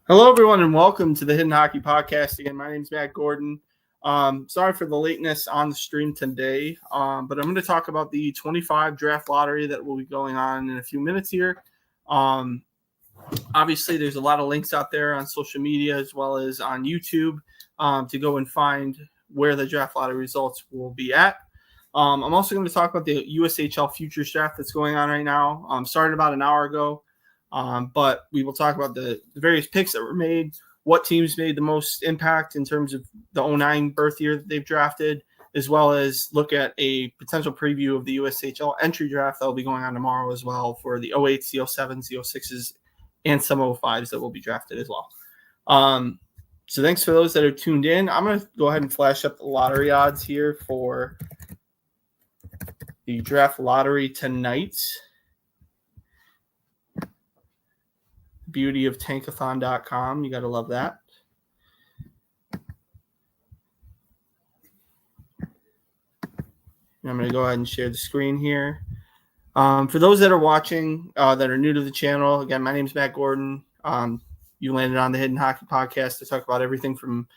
Hello, everyone, and welcome to the Hidden Hockey Podcast. Again, my name is Matt Gordon. Sorry for the lateness on the stream today, but I'm going to talk about the 25 draft lottery that will be going on in a few minutes here. Obviously, there's a lot of links out there on social media as well as on YouTube to go and find where the draft lottery results will be at. I'm also going to talk about the USHL Futures Draft that's going on right now. Started about an hour ago. But we will talk about the various picks that were made, what teams made the most impact in terms of the 09 birth year that they've drafted, as well as look at a potential preview of the USHL entry draft that will be going on tomorrow as well for the 08s, the 07s, the 06s, and some 05s that will be drafted as well. So thanks for those that are tuned in. I'm going to go ahead and flash up the lottery odds here for the draft lottery tonight. Beauty of tankathon.com. You got to love that. And I'm going to go ahead and share the screen here. For those that are watching that are new to the channel, again, my name is Matt Gordon. You landed on the Hidden Hockey Podcast to talk about everything from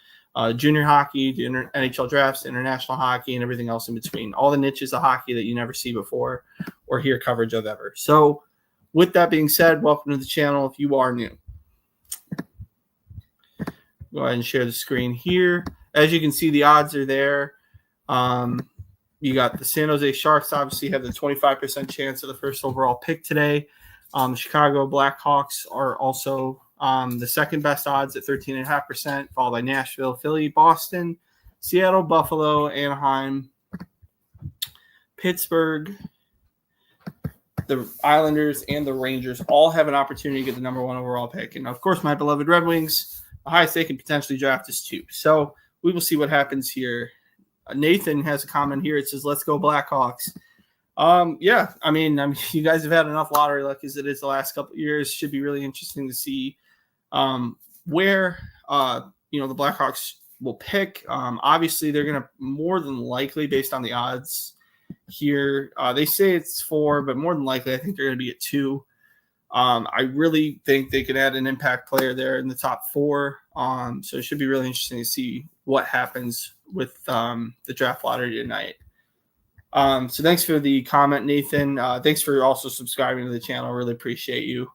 junior hockey to NHL drafts, international hockey, and everything else in between. All the niches of hockey that you never see before or hear coverage of ever. So with that being said, welcome to the channel if you are new. Go ahead and share the screen here. As you can see, the odds are there. You got the San Jose Sharks obviously have the 25% chance of the first overall pick today. The Chicago Blackhawks are also the second best odds at 13.5%, followed by Nashville, Philly, Boston, Seattle, Buffalo, Anaheim, Pittsburgh, the Islanders, and the Rangers all have an opportunity to get the number one overall pick. And, of course, my beloved Red Wings, the highest they can potentially draft is 2. So we will see what happens here. Nathan has a comment here. It says, let's go Blackhawks. Yeah, I mean, you guys have had enough lottery luck as it is the last couple of years. Should be really interesting to see where, the Blackhawks will pick. Obviously, they're going to more than likely, based on the odds here, they say it's 4, but more than likely, I think they're going to be at 2. I really think they could add an impact player there in the top 4. So it should be really interesting to see what happens with the draft lottery tonight. So thanks for the comment, Nathan. Thanks for also subscribing to the channel. Really appreciate you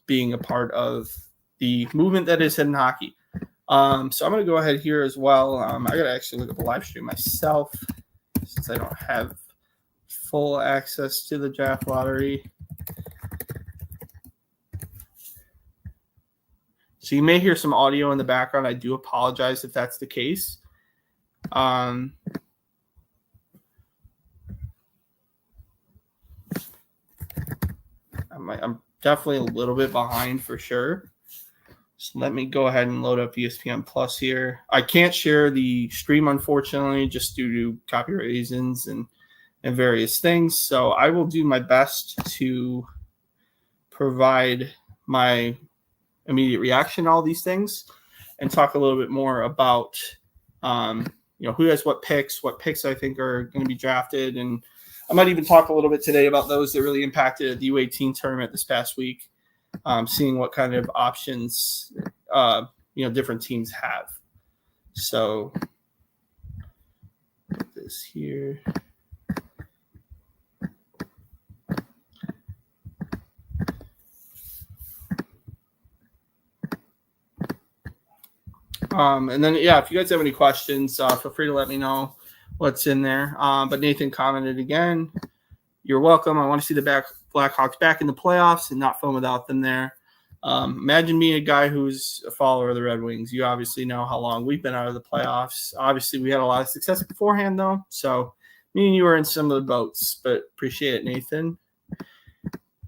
being a part of the movement that is Hidden Hockey. So I'm going to go ahead here as well. I got to actually look at the live stream myself since I don't have full access to the draft lottery. So you may hear some audio in the background. I do apologize if that's the case. I'm definitely a little bit behind for sure. So let me go ahead and load up ESPN Plus here. I can't share the stream, unfortunately, just due to copyright reasons and various things. So I will do my best to provide my immediate reaction to all these things and talk a little bit more about, who has what picks I think are going to be drafted. And I might even talk a little bit today about those that really impacted the U18 tournament this past week, seeing what kind of options, different teams have. So put this here. And then, if you guys have any questions, feel free to let me know what's in there. But Nathan commented again, you're welcome. I want to see the Blackhawks back in the playoffs and not fun without them there. Imagine being a guy who's a follower of the Red Wings. You obviously know how long we've been out of the playoffs. Obviously, we had a lot of success beforehand, though. So me and you were in some of the boats, but appreciate it, Nathan.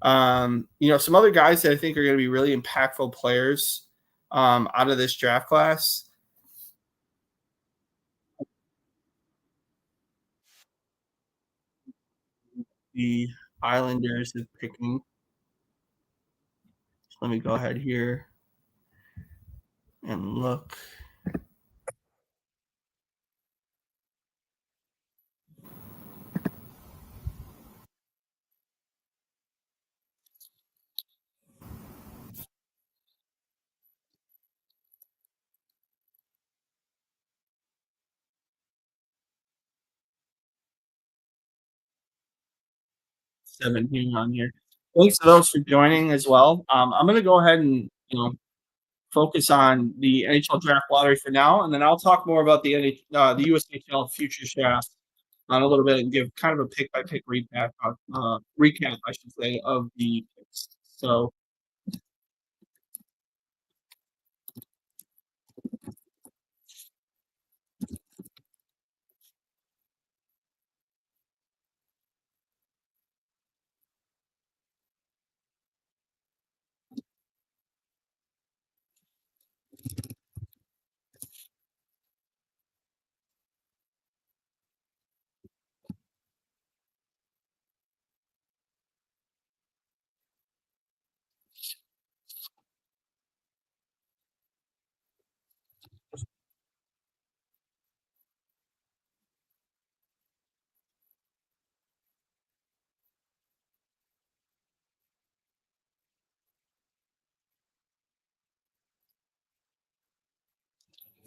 Some other guys that I think are going to be really impactful players out of this draft class. The Islanders is picking. So let me go ahead here and look. 7 here on here. Thanks to those for joining as well. I'm going to go ahead and focus on the NHL Draft Lottery for now, and then I'll talk more about the USHL Futures Draft on a little bit and give kind of a pick by pick recap, I should say, of the picks. So,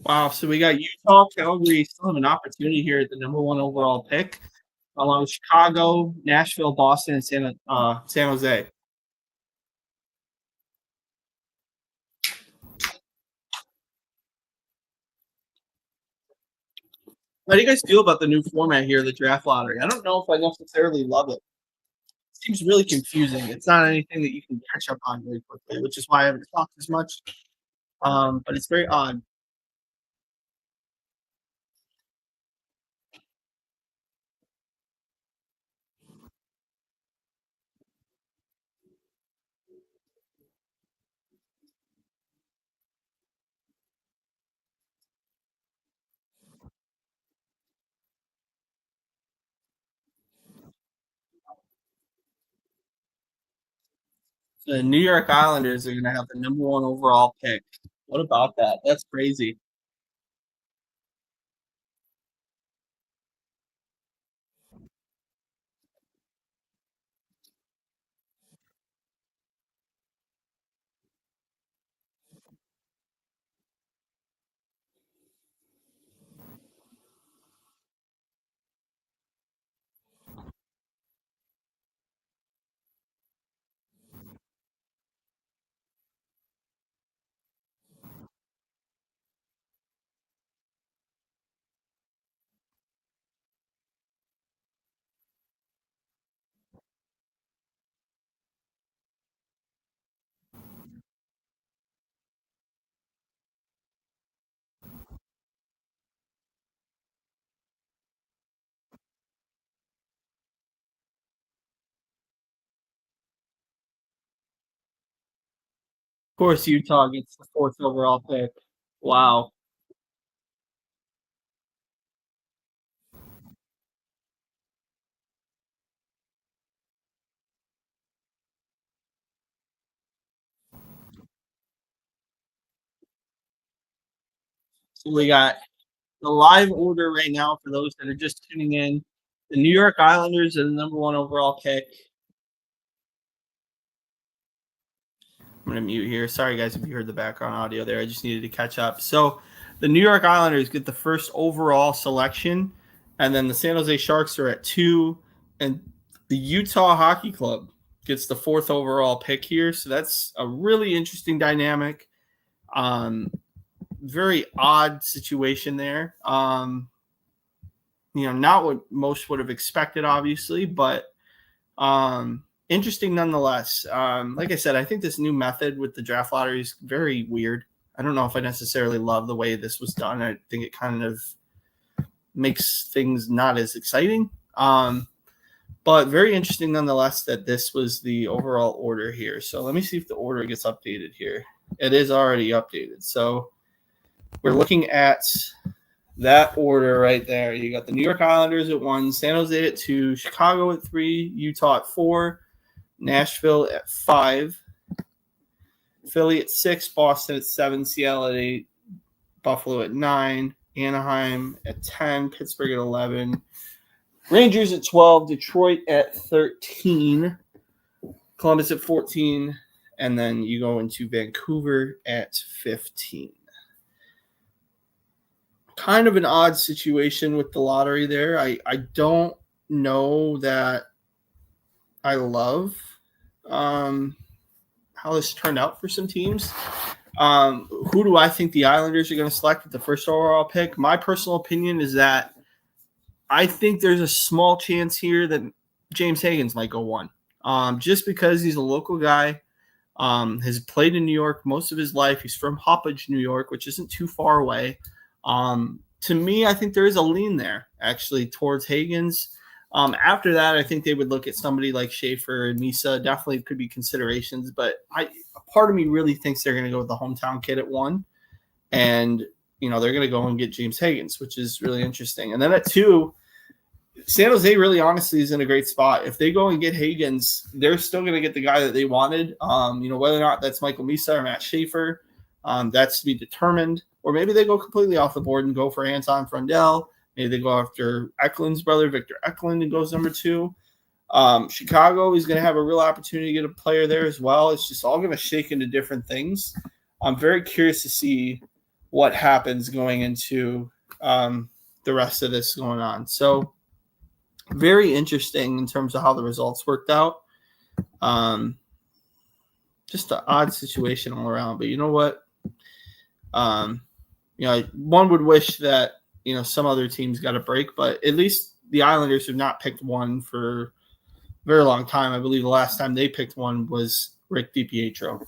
wow. So we got Utah, Calgary still have an opportunity here at the number 1 overall pick, along with Chicago, Nashville, Boston, and San Jose. How do you guys feel about the new format here, the draft lottery? I don't know if I necessarily love it. It seems really confusing. It's not anything that you can catch up on very quickly, which is why I haven't talked as much. But it's very odd. The New York Islanders are going to have the number 1 overall pick. What about that? That's crazy. Of course, Utah gets the 4th overall pick. Wow. So we got the live order right now for those that are just tuning in. The New York Islanders are the number 1 overall pick. I'm going to mute here. Sorry, guys, if you heard the background audio there. I just needed to catch up. So the New York Islanders get the 1st overall selection, and then the San Jose Sharks are at 2, and the Utah Hockey Club gets the 4th overall pick here. So that's a really interesting dynamic. Very odd situation there. Not what most would have expected, obviously, but interesting nonetheless. Like I said, I think this new method with the draft lottery is very weird. I don't know if I necessarily love the way this was done. I think it kind of makes things not as exciting. But very interesting nonetheless that this was the overall order here. So let me see if the order gets updated here. It is already updated. So we're looking at that order right there. You got the New York Islanders at 1, San Jose at 2, Chicago at 3, Utah at 4, Nashville at 5, Philly at 6, Boston at 7, Seattle at 8, Buffalo at 9, Anaheim at 10, Pittsburgh at 11, Rangers at 12, Detroit at 13, Columbus at 14, and then you go into Vancouver at 15. Kind of an odd situation with the lottery there. I don't know that I love how this turned out for some teams. Who do I think the Islanders are going to select with the first overall pick? My personal opinion is that I think there's a small chance here that James Higgins might go 1. Just because he's a local guy, has played in New York most of his life. He's from Hoppage, New York, which isn't too far away. To me, I think there is a lean there, actually, towards Higgins. After that, I think they would look at somebody like Schaefer and Misa. Definitely could be considerations, but a part of me really thinks they're going to go with the hometown kid at 1. And, they're going to go and get James Higgins, which is really interesting. And then at 2, San Jose really honestly is in a great spot. If they go and get Higgins, they're still going to get the guy that they wanted. Whether or not that's Michael Misa or Matt Schaefer, that's to be determined. Or maybe they go completely off the board and go for Anton Frundell. Maybe they go after Eklund's brother, Victor Eklund, and goes number 2. Chicago is going to have a real opportunity to get a player there as well. It's just all going to shake into different things. I'm very curious to see what happens going into the rest of this going on. So very interesting in terms of how the results worked out. Just an odd situation all around. But you know what? One would wish that, some other teams got a break, but at least the Islanders have not picked 1 for a very long time. I believe the last time they picked 1 was Rick DiPietro.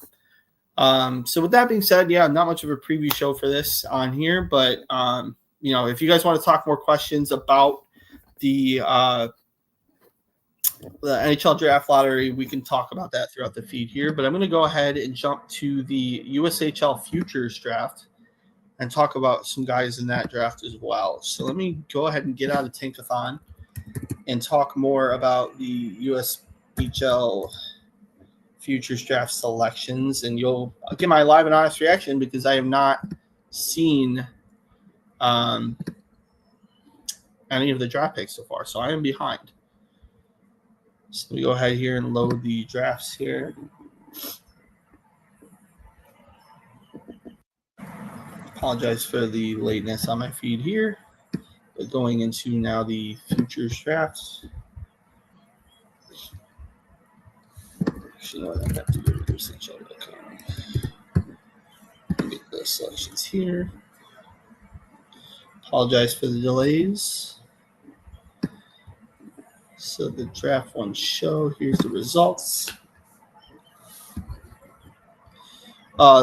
So with that being said, not much of a preview show for this on here, but, if you guys want to talk more questions about the NHL Draft Lottery, we can talk about that throughout the feed here, but I'm going to go ahead and jump to the USHL Futures Draft and talk about some guys in that draft as well. So let me go ahead and get out of Tankathon and talk more about the USHL Futures Draft selections, and you'll get my live and honest reaction because I have not seen any of the draft picks so far, so I am behind. So we go ahead here and load the drafts here. Apologize for the lateness on my feed here. But going into now the futures drafts. Actually, no, I have to go to USHL.com. Get the selections here. Apologize for the delays. So the draft one show. Here's the results.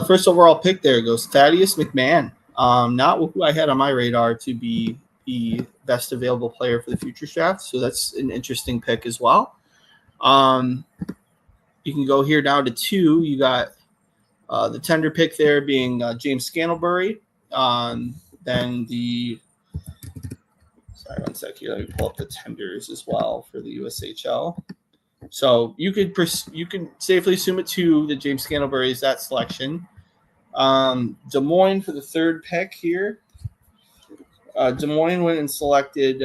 First overall pick there goes Thaddeus McMahon. Not who I had on my radar to be the best available player for the Futures Draft. So that's an interesting pick as well. You can go here down to 2. You got the tender pick there being James Scantlebury. Then the sorry, one sec here. Let me pull up the tenders as well for the USHL. So you could safely assume at 2 that James Scantlebury is that selection. Des Moines for the 3rd pick here. Des Moines went and selected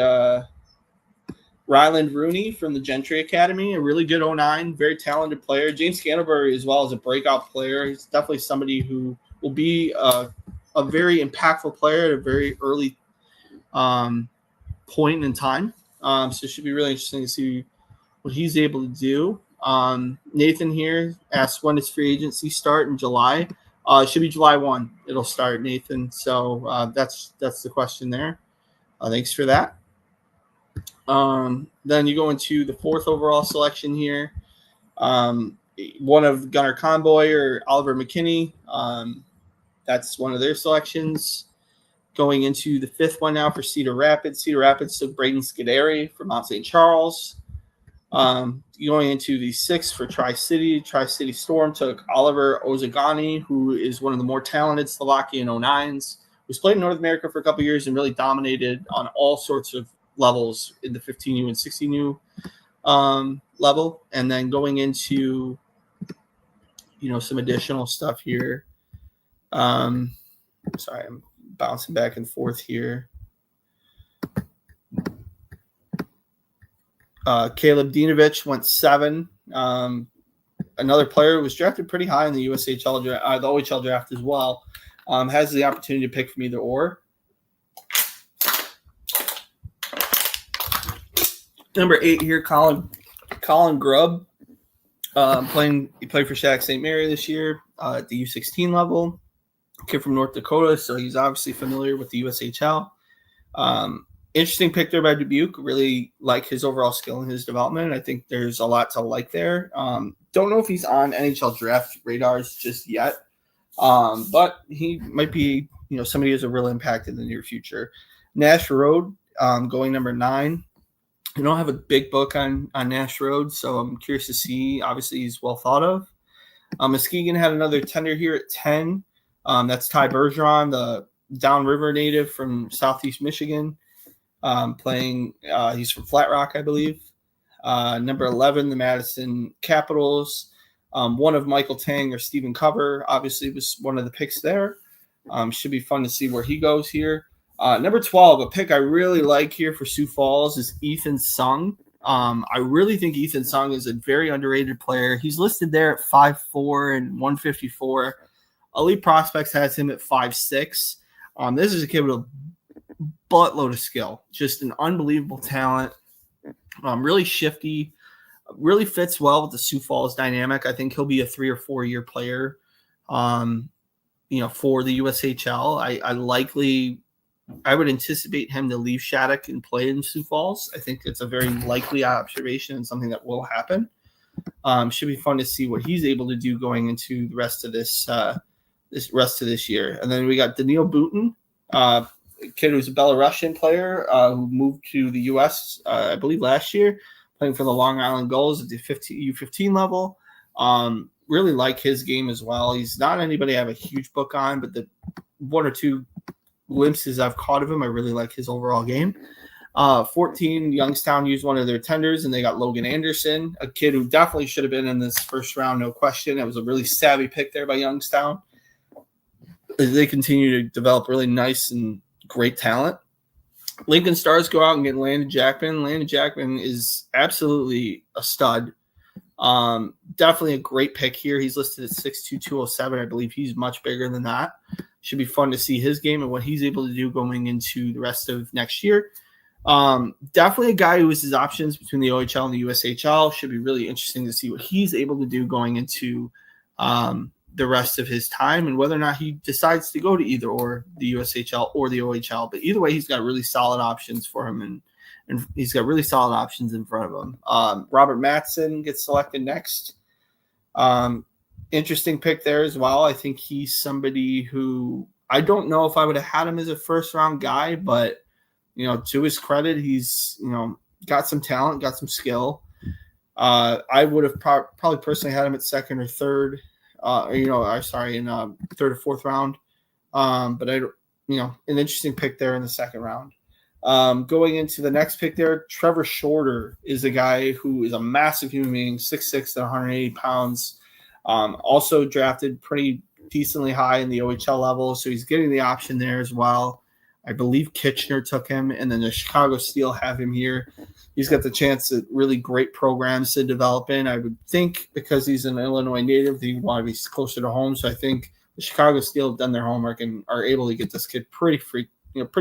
Ryland Rooney from the Gentry Academy, a really good 09, very talented player. James Scantlebury as well as a breakout player. He's definitely somebody who will be a very impactful player at a very early point in time. So it should be really interesting to see what he's able to do. Nathan here asks, when does free agency start? In July? It should be July 1. It'll start, Nathan. So that's the question there. Thanks for that. Then you go into the 4th overall selection here. One of Gunnar Conboy or Oliver McKinney. That's one of their selections. Going into the 5th one now for Cedar Rapids. Cedar Rapids took Braden Scuderi from Mount St. Charles. Going into the 6th for Tri-City. Tri-City Storm took Oliver Ozagani, who is one of the more talented Slovakian 09s, who's played in North America for a couple of years and really dominated on all sorts of levels in the 15U and 16U level. And then going into, some additional stuff here. Sorry, I'm bouncing back and forth here. Caleb Dinovich went 7. Another player who was drafted pretty high in the USHL draft, the OHL draft as well. Has the opportunity to pick from either or. Number 8 here, Colin Colin Grubb, he played for Shattuck St. Mary this year at the U16 level. Kid from North Dakota, so he's obviously familiar with the USHL. Interesting pick there by Dubuque. Really like his overall skill and his development. I think there's a lot to like there. Don't know if he's on NHL draft radars just yet, but he might be, somebody who has a real impact in the near future. Nash Road, going number 9. I don't have a big book on Nash Road, so I'm curious to see. Obviously, he's well thought of. Muskegon had another tender here at 10. That's Ty Bergeron, the downriver native from Southeast Michigan, playing. He's from Flat Rock, I believe. Number 11, the Madison Capitals. One of Michael Tang or Stephen Cover, obviously, was one of the picks there. Should be fun to see where he goes here. Number 12, a pick I really like here for Sioux Falls is Ethan Sung. I really think Ethan Sung is a very underrated player. He's listed there at 5'4" and 154. Elite Prospects has him at 5'6". This is a kid with a buttload of skill, just an unbelievable talent. Really shifty, really fits well with the Sioux Falls dynamic. I think he'll be a 3 or 4 year player, for the USHL. I would anticipate him to leave Shattuck and play in Sioux Falls. I think it's a very likely observation and something that will happen. Should be fun to see what he's able to do going into the rest of this year. And then we got Daniil Butin, a kid who's a Belarusian player who moved to the U.S. I believe last year, playing for the Long Island Gulls at the U15 level. Really like his game as well. He's not anybody I have a huge book on, but the 1 or 2 glimpses I've caught of him, I really like his overall game. 14, Youngstown used one of their tenders, and they got Logan Anderson, a kid who definitely should have been in this first round, no question. It was a really savvy pick there by Youngstown. They continue to develop really nice and great talent. Lincoln Stars go out and get Landon Jackman. Landon Jackman is absolutely a stud. Definitely a great pick here. He's listed at 6'2", 207. I believe he's much bigger than that. Should be fun to see his game and what he's able to do going into the rest of next year. Definitely a guy who has his options between the OHL and the USHL. Should be really interesting to see what he's able to do going into the rest of his time and whether or not he decides to go to either or the USHL or the OHL. But either way, he's got really solid options for him, and he's got really solid options in front of him. Robert Matson gets selected next. Interesting pick there as well. I think he's somebody who I don't know if I would have had him as a first-round guy, but, to his credit, he's, got some talent, got some skill. I would have probably personally had him at second or third. In third or fourth round. But an interesting pick there in the second round. Going into the next pick there, Trevor Shorter is a guy who is a massive human being, 6'6" and 180 pounds. Also drafted pretty decently high in the OHL level, so he's getting the option there as well. I believe Kitchener took him, and then the Chicago Steel have him here. He's got the chance at really great programs to develop in. I would think because he's an Illinois native, he would want to be closer to home. So I think the Chicago Steel have done their homework and are able to get this kid pretty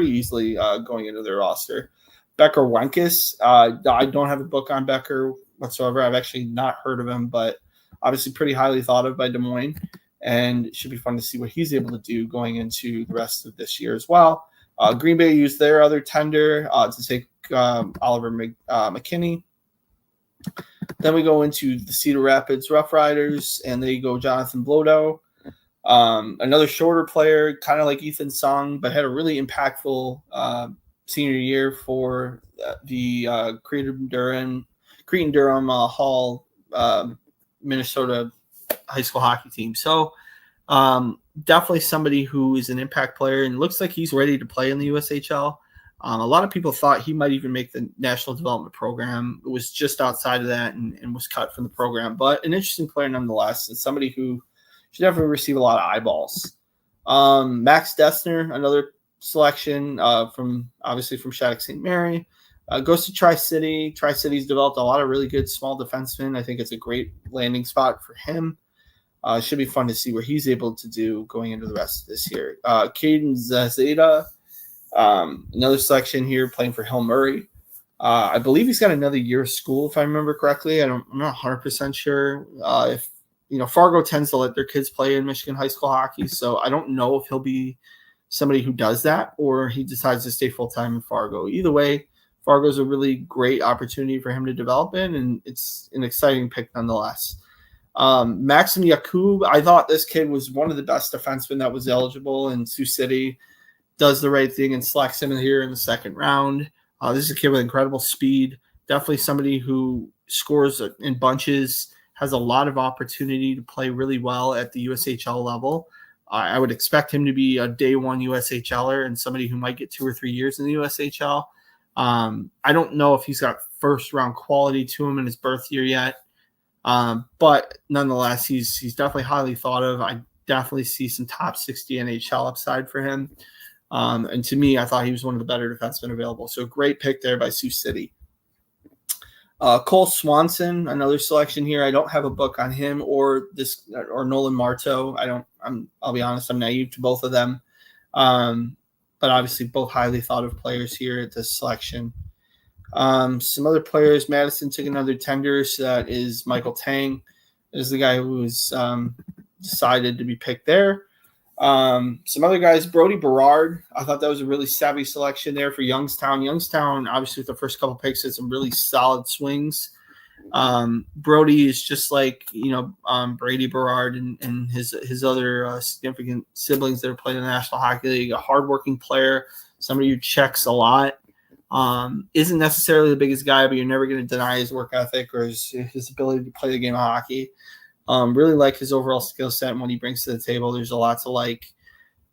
easily going into their roster. Becker Wenkes, I don't have a book on Becker whatsoever. I've actually not heard of him, but obviously pretty highly thought of by Des Moines, and it should be fun to see what he's able to do going into the rest of this year as well. Green Bay used their other tender to take Oliver McKinney. Then we go into the Cedar Rapids Rough Riders, and they go Jonathan Blodo. Another shorter player, kind of like Ethan Sung, but had a really impactful senior year for the Cretin-Durham Hall, Minnesota high school hockey team. So definitely somebody who is an impact player and looks like he's ready to play in the USHL. A lot of people thought he might even make the National Development Program. It was just outside of that and was cut from the program, but an interesting player nonetheless, and somebody who should definitely receive a lot of eyeballs. Max Dessner, another selection from Shattuck St. Mary, goes to Tri-City. Tri-City's developed a lot of really good small defensemen. I think it's a great landing spot for him. It should be fun to see what he's able to do going into the rest of this year. Caden Zazeta, another selection here playing for Hill Murray. I believe he's got another year of school, if I remember correctly. I'm not 100% sure if Fargo tends to let their kids play in Michigan high school hockey, so I don't know if he'll be somebody who does that or he decides to stay full-time in Fargo. Either way, Fargo's a really great opportunity for him to develop in, and it's an exciting pick nonetheless. Maxim Yakub, I thought this kid was one of the best defensemen that was eligible, and Sioux City does the right thing and selects him here in the second round. This is a kid with incredible speed, definitely somebody who scores in bunches, has a lot of opportunity to play really well at the USHL level. I would expect him to be a day one USHLer and somebody who might get 2 or 3 years in the USHL. I don't know if he's got first round quality to him in his birth year yet. But nonetheless, he's definitely highly thought of. I definitely see some top 60 NHL upside for him. And to me, I thought he was one of the better defensemen available. So great pick there by Sioux City. Cole Swanson, another selection here. I don't have a book on him or Nolan Marteau. I'll be honest, I'm naive to both of them. But obviously both highly thought of players here at this selection. Some other players, Madison took another tender, so that is Michael Tang is the guy who was decided to be picked there. Some other guys, Brody Berard, I thought that was a really savvy selection there for Youngstown. Youngstown, obviously, with the first couple picks, had some really solid swings. Brody is just like, Brady Berard and his other significant siblings that are playing in the National Hockey League, a hardworking player, somebody who checks a lot. Isn't necessarily the biggest guy, but you're never going to deny his work ethic or his ability to play the game of hockey. Really like his overall skill set and what he brings to the table. There's a lot to like.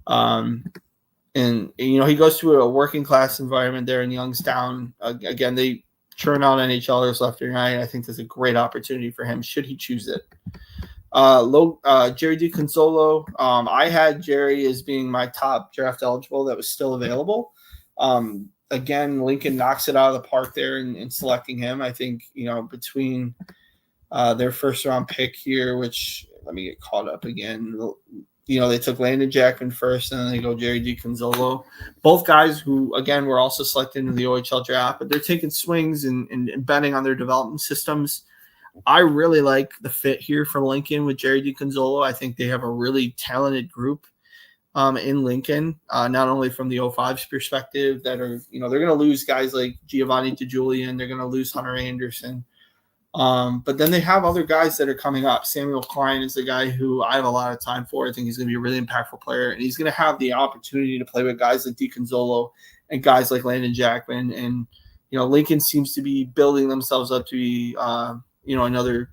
And he goes to a working class environment there in Youngstown. Again, they churn out NHLers left and right. I think there's a great opportunity for him should he choose it. Jerry DiConzolo. I had Jerry as being my top draft eligible that was still available. Again, Lincoln knocks it out of the park there in selecting him. I think, between their first round pick here, which let me get caught up again. They took Landon Jackman first, and then they go Jerry DiConzolo. Both guys who, again, were also selected in the OHL draft, but they're taking swings and betting on their development systems. I really like the fit here for Lincoln with Jerry DiConzolo. I think they have a really talented group in Lincoln, not only from the 05's perspective that are, they're going to lose guys like Giovanni DeJulian, they're going to lose Hunter Anderson. But then they have other guys that are coming up. Samuel Klein is the guy who I have a lot of time for. I think he's going to be a really impactful player, and he's going to have the opportunity to play with guys like DiConzolo and guys like Landon Jackman. And, Lincoln seems to be building themselves up to be, another,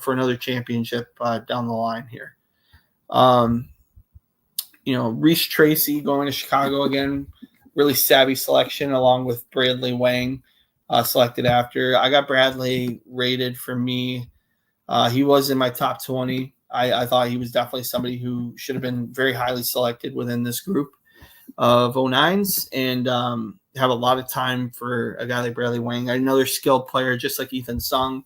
for another championship down the line here. Reese Tracy going to Chicago again, really savvy selection along with Bradley Wang. Selected after. I got Bradley rated for me. He was in my top 20. I thought he was definitely somebody who should have been very highly selected within this group of 09s and have a lot of time for a guy like Bradley Wang. Another skilled player, just like Ethan Sung.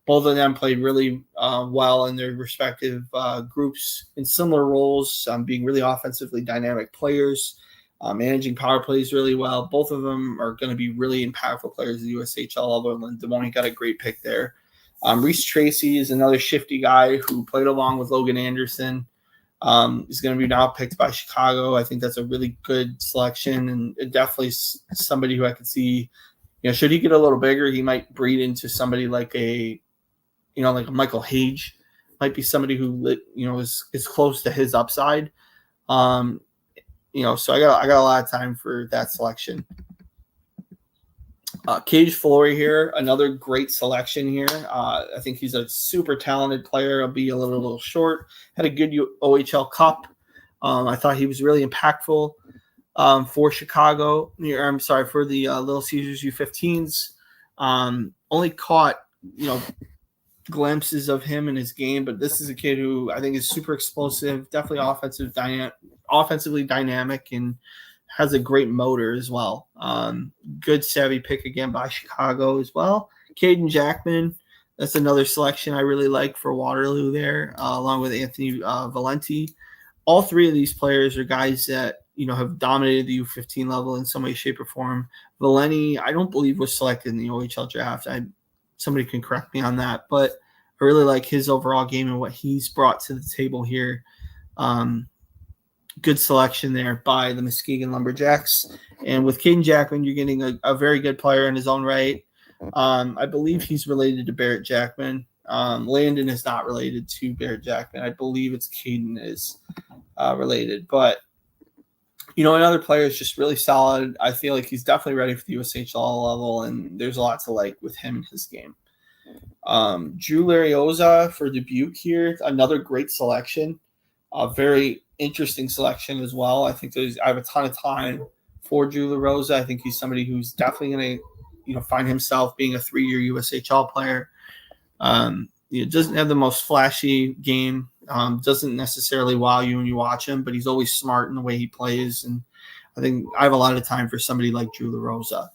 Both of them played really well in their respective groups in similar roles, being really offensively dynamic players. Managing power plays really well. Both of them are going to be really impactful players at the USHL level. And Demoni got a great pick there. Reese Tracy is another shifty guy who played along with Logan Anderson. He's going to be now picked by Chicago. I think that's a really good selection and definitely somebody who I could see, should he get a little bigger, he might breed into somebody like a Michael Hage. Might be somebody who, is close to his upside. So I got a lot of time for that selection. Cage Flory here, another great selection here. I think he's a super talented player. He'll be a little short. Had a good OHL Cup. I thought he was really impactful for Chicago. For the Little Caesars U15s. Only caught, glimpses of him in his game, but this is a kid who I think is super explosive, definitely offensively dynamic, and has a great motor as well. Good savvy pick again by Chicago as well. Caden Jackman, that's another selection I really like for Waterloo there, along with Anthony Valenti. All three of these players are guys that have dominated the U15 level in some way, shape, or form. Valeni, I don't believe was selected in the OHL draft. Somebody can correct me on that, but I really like his overall game and what he's brought to the table here. Good selection there by the Muskegon Lumberjacks. And with Caden Jackman, you're getting a very good player in his own right. I believe he's related to Barrett Jackman. Landon is not related to Barrett Jackman. I believe it's Caden is related. But, another player is just really solid. I feel like he's definitely ready for the USHL level, and there's a lot to like with him and his game. Drew Larioza for Dubuque here. Another great selection. A very interesting selection as well. I think I have a ton of time for Drew Larioza. I think he's somebody who's definitely going to, find himself being a 3-year USHL player. Doesn't have the most flashy game. Doesn't necessarily wow you when you watch him, but he's always smart in the way he plays. And I think I have a lot of time for somebody like Drew LaRosa.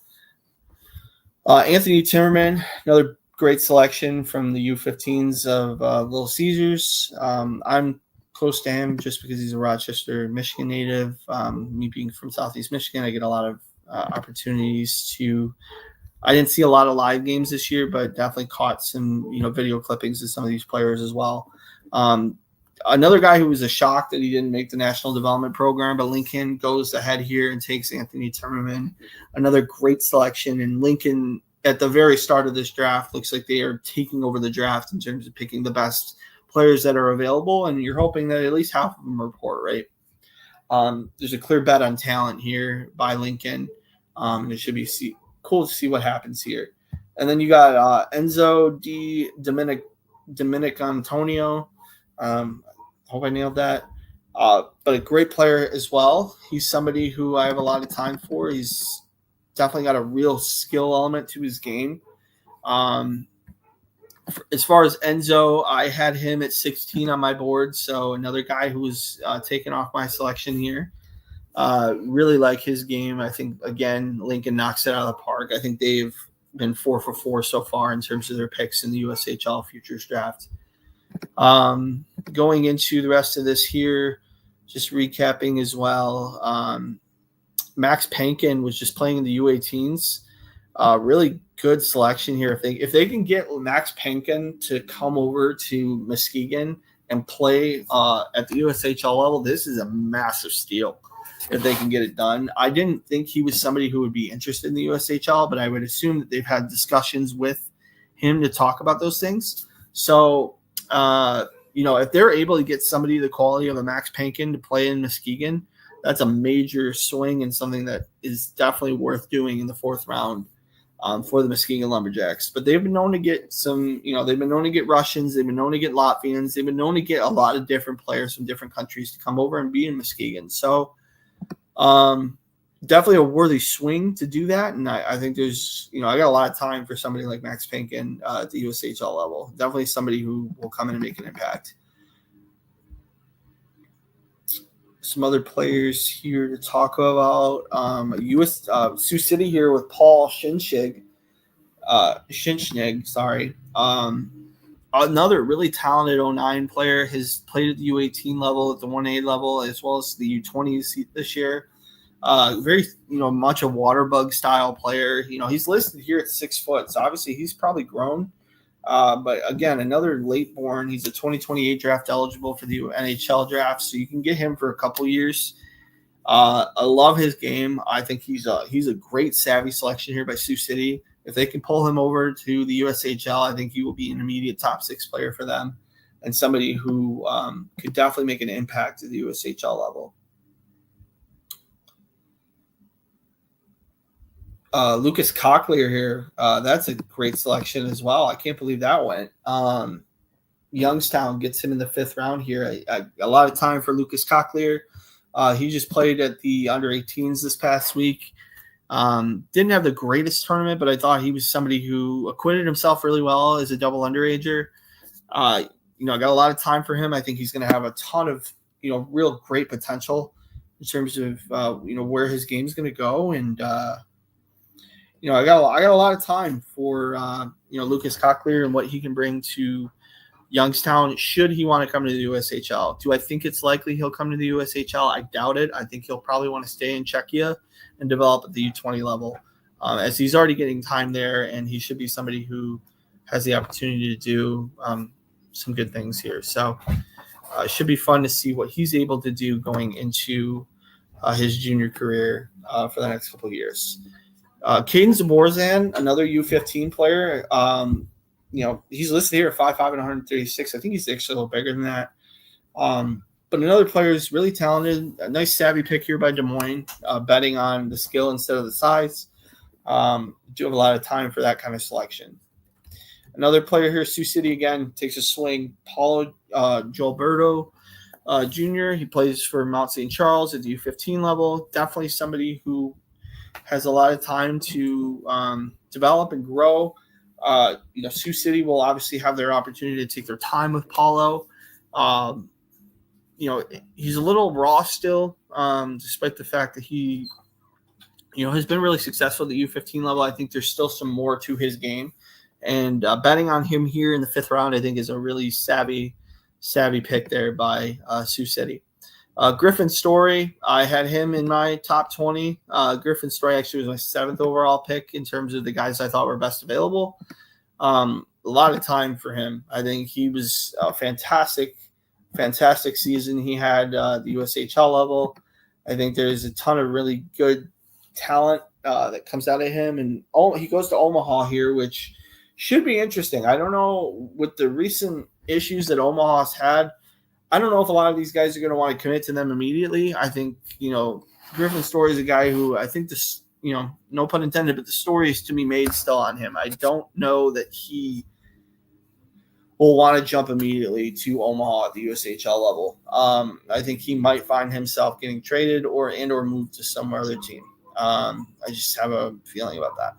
Anthony Timmerman, another great selection from the U15s of Little Caesars. I'm close to him just because he's a Rochester, Michigan native. Me being from Southeast Michigan, I get a lot of opportunities to – I didn't see a lot of live games this year, but definitely caught some, video clippings of some of these players as well. Another guy who was a shock that he didn't make the National Development Program, but Lincoln goes ahead here and takes Anthony Timmerman. Another great selection. And Lincoln, at the very start of this draft, looks like they are taking over the draft in terms of picking the best players that are available, and you're hoping that at least half of them report, right? There's a clear bet on talent here by Lincoln. And it should be cool to see what happens here. And then you got Enzo Dominic Antonio. Hope I nailed that. But a great player as well. He's somebody who I have a lot of time for. He's definitely got a real skill element to his game. As far as Enzo, I had him at 16 on my board. So another guy who was taken off my selection here. Really like his game. I think, again, Lincoln knocks it out of the park. I think they've been 4 for 4 so far in terms of their picks in the USHL Futures Draft. Going into the rest of this here, just recapping as well, Max Pankin was just playing in the U18s. Really good selection here. If they can get Max Pankin to come over to Muskegon and play at the USHL level, this is a massive steal. If they can get it done. I didn't think he was somebody who would be interested in the USHL, but I would assume that they've had discussions with him to talk about those things. So, if they're able to get somebody the quality of a Max Pankin to play in Muskegon, that's a major swing and something that is definitely worth doing in the 4th round for the Muskegon Lumberjacks. But they've been known to get they've been known to get Russians, they've been known to get Latvians, they've been known to get a lot of different players from different countries to come over and be in Muskegon. So, definitely a worthy swing to do that. And I think there's, I got a lot of time for somebody like Max Pankin at the USHL level. Definitely somebody who will come in and make an impact. Some other players here to talk about. Sioux City here with Paul Schinschnig, sorry. Another really talented 09 player, has played at the U18 level, at the 1A level, as well as the U20s this year. Very, much a water bug style player. He's listed here at 6 foot, so obviously he's probably grown. But again, another late born. He's a 2028 draft eligible for the NHL draft, so you can get him for a couple years. I love his game. I think he's a great savvy selection here by Sioux City. If they can pull him over to the USHL, I think he will be an immediate top 6 player for them and somebody who could definitely make an impact at the USHL level. Lucas Cochlear here. That's a great selection as well. I can't believe that went. Youngstown gets him in the 5th round here. A lot of time for Lucas Cochlear. He just played at the under-18s this past week. Didn't have the greatest tournament, but I thought he was somebody who acquitted himself really well as a double underager. I got a lot of time for him. I think he's going to have a ton of, real great potential in terms of, where his game's going to go. And, I got a lot of time for, Lucas Cochlear and what he can bring to Youngstown, should he want to come to the USHL. Do I think it's likely he'll come to the USHL? I doubt it. I think he'll probably want to stay in Czechia and develop at the U20 level, as he's already getting time there, and he should be somebody who has the opportunity to do some good things here. So it should be fun to see what he's able to do going into his junior career for the next couple of years. Caden Zaborzan, another U15 player. He's listed here at 5'5" and 136. I think he's actually a little bigger than that. But another player who's really talented. A nice savvy pick here by Des Moines, betting on the skill instead of the size. Do have a lot of time for that kind of selection. Another player here, Sioux City again, takes a swing. Paulo Gilberto Jr. He plays for Mount St. Charles at the U15 level. Definitely somebody who has a lot of time to develop and grow. Sioux City will obviously have their opportunity to take their time with Paulo. He's a little raw still, despite the fact that he, has been really successful at the U15 level. I think there's still some more to his game. And betting on him here in the 5th round, I think, is a really savvy pick there by Sioux City. Griffin Story, I had him in my top 20. Griffin Story actually was my 7th overall pick in terms of the guys I thought were best available. A lot of time for him. I think he was a fantastic season he had the USHL level. I think there's a ton of really good talent that comes out of him. And he goes to Omaha here, which should be interesting. I don't know, with the recent issues that Omaha's had, I don't know if a lot of these guys are going to want to commit to them immediately. I think, Griffin Story is a guy who I think this, no pun intended, but the story is to be made still on him. I don't know that he will want to jump immediately to Omaha at the USHL level. I think he might find himself getting traded or moved to some other team. I just have a feeling about that.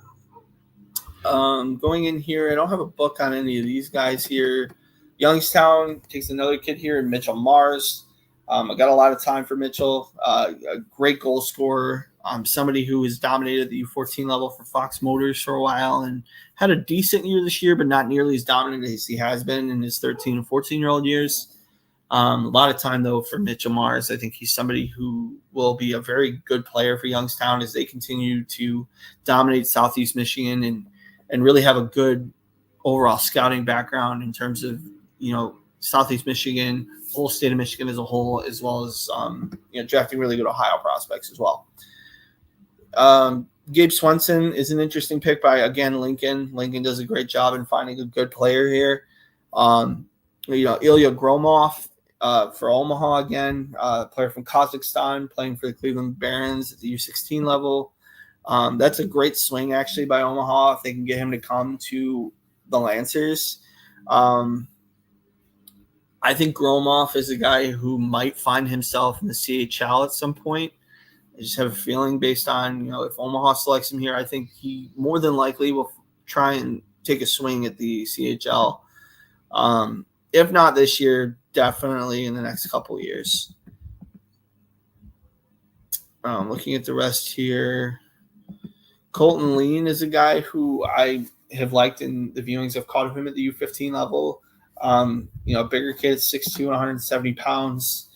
Going in here, I don't have a book on any of these guys here. Youngstown takes another kid here in Mitchell Mars. I got a lot of time for Mitchell. A great goal scorer. Somebody who has dominated the U14 level for Fox Motors for a while and had a decent year this year, but not nearly as dominant as he has been in his 13 and 14-year-old years. A lot of time, though, for Mitchell Mars. I think he's somebody who will be a very good player for Youngstown as they continue to dominate Southeast Michigan and really have a good overall scouting background in terms of, Southeast Michigan, whole state of Michigan as a whole, as well as, drafting really good Ohio prospects as well. Gabe Swenson is an interesting pick by, again, Lincoln. Lincoln does a great job in finding a good player here. Ilya Gromov for Omaha again, player from Kazakhstan, playing for the Cleveland Barons at the U16 level. That's a great swing, actually, by Omaha if they can get him to come to the Lancers. I think Gromov is a guy who might find himself in the CHL at some point. I just have a feeling based on, if Omaha selects him here, I think he more than likely will try and take a swing at the CHL. If not this year, definitely in the next couple of years. Looking at the rest here, Colton Lean is a guy who I have liked in the viewings I've caught of him at the U15 level. Bigger kid, 6'2", 170 pounds.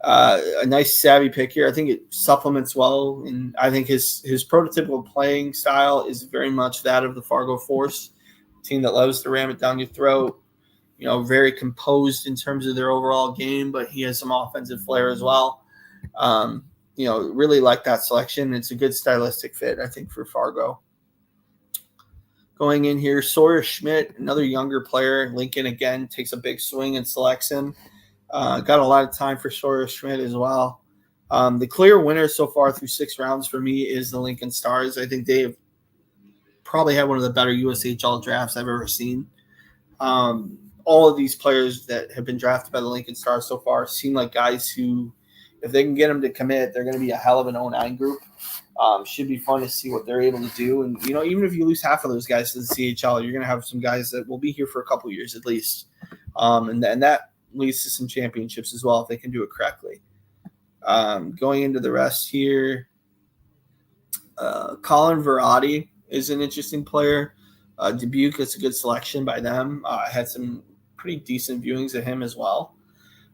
A nice savvy pick here. I think it supplements well, and I think his prototypical playing style is very much that of the Fargo Force, team that loves to ram it down your throat. Very composed in terms of their overall game, but he has some offensive flair as well. Really like that selection. It's a good stylistic fit, I think, for Fargo. Going in here, Sawyer Schmidt, another younger player. Lincoln, again, takes a big swing and selects him. Got a lot of time for Sawyer Schmidt as well. The clear winner so far through 6 rounds for me is the Lincoln Stars. I think they have probably had one of the better USHL drafts I've ever seen. All of these players that have been drafted by the Lincoln Stars so far seem like guys who, if they can get them to commit, they're going to be a hell of an 09 group. Should be fun to see what they're able to do. And, even if you lose half of those guys to the CHL, you're going to have some guys that will be here for a couple years at least. And that leads to some championships as well if they can do it correctly. Going into the rest here, Colin Verratti is an interesting player. Dubuque, it's a good selection by them. Had some pretty decent viewings of him as well.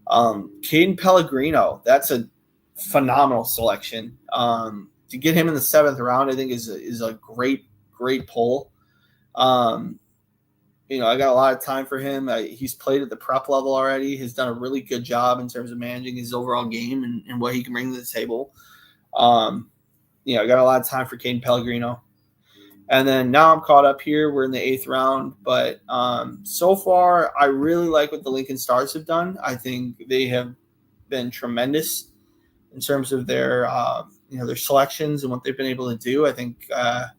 Caden Pellegrino, that's a phenomenal selection. To get him in the 7th round, I think is a great pull. I got a lot of time for him. He's played at the prep level already. He's done a really good job in terms of managing his overall game and what he can bring to the table. I got a lot of time for Caden Pellegrino. And then now I'm caught up here. We're in the 8th round. But so far, I really like what the Lincoln Stars have done. I think they have been tremendous in terms of their selections and what they've been able to do. I think, that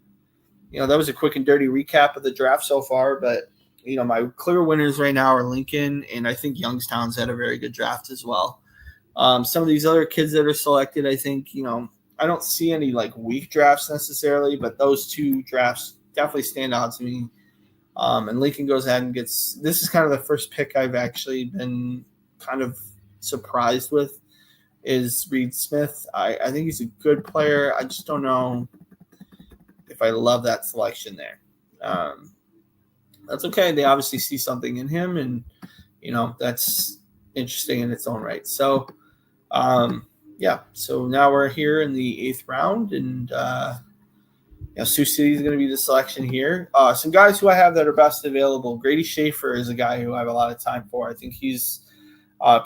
was a quick and dirty recap of the draft so far. But, my clear winners right now are Lincoln, and I think Youngstown's had a very good draft as well. Some of these other kids that are selected, I think, I don't see any weak drafts necessarily, but those 2 drafts definitely stand out to me. And Lincoln goes ahead and gets – this is kind of the first pick I've actually been kind of surprised with is Reed Smith. I think he's a good player. I just don't know if I love that selection there. That's okay. They obviously see something in him, and, that's interesting in its own right. So, so now we're here in the 8th round, and Sioux City is going to be the selection here. Some guys who I have that are best available. Grady Schaefer is a guy who I have a lot of time for. I think he's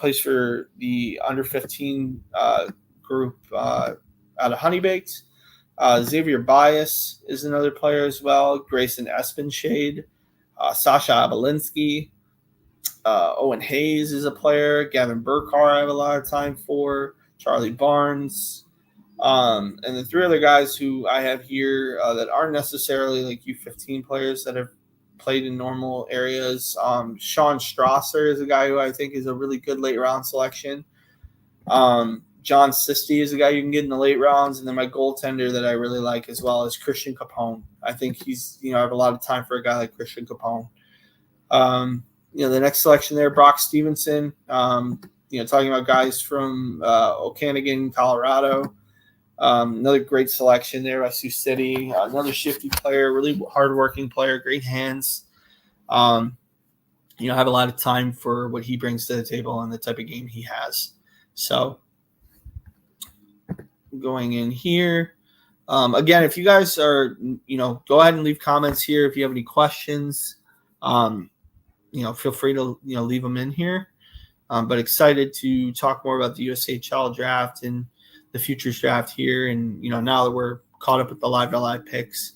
plays for the under 15 group out of Honeybaked. Xavier Bias is another player as well. Grayson Espenshade, Sasha Abelinsky. Owen Hayes is a player. Gavin Burkhardt I have a lot of time for. Charlie Barnes. And the 3 other guys who I have here that aren't necessarily U15 players that have played in normal areas. Sean Strasser is a guy who I think is a really good late round selection. John Sisti is a guy you can get in the late rounds. And then my goaltender that I really like as well is Christian Capone. I think he's, I have a lot of time for a guy like Christian Capone. The next selection there, Brock Stevenson, talking about guys from Okanagan, Colorado. Another great selection there by Sioux City. Another shifty player, really hardworking player, great hands. I have a lot of time for what he brings to the table and the type of game he has. So going in here. Again, if you guys are, go ahead and leave comments here if you have any questions. Feel free to, leave them in here. But excited to talk more about the USHL draft and the futures draft here. And, now that we're caught up with the live picks,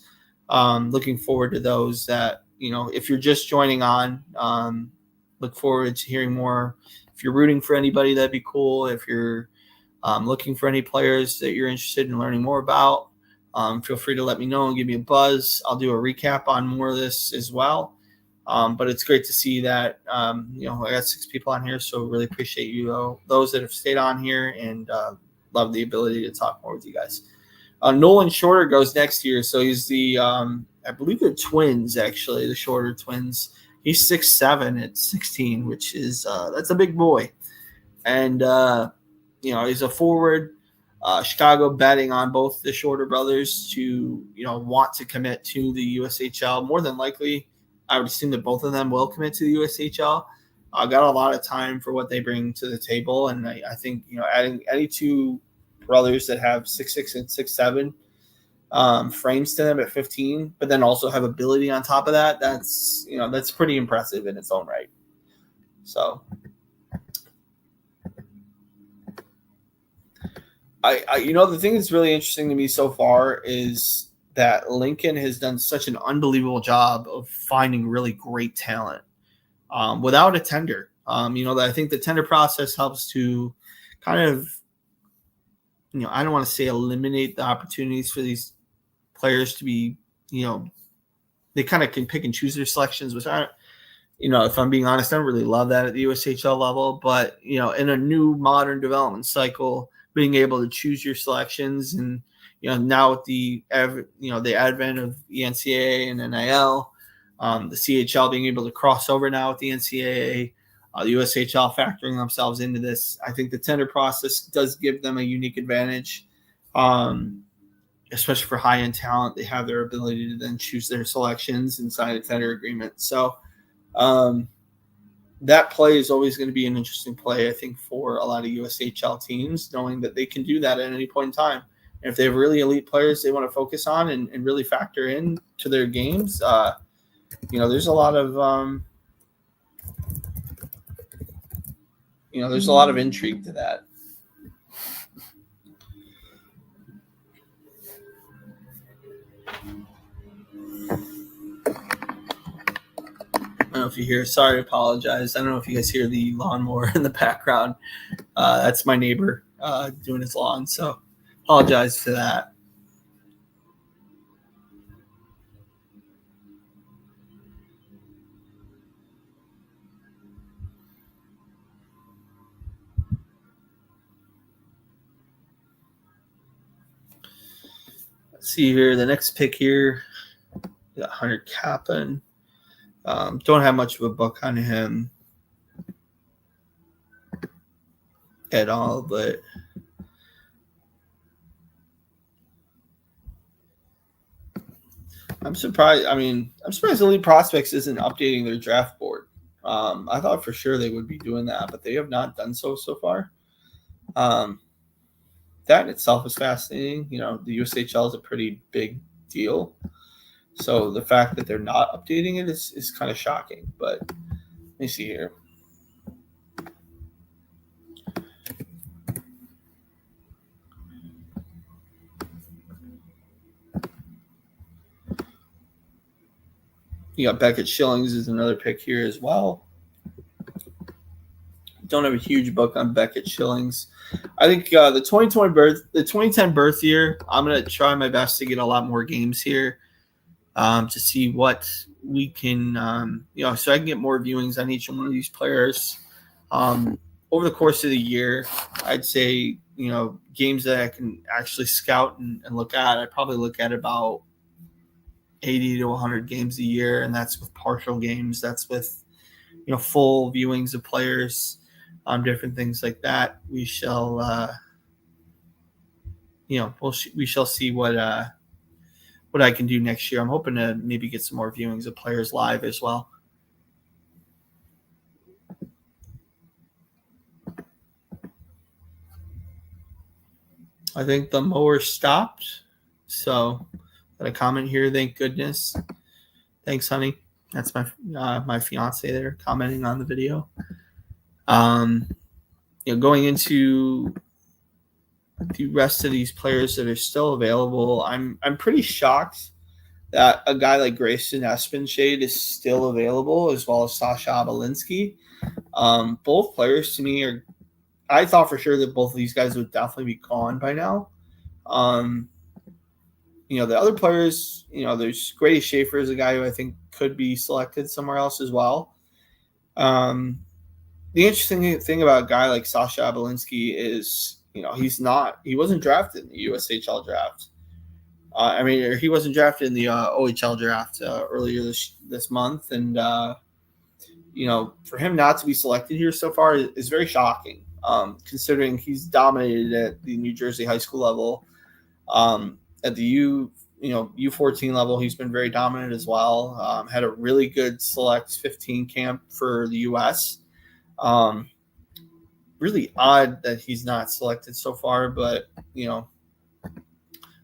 looking forward to those that, if you're just joining on, look forward to hearing more. If you're rooting for anybody, that'd be cool. If you're looking for any players that you're interested in learning more about, feel free to let me know and give me a buzz. I'll do a recap on more of this as well. But it's great to see that, I got 6 people on here, so really appreciate you, those that have stayed on here, and love the ability to talk more with you guys. Nolan Shorter goes next year, so he's the, I believe they're twins, actually, the Shorter twins. He's 6'7" at 16, which is, that's a big boy. And, he's a forward. Chicago betting on both the Shorter brothers to, want to commit to the USHL. More than likely, I would assume that both of them will commit to the USHL. I got a lot of time for what they bring to the table, and I think adding any 2 brothers that have 6'6" and 6'7" frames to them at 15, but then also have ability on top of that. That's that's pretty impressive in its own right. So the thing that's really interesting to me so far is that Lincoln has done such an unbelievable job of finding really great talent without a tender. I think the tender process helps to kind of, I don't want to say eliminate the opportunities for these players to be, they kind of can pick and choose their selections, which if I'm being honest, I don't really love that at the USHL level. But, in a new modern development cycle, being able to choose your selections and, now with the advent of the NCAA and NIL, the CHL being able to cross over now with the NCAA, the USHL factoring themselves into this, I think the tender process does give them a unique advantage, especially for high-end talent. They have their ability to then choose their selections and sign a tender agreement. So, that play is always going to be an interesting play, I think, for a lot of USHL teams, knowing that they can do that at any point in time. And if they have really elite players they want to focus on and really factor in to their games, there's a lot of there's a lot of intrigue to that. I don't know if you hear. Sorry, apologize. I don't know if you guys hear the lawnmower in the background. That's my neighbor doing his lawn, so apologize for that. Let's see here. The next pick here, we got Hunter Kaplan. Don't have much of a book on him at all, but I'm surprised. I'm surprised Elite Prospects isn't updating their draft board. I thought for sure they would be doing that, but they have not done so far. That in itself is fascinating. The USHL is a pretty big deal. So the fact that they're not updating it is kind of shocking. But let me see here. You got Beckett Schillings is another pick here as well. Don't have a huge book on Beckett Schillings. I think the 2010 birth year, I'm going to try my best to get a lot more games here. To see what we can, so I can get more viewings on each one of these players. Over the course of the year, I'd say, games that I can actually scout and look at, I probably look at about 80 to 100 games a year, and that's with partial games. That's with, full viewings of players, different things like that. We shall, we shall see what I can do next year. I'm hoping to maybe get some more viewings of players live as well. I think the mower stopped. So got a comment here. Thank goodness. Thanks, honey. That's my fiance there commenting on the video. Going into the rest of these players that are still available, I'm pretty shocked that a guy like Grayson Espenshade is still available, as well as Sasha Abelinsky. Both players to me I thought for sure that both of these guys would definitely be gone by now. The other players, there's Grady Schaefer is a guy who I think could be selected somewhere else as well. The interesting thing about a guy like Sasha Abelinsky is, he wasn't drafted in the USHL draft. He wasn't drafted in the OHL draft earlier this month. And, for him not to be selected here so far is very shocking, considering he's dominated at the New Jersey high school level. At the U14 level, he's been very dominant as well. Had a really good Select 15 camp for the U.S. Really odd that he's not selected so far, but,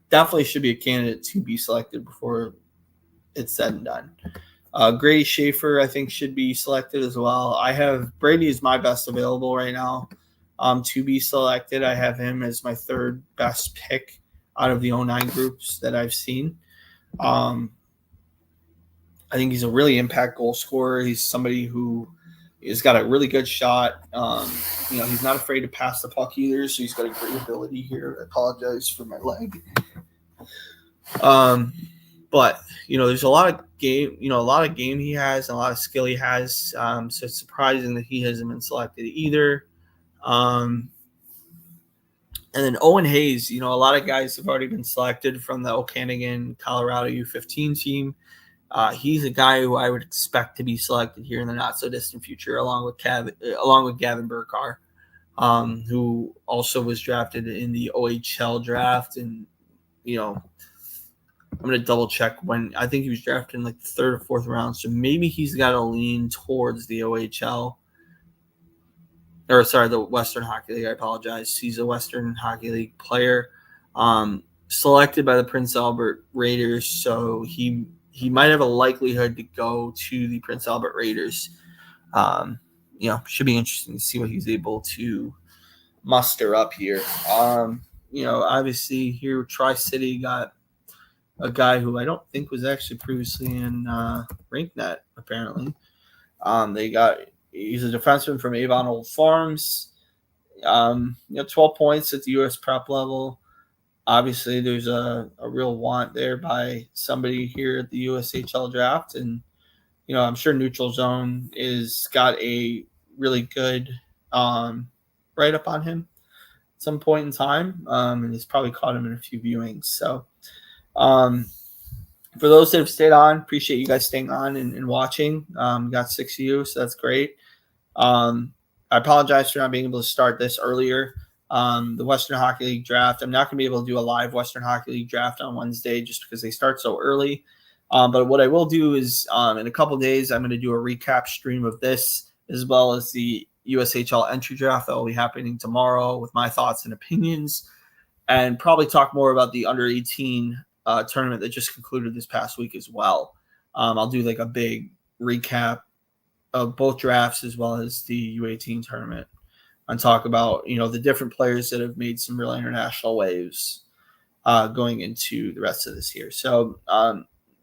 definitely should be a candidate to be selected before it's said and done. Grady Schaefer, I think, should be selected as well. I have Brady is my best available right now to be selected. I have him as my third best pick out of the 09 groups that I've seen. I think he's a really impact goal scorer. He's somebody who has got a really good shot. He's not afraid to pass the puck either, so he's got a great ability here. I apologize for my leg. But there's a lot of game he has and a lot of skill he has. So it's surprising that he hasn't been selected either. And then Owen Hayes, a lot of guys have already been selected from the Okanagan, Colorado U15 team. He's a guy who I would expect to be selected here in the not so distant future, along with Gavin Burkar, who also was drafted in the OHL draft. And I'm going to double check when. I think he was drafted in like the third or fourth round, so maybe he's got to lean towards the OHL. the Western Hockey League. I apologize. He's a Western Hockey League player, selected by the Prince Albert Raiders. So he might have a likelihood to go to the Prince Albert Raiders. Should be interesting to see what he's able to muster up here. Obviously here Tri-City got a guy who I don't think was actually previously in RinkNet, apparently. He's a defenseman from Avon Old Farms. 12 points at the U.S. prep level. Obviously, there's a real want there by somebody here at the USHL Draft. And, I'm sure Neutral Zone is got a really good write-up on him at some point in time. And he's probably caught him in a few viewings. So, for those that have stayed on, appreciate you guys staying on and watching. Got 6 of you, so that's great. I apologize for not being able to start this earlier. The Western Hockey League Draft, I'm not going to be able to do a live Western Hockey League Draft on Wednesday just because they start so early. But what I will do is in a couple days, I'm going to do a recap stream of this as well as the USHL entry draft that will be happening tomorrow with my thoughts and opinions, and probably talk more about the under 18 tournament that just concluded this past week as well. I'll do like a big recap of both drafts as well as the U18 tournament and talk about, the different players that have made some real international waves going into the rest of this year. So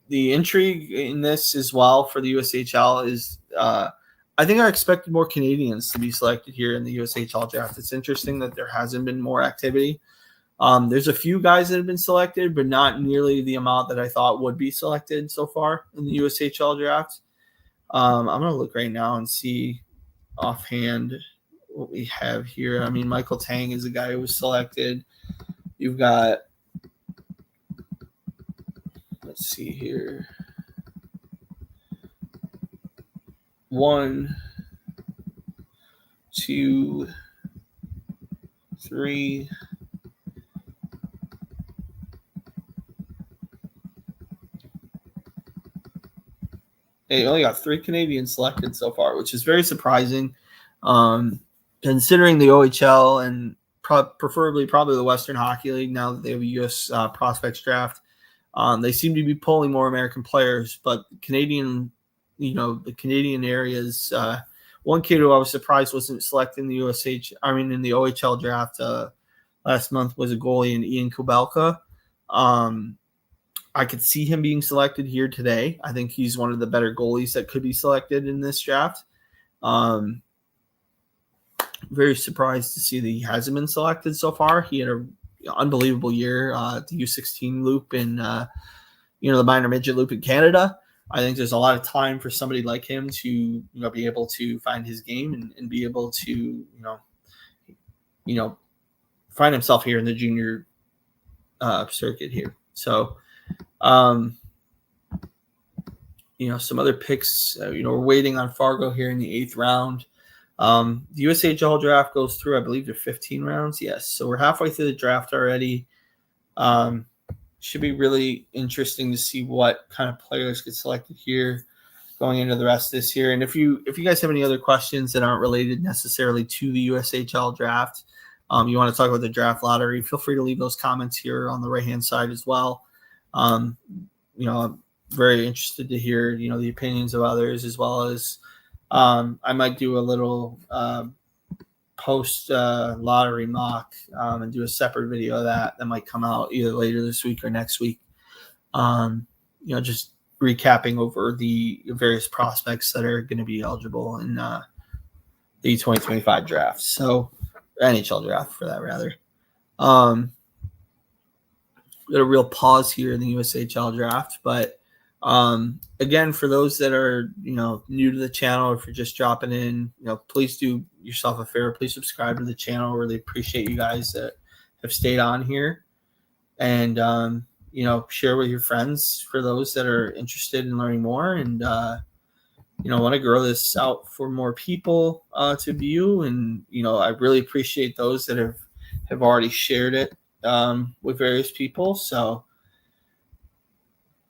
the intrigue in this as well for the USHL is I think I expected more Canadians to be selected here in the USHL draft. It's interesting that there hasn't been more activity. There's a few guys that have been selected, but not nearly the amount that I thought would be selected so far in the USHL draft. I'm going to look right now and see offhand what we have here. I mean, Michael Tang is a guy who was selected. You've got, let's see here. 1, 2, 3. They only got 3 Canadians selected so far, which is very surprising, considering the OHL and preferably probably the Western Hockey League now that they have a U.S. prospects draft. They seem to be pulling more American players, but Canadian, the Canadian areas. One kid who I was surprised wasn't selected in the in the OHL draft last month was a goalie in Ian Kubelka. I could see him being selected here today. I think he's one of the better goalies that could be selected in this draft. Very surprised to see that he hasn't been selected so far. He had an unbelievable year at the U16 loop in, the minor midget loop in Canada. I think there's a lot of time for somebody like him to, be able to find his game and be able to, find himself here in the junior circuit here. So, some other picks, we're waiting on Fargo here in the 8th round. The USHL draft goes through, I believe, to 15 rounds. Yes. So we're halfway through the draft already. Should be really interesting to see what kind of players get selected here going into the rest of this year. And if you guys have any other questions that aren't related necessarily to the USHL draft, you want to talk about the draft lottery, feel free to leave those comments here on the right-hand side as well. I'm very interested to hear, the opinions of others, as well as I might do a little post lottery mock and do a separate video of that might come out either later this week or next week. Just recapping over the various prospects that are going to be eligible in the 2025 draft. So NHL draft for that rather. Got a real pause here in the USHL draft, but again, for those that are, new to the channel, or if you're just dropping in, please do yourself a favor. Please subscribe to the channel. Really appreciate you guys that have stayed on here, and, share with your friends for those that are interested in learning more and, want to grow this out for more people to view. And, I really appreciate those that have already shared it with various people. So,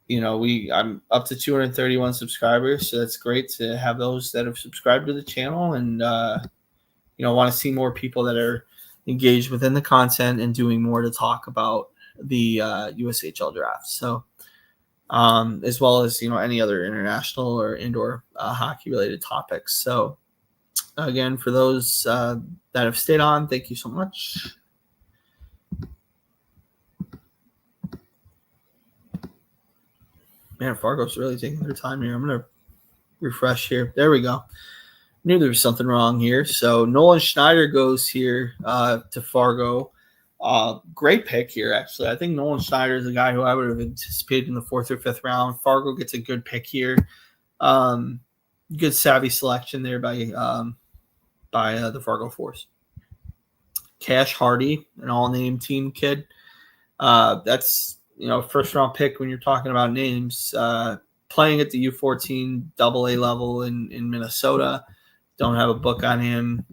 I'm up to 231 subscribers, so that's great to have those that have subscribed to the channel. And want to see more people that are engaged within the content and doing more to talk about the USHL draft. So, as well as, any other international or indoor hockey related topics. So again, for those that have stayed on, thank you so much. Man, Fargo's really taking their time here. I'm going to refresh here. There we go. Knew there was something wrong here. So Nolan Schneider goes here to Fargo. Great pick here, actually. I think Nolan Schneider is a guy who I would have anticipated in the 4th or 5th round. Fargo gets a good pick here. Good savvy selection there by the Fargo Force. Cash Hardy, an all-name team kid. That's first round pick when you're talking about names. Playing at the U14 AA level in Minnesota. Don't have a book on him.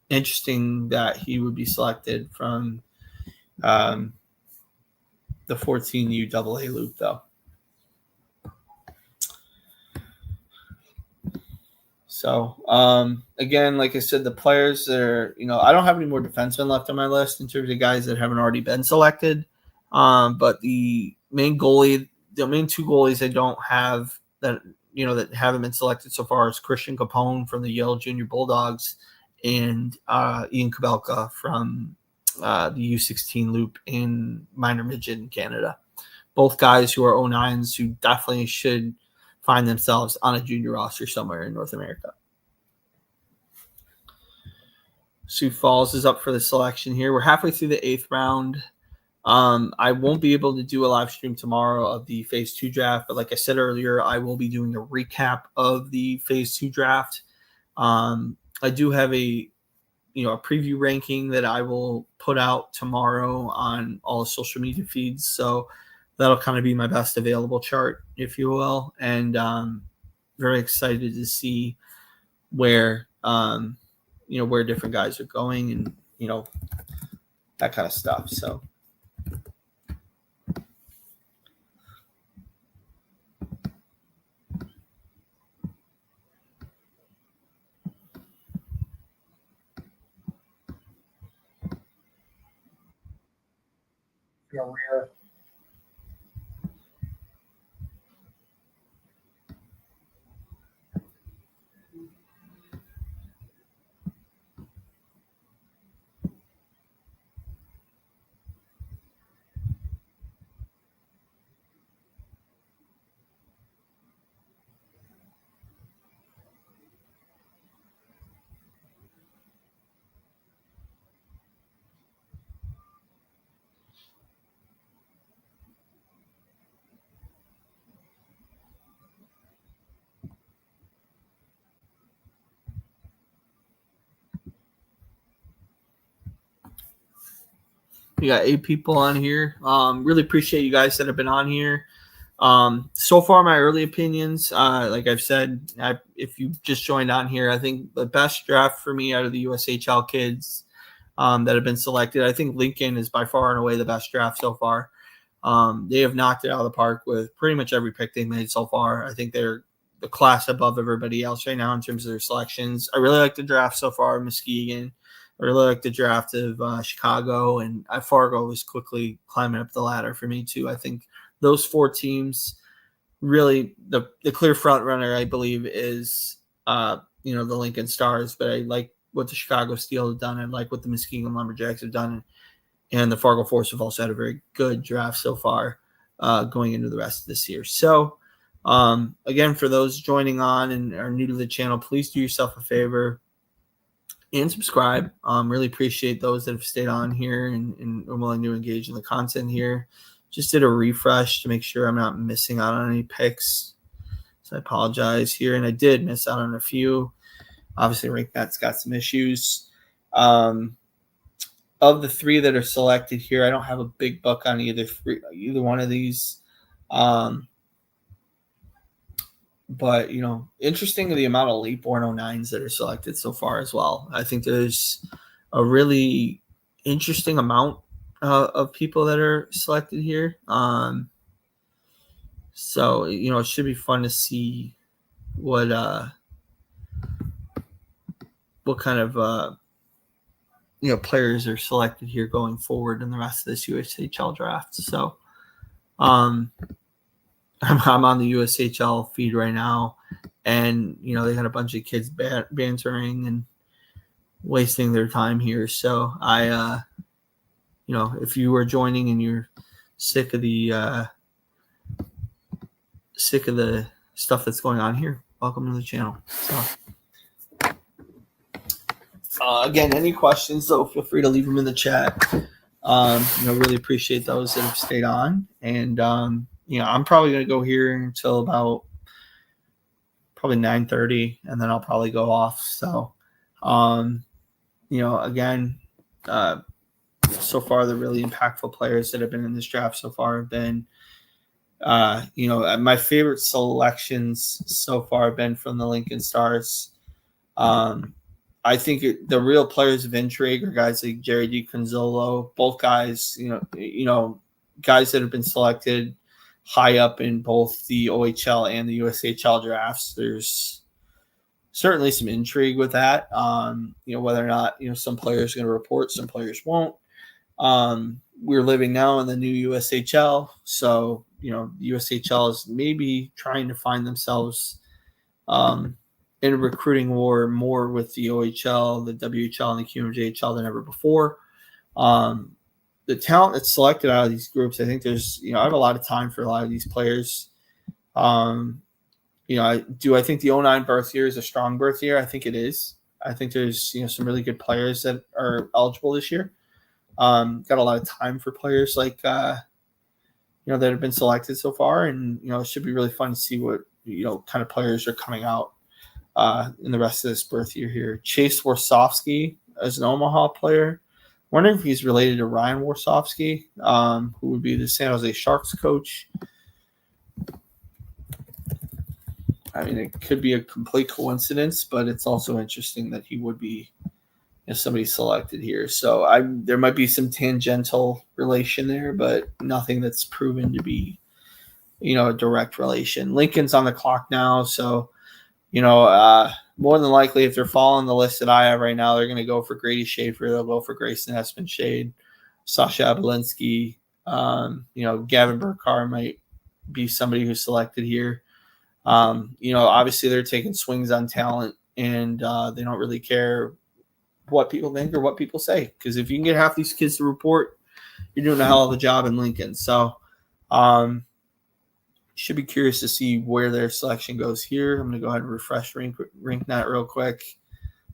Interesting that he would be selected from the 14U AA loop, though. So, again, like I said, the players that are, I don't have any more defensemen left on my list in terms of guys that haven't already been selected. But the main two goalies I don't have that haven't been selected so far is Christian Capone from the Yale Junior Bulldogs and Ian Kubelka from the U16 loop in minor midget in Canada. Both guys who are 09s who definitely should find themselves on a junior roster somewhere in North America. Sioux Falls is up for the selection here. We're halfway through the 8th round. I won't be able to do a live stream tomorrow of the Phase 2 draft, but like I said earlier, I will be doing a recap of the Phase 2 draft. I do have a preview ranking that I will put out tomorrow on all the social media feeds. So that'll kind of be my best available chart, if you will. And very excited to see where where different guys are going and that kind of stuff. So we got 8 people on here. Really appreciate you guys that have been on here. So far, my early opinions, like I've said, if you just joined on here, I think the best draft for me out of the USHL kids that have been selected, I think Lincoln is by far and away the best draft so far. They have knocked it out of the park with pretty much every pick they've made so far. I think they're the class above everybody else right now in terms of their selections. I really like the draft so far of Muskegon. I really like the draft of Chicago, and Fargo is quickly climbing up the ladder for me too. I think those 4 teams really the clear front runner, I believe, is the Lincoln Stars, but I like what the Chicago Steel have done. I like what the Muskegon Lumberjacks have done, and the Fargo Force have also had a very good draft so far going into the rest of this year. So again, for those joining on and are new to the channel, please do yourself a favor and subscribe. Really appreciate those that have stayed on here and are willing to engage in the content here. Just did a refresh to make sure I'm not missing out on any picks. So I apologize here. And I did miss out on a few. Obviously, RankNet's got some issues. Of the 3 that are selected here, I don't have a big buck on either one of these. But, interesting the amount of late-born 09s that are selected so far as well. I think there's a really interesting amount of people that are selected here. So, it should be fun to see what what kind of players are selected here going forward in the rest of this USHL draft. So I'm on the USHL feed right now, and they got a bunch of kids bantering and wasting their time here. So I if you are joining and you're sick of the stuff that's going on here, welcome to the channel. So again, any questions though, feel free to leave them in the chat. Really appreciate those that have stayed on. And I'm probably going to go here until about probably 9:30, and then I'll probably go off. So again, so far the really impactful players that have been in this draft so far have been my favorite selections so far have been from the Lincoln Stars. I think the real players of intrigue are guys like Jerry DiConzolo, both guys, guys that have been selected high up in both the OHL and the USHL drafts. There's certainly some intrigue with that. Whether or not, some players are going to report, some players won't. We're living now in the new USHL. So, the USHL is maybe trying to find themselves in a recruiting war more with the OHL, the WHL, and the QMJHL than ever before. The talent that's selected out of these groups, I think there's, I have a lot of time for a lot of these players. I think the 09 birth year is a strong birth year? I think it is. I think there's, some really good players that are eligible this year. Got a lot of time for players like, that have been selected so far. And, it should be really fun to see what, kind of players are coming out in the rest of this birth year here. Chase Warsofsky as an Omaha player. Wondering if he's related to Ryan Warsofsky, who would be the San Jose Sharks coach. I mean, it could be a complete coincidence, but it's also interesting that he would be somebody selected here. So there might be some tangential relation there, but nothing that's proven to be, a direct relation. Lincoln's on the clock now, so more than likely, if they're following the list that I have right now, they're going to go for Grady Schaefer. They'll go for Grayson Espenshade, Sasha Abelinsky. Gavin Burkar might be somebody who's selected here. Obviously they're taking swings on talent, and they don't really care what people think or what people say. Because if you can get half these kids to report, you're doing a hell of a job in Lincoln. So, should be curious to see where their selection goes here. I'm going to go ahead and refresh RinkNet real quick,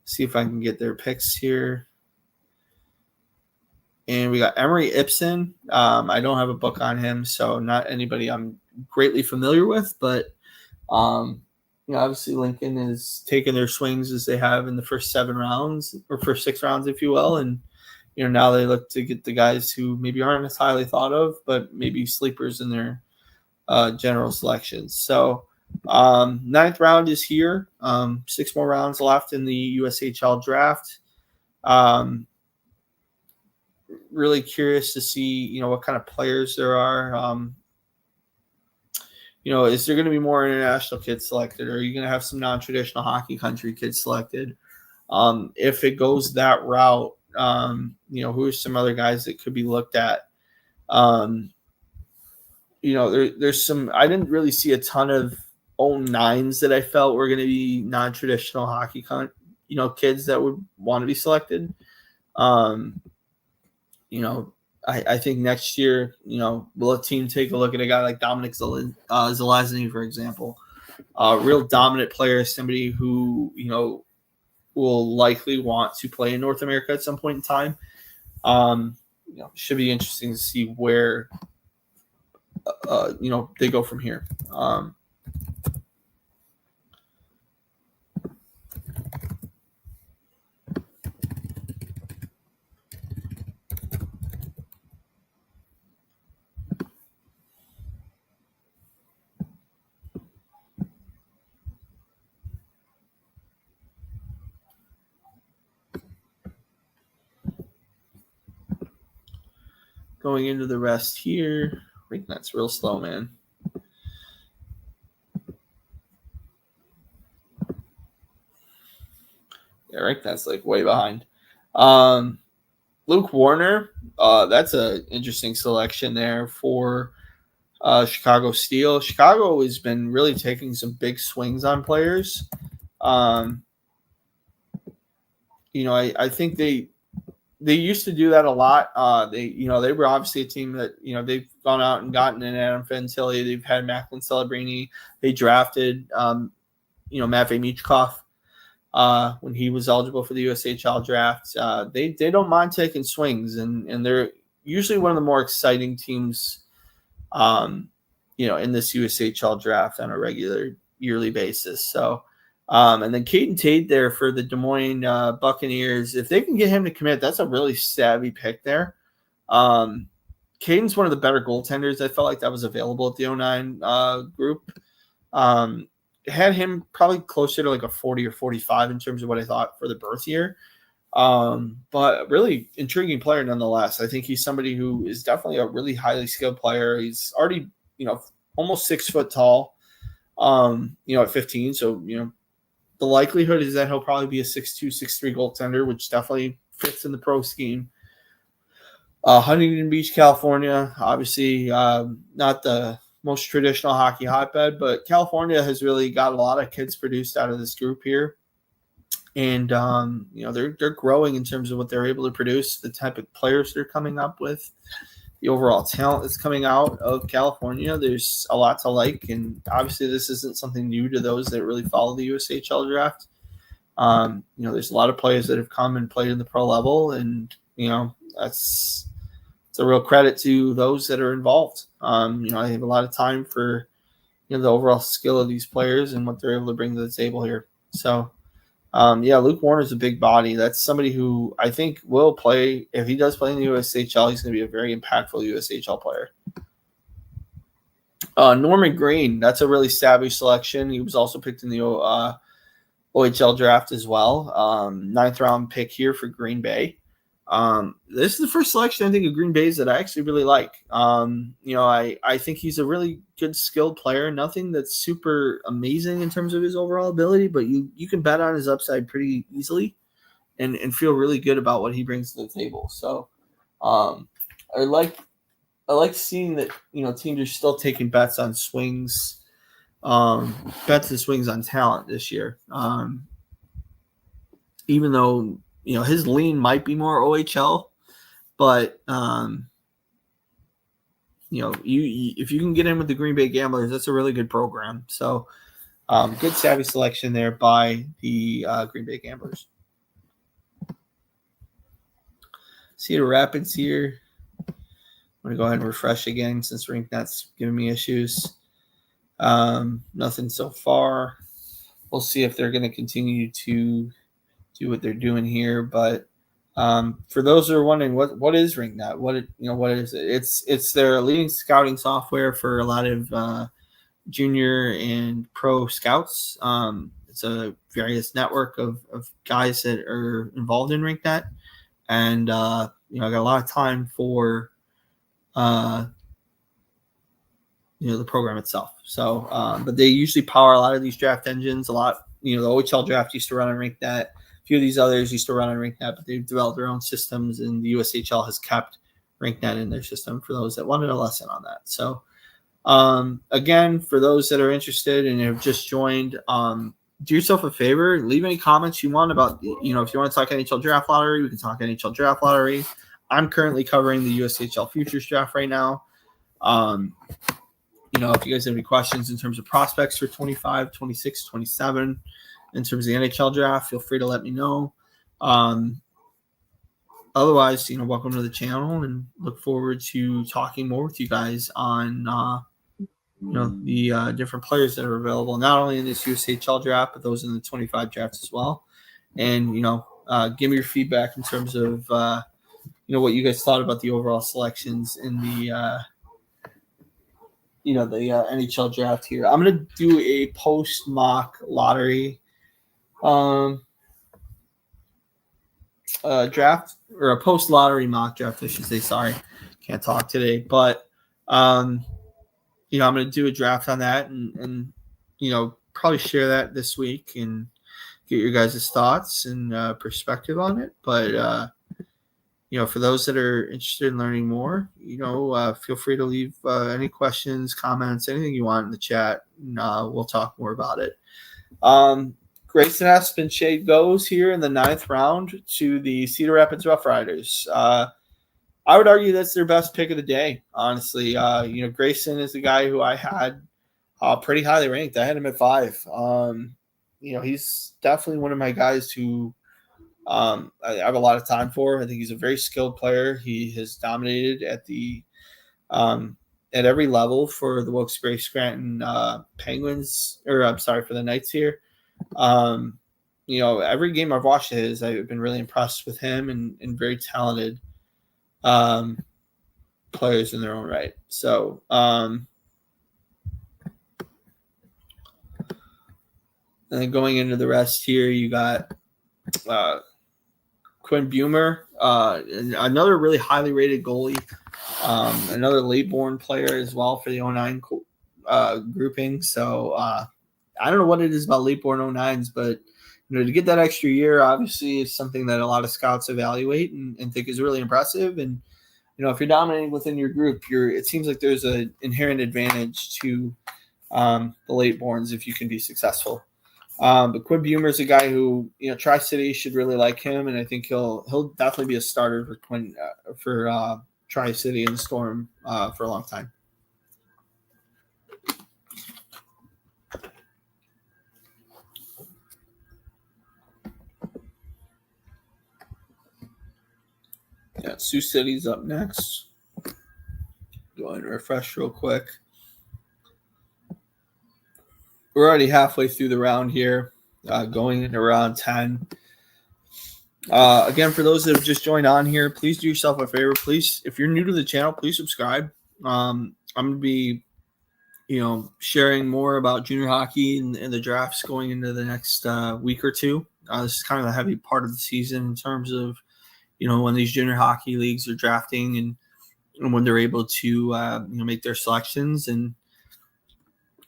see if I can get their picks here. And we got Emery Ibsen. I don't have a book on him, so not anybody I'm greatly familiar with, but obviously Lincoln is taking their swings as they have in the first 7 rounds, or first 6 rounds, if you will. And, now they look to get the guys who maybe aren't as highly thought of, but maybe sleepers in their general selections. So 9th round is here. 6 more rounds left in the USHL draft. Really curious to see, what kind of players there are. Is there going to be more international kids selected? Or are you going to have some non-traditional hockey country kids selected? If it goes that route, who are some other guys that could be looked at? There's some, I didn't really see a ton of 09s that I felt were going to be non-traditional hockey, kids that would want to be selected. I think next year, will a team take a look at a guy like Dominic Zelazny, for example, a real dominant player, somebody who, will likely want to play in North America at some point in time. Should be interesting to see where, they go from here. Going into the rest here, I think that's real slow, man. Yeah, right? That's like way behind. Luke Warner, that's an interesting selection there for Chicago Steel. Chicago has been really taking some big swings on players. I think they used to do that a lot. They were obviously a team that, they've gone out and gotten an Adam Fantilli. They've had Macklin Celebrini. They drafted, Matvei Michkov when he was eligible for the USHL draft. They don't mind taking swings, and they're usually one of the more exciting teams, in this USHL draft on a regular yearly basis. So, and then Caden Tate there for the Des Moines Buccaneers. If they can get him to commit, that's a really savvy pick there. Caden's one of the better goaltenders. I felt like that was available at the 09 group. Had him probably closer to like a 40 or 45 in terms of what I thought for the birth year. But really intriguing player nonetheless. I think he's somebody who is definitely a really highly skilled player. He's already, almost 6 foot tall, at 15. So, the likelihood is that he'll probably be a 6'2", 6'3" goaltender, which definitely fits in the pro scheme. Huntington Beach, California, obviously not the most traditional hockey hotbed, but California has really got a lot of kids produced out of this group here. And, they're growing in terms of what they're able to produce, the type of players they're coming up with, the overall talent that's coming out of California. There's a lot to like. And obviously this isn't something new to those that really follow the USHL draft. There's a lot of players that have come and played in the pro level, and, it's a real credit to those that are involved. I have a lot of time for, the overall skill of these players and what they're able to bring to the table here. So, Luke Warner's a big body. That's somebody who I think will play. If he does play in the USHL, he's going to be a very impactful USHL player. Norman Green, that's a really savvy selection. He was also picked in the OHL draft as well. 9th round pick here for Green Bay. This is the first selection I think of Green Bay's that I actually really like. I think he's a really good skilled player. Nothing that's super amazing in terms of his overall ability, but you can bet on his upside pretty easily and feel really good about what he brings to the table. So I like seeing that, teams are still taking bets on swings, bets and swings on talent this year. Even though, his lean might be more OHL, but if you can get in with the Green Bay Gamblers, that's a really good program. So, good savvy selection there by the Green Bay Gamblers. Cedar Rapids here. I'm going to go ahead and refresh again since RinkNet's giving me issues. Nothing so far. We'll see if they're going to continue to do what they're doing here. But for those who are wondering, what is RinkNet? What is it? It's their leading scouting software for a lot of junior and pro scouts. It's a various network of guys that are involved in RinkNet, and I got a lot of time for the program itself. So, but they usually power a lot of these draft engines. A lot, the OHL draft used to run on RinkNet. A few of these others used to run on RinkNet, but they've developed their own systems, and the USHL has kept RinkNet in their system for those that wanted a lesson on that. So, again, for those that are interested and have just joined, do yourself a favor, leave any comments you want about, if you want to talk NHL Draft Lottery, we can talk NHL Draft Lottery. I'm currently covering the USHL Futures Draft right now. If you guys have any questions in terms of prospects for 25, 26, 27, in terms of the NHL draft, feel free to let me know. Otherwise, welcome to the channel, and look forward to talking more with you guys on, the different players that are available, not only in this USHL draft, but those in the 25 drafts as well. And, give me your feedback in terms of, what you guys thought about the overall selections in the, the NHL draft here. I'm going to do a post mock lottery draft, or a post lottery mock draft, I should say. Sorry, can't talk today, but I'm going to do a draft on that and probably share that this week and get your guys' thoughts and perspective on it. But for those that are interested in learning more, feel free to leave any questions, comments, anything you want in the chat, and we'll talk more about it. Grayson Espenshade goes here in the 9th round to the Cedar Rapids Rough Riders. I would argue that's their best pick of the day, honestly. Grayson is a guy who I had pretty highly ranked. I had him at 5. He's definitely one of my guys who I have a lot of time for. I think he's a very skilled player. He has dominated at every level for the Wilkes-Barre Scranton Penguins, or I'm sorry, for the Knights here. Every game I've watched his, I've been really impressed with him and very talented players in their own right. So, and then going into the rest here, you got Quinn Bumer, another really highly rated goalie, another late-born player as well for the 09 grouping. So I don't know what it is about late-born 09s, but to get that extra year, obviously, is something that a lot of scouts evaluate and think is really impressive. And if you're dominating within your group, it seems like there's an inherent advantage to the late-borns if you can be successful. But Quinn Bumer is a guy who, Tri-City should really like him, and I think he'll definitely be a starter for Tri-City and the Storm for a long time. Yeah, Sioux City's up next. Go ahead and refresh real quick. We're already halfway through the round here, going into round 10. Again, for those that have just joined on here, please do yourself a favor. Please, if you're new to the channel, please subscribe. I'm going to be, sharing more about junior hockey and the drafts going into the next week or two. This is kind of a heavy part of the season in terms of, when these junior hockey leagues are drafting and when they're able to, make their selections. And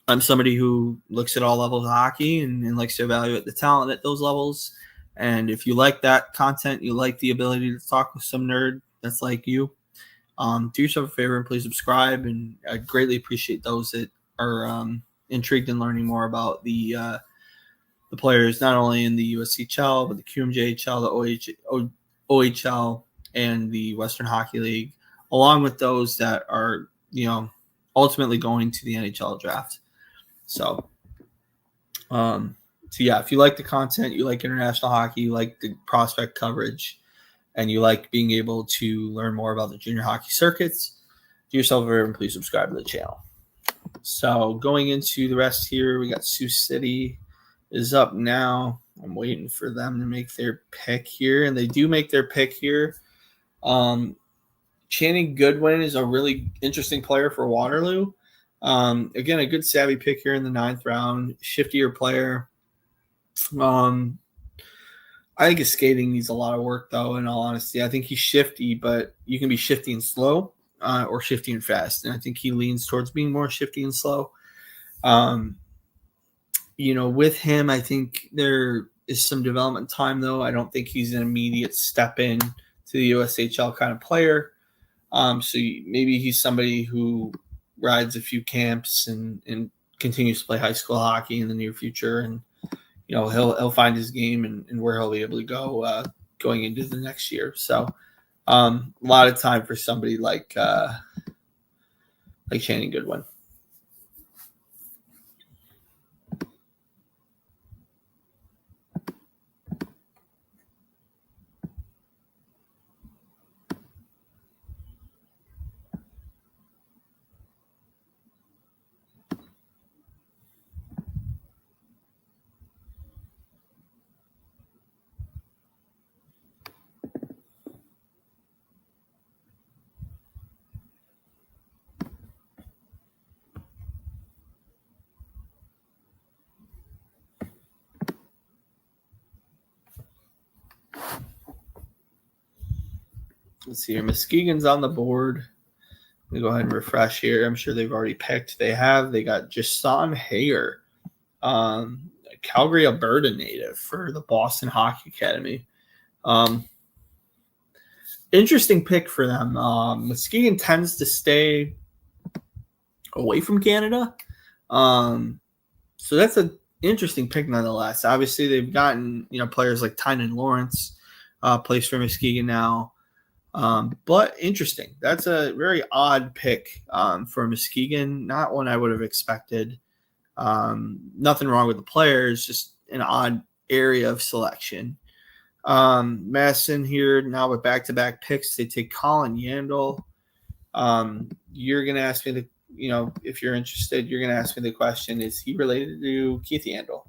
I'm somebody who looks at all levels of hockey and likes to evaluate the talent at those levels. And if you like that content, you like the ability to talk with some nerd that's like you, do yourself a favor and please subscribe. And I greatly appreciate those that are intrigued in learning more about the players, not only in the USHL, but the QMJHL, the OHL, and the Western Hockey League, along with those that are, ultimately going to the NHL draft. So, if you like the content, you like international hockey, you like the prospect coverage, and you like being able to learn more about the junior hockey circuits, do yourself a favor and please subscribe to the channel. So going into the rest here, we got Sioux City is up now. I'm waiting for them to make their pick here, and they do make their pick here. Channing Goodwin is a really interesting player for Waterloo. Again, a good savvy pick here in the 9th round, shiftier player. I think his skating needs a lot of work, though, in all honesty. I think he's shifty, but you can be shifty and slow or shifty and fast. And I think he leans towards being more shifty and slow. With him, I think there is some development time, though. I don't think he's an immediate step in to the USHL kind of player. Maybe he's somebody who rides a few camps and continues to play high school hockey in the near future. And, he'll find his game and where he'll be able to go going into the next year. So a lot of time for somebody like Channing Goodwin. Let's see here. Muskegon's on the board. Let me go ahead and refresh here. I'm sure they've already picked. They got Jason Hayer, Calgary, Alberta native for the Boston Hockey Academy. Interesting pick for them. Muskegon tends to stay away from Canada. So that's an interesting pick nonetheless. Obviously, they've gotten, players like Tynan Lawrence plays for Muskegon now. But interesting. That's a very odd pick for Muskegon. Not one I would have expected. Nothing wrong with the players, just an odd area of selection. Madison here now with back-to-back picks. They take Colin Yandel. You're going to ask me if you're interested, you're going to ask me the question, is he related to Keith Yandel?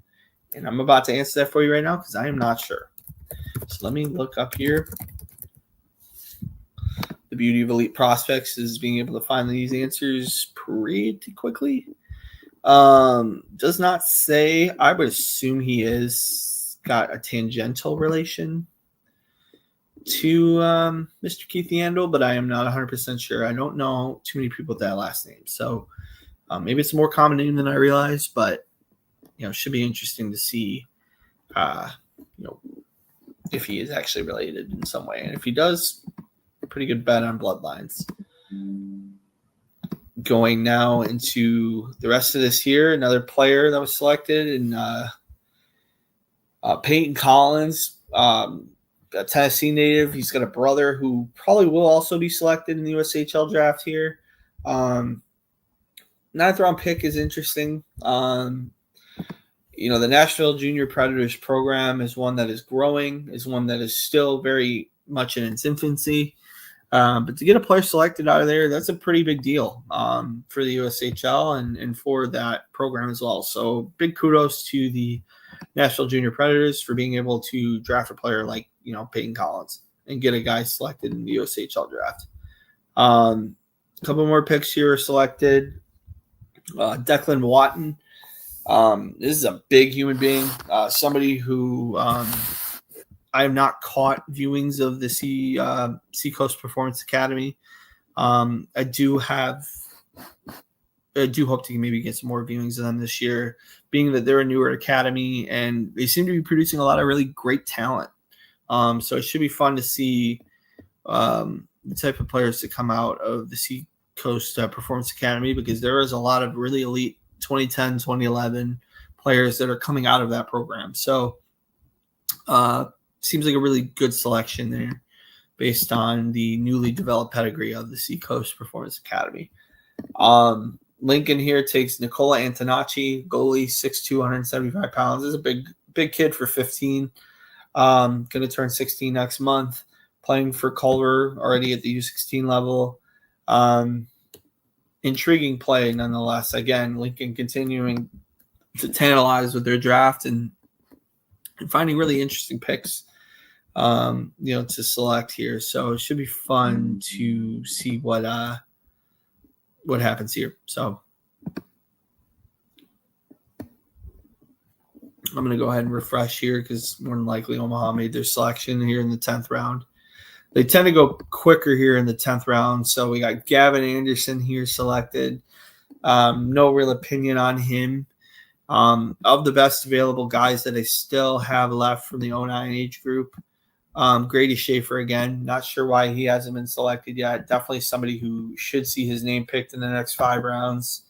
And I'm about to answer that for you right now because I am not sure. So let me look up here. The beauty of elite prospects is being able to find these answers pretty quickly. Does not say. I would assume he is got a tangential relation to Mr. Keith Yandel, but I am not 100% sure. I don't know too many people with that last name. So maybe it's a more common name than I realized, but it should be interesting to see if he is actually related in some way. And if he does, pretty good bet on bloodlines. Going now into the rest of this year, another player that was selected in Peyton Collins, a Tennessee native. He's got a brother who probably will also be selected in the USHL draft here. Ninth round pick is interesting. The National Junior Predators program is one that is growing, is one that is still very much in its infancy. But to get a player selected out of there, that's a pretty big deal for the USHL and for that program as well. So big kudos to the National Junior Predators for being able to draft a player like, Peyton Collins and get a guy selected in the USHL draft. A couple more picks here are selected. Declan Watton. This is a big human being, somebody who I have not caught viewings of the Seacoast Performance Academy. I do hope to maybe get some more viewings of them this year, being that they're a newer academy and they seem to be producing a lot of really great talent. So it should be fun to see the type of players that come out of the Seacoast Performance Academy, because there is a lot of really elite 2010, 2011 players that are coming out of that program. So seems like a really good selection there based on the newly developed pedigree of the Seacoast Performance Academy. Lincoln here takes Nicola Antonacci, goalie, 6'2", 175 pounds. This is a big kid for 15. Going to turn 16 next month. Playing for Culver already at the U16 level. Intriguing play nonetheless. Again, Lincoln continuing to tantalize with their draft and finding really interesting picks, to select here. So it should be fun to see what happens here. So I'm going to go ahead and refresh here because more than likely Omaha made their selection here in the 10th round. They tend to go quicker here in the 10th round. So we got Gavin Anderson here selected. No real opinion on him. Of the best available guys that I still have left from the 09 age group, Grady Schaefer again. Not sure why he hasn't been selected yet. Definitely somebody who should see his name picked in the next 5 rounds.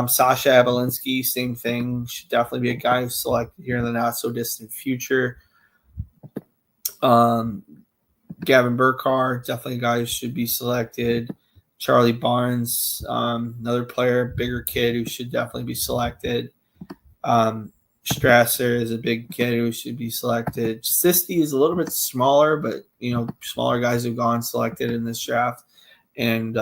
Sasha Abelinsky, same thing. Should definitely be a guy who's selected here in the not-so-distant future. Gavin Burkhardt, definitely a guy who should be selected. Charlie Barnes, another player, bigger kid who should definitely be selected. Strasser is a big kid who should be selected. Sisti is a little bit smaller, but, smaller guys have gone selected in this draft. And,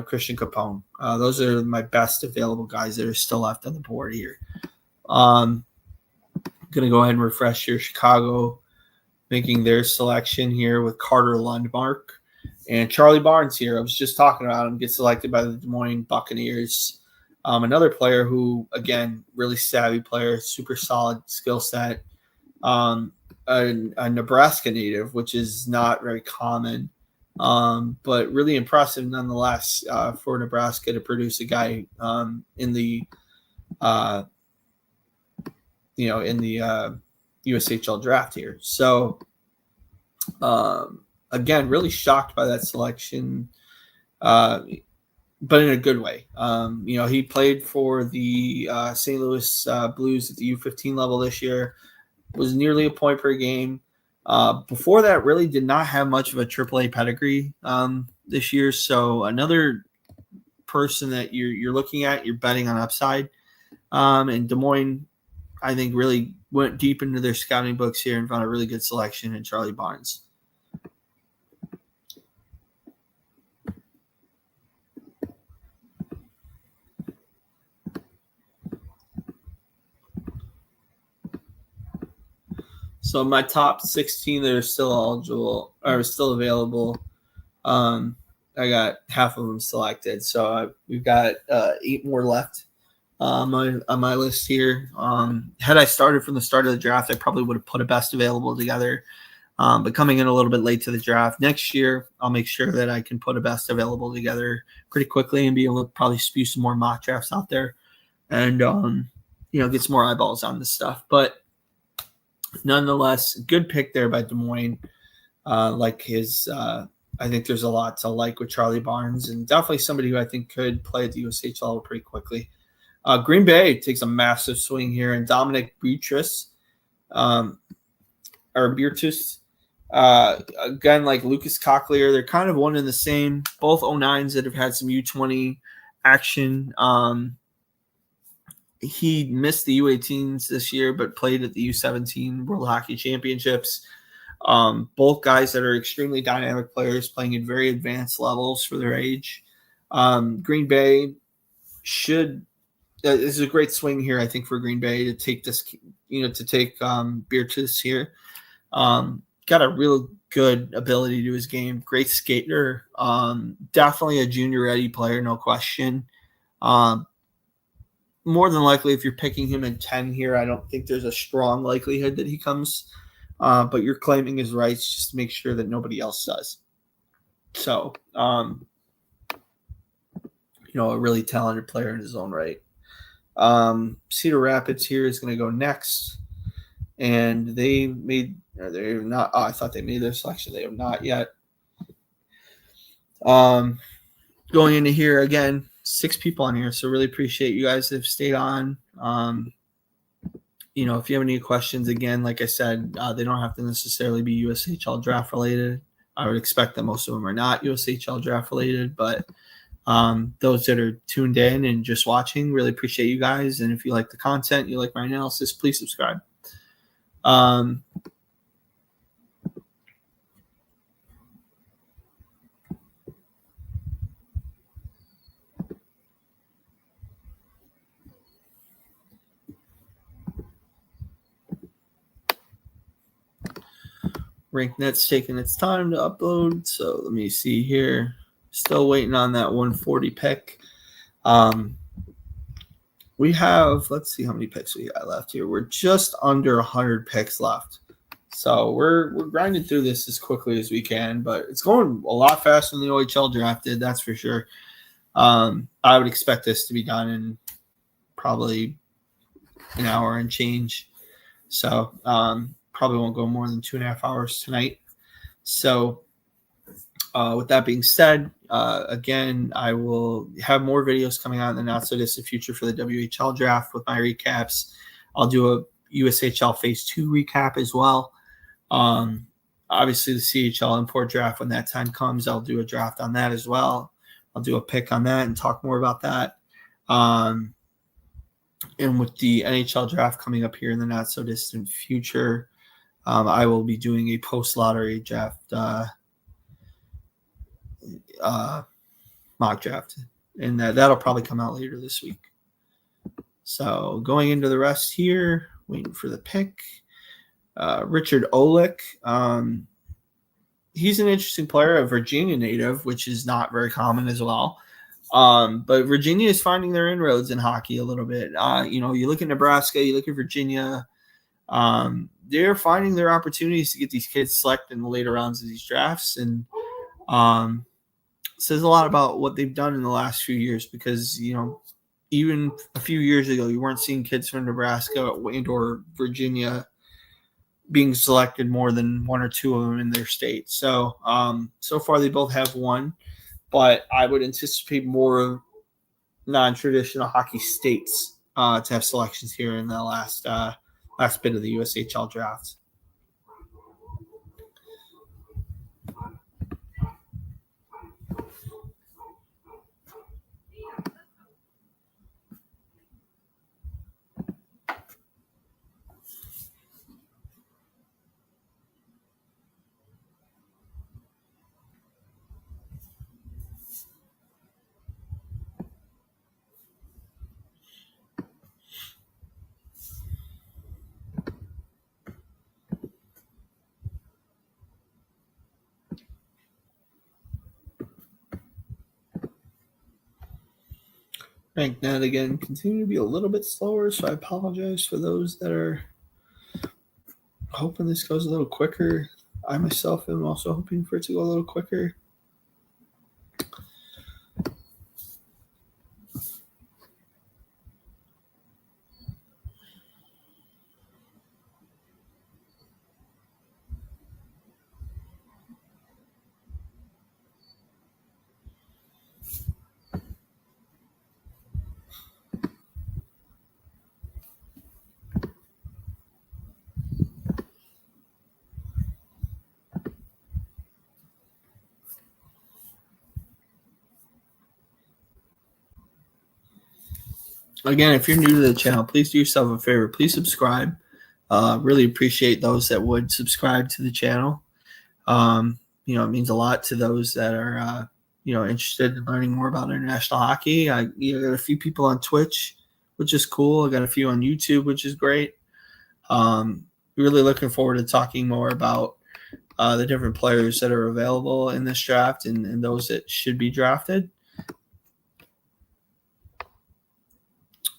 Christian Capone. Those are my best available guys that are still left on the board here. Going to go ahead and refresh here. Chicago making their selection here with Carter Lundmark and Charlie Barnes here. I was just talking about him, gets selected by the Des Moines Buccaneers. Another player who, again, really savvy player, super solid skill set. A Nebraska native, which is not very common, but really impressive nonetheless for Nebraska to produce a guy in the in the USHL draft here. So, again, really shocked by that selection, but in a good way. He played for the St. Louis Blues at the U15 level this year, was nearly a point per game. Before that, really did not have much of a AAA pedigree this year. So another person that you're looking at, you're betting on upside. And Des Moines, I think, really went deep into their scouting books here and found a really good selection in Charlie Barnes. So my top 16 that are still eligible are still available. I got half of them selected, so we've got 8 more left on my list here. Had I started from the start of the draft, I probably would have put a best available together. But coming in a little bit late to the draft next year, I'll make sure that I can put a best available together pretty quickly and be able to probably spew some more mock drafts out there and get some more eyeballs on this stuff. But nonetheless, good pick there by Des Moines. I think there's a lot to like with Charlie Barnes, and definitely somebody who I think could play at the USHL level pretty quickly. Green Bay takes a massive swing here, and Dominic Beatrice, Beatrice, again, like Lucas Cochlear, they're kind of one and the same. Both 09s that have had some U20 action. He missed the U18s this year, but played at the U17 World Hockey Championships. Both guys that are extremely dynamic players playing at very advanced levels for their age. Green Bay this is a great swing here, I think, for Green Bay to take this, to take Beatrice here. Got a real good ability to his game. Great skater. Definitely a junior ready player, no question. More than likely, if you're picking him in 10 here, I don't think there's a strong likelihood that he comes. But you're claiming his rights just to make sure that nobody else does. So, a really talented player in his own right. Cedar Rapids here is going to go next. And they're not. Oh, I thought they made their selection. They have not yet. Going into here again, 6 people on here, so really appreciate you guys that have stayed on. If you have any questions, again, like I said, they don't have to necessarily be USHL draft related. I would expect that most of them are not USHL draft related, but those that are tuned in and just watching, really appreciate you guys. And if you like the content, you like my analysis, please subscribe. RankNet's taking its time to upload, so let me see here. Still waiting on that 140 pick. We have, let's see how many picks we got left here. We're just under 100 picks left. So we're grinding through this as quickly as we can, but it's going a lot faster than the OHL draft did, that's for sure. I would expect this to be done in probably an hour and change. So probably won't go more than 2.5 hours tonight. So with that being said, again, I will have more videos coming out in the not so distant future for the WHL draft with my recaps. I'll do a USHL Phase 2 recap as well. Obviously, the CHL import draft, when that time comes, I'll do a draft on that as well. I'll do a pick on that and talk more about that. And with the NHL draft coming up here in the not so distant future, I will be doing a post-lottery draft mock draft, and that'll probably come out later this week. So going into the rest here, waiting for the pick. Richard Olick, he's an interesting player, a Virginia native, which is not very common as well. But Virginia is finding their inroads in hockey a little bit. You look at Nebraska, you look at Virginia, they're finding their opportunities to get these kids selected in the later rounds of these drafts, and says a lot about what they've done in the last few years, because even a few years ago, you weren't seeing kids from Nebraska and or Virginia being selected more than one or two of them in their state. So, so far they both have one, but I would anticipate more non-traditional hockey states to have selections here in the last bit of the USHL draft. RankNet again continue to be a little bit slower, so I apologize for those that are hoping this goes a little quicker. I myself am also hoping for it to go a little quicker. Again, if you're new to the channel, please do yourself a favor. Please subscribe. Really appreciate those that would subscribe to the channel. It means a lot to those that are, interested in learning more about international hockey. I got a few people on Twitch, which is cool. I got a few on YouTube, which is great. Really looking forward to talking more about the different players that are available in this draft and those that should be drafted.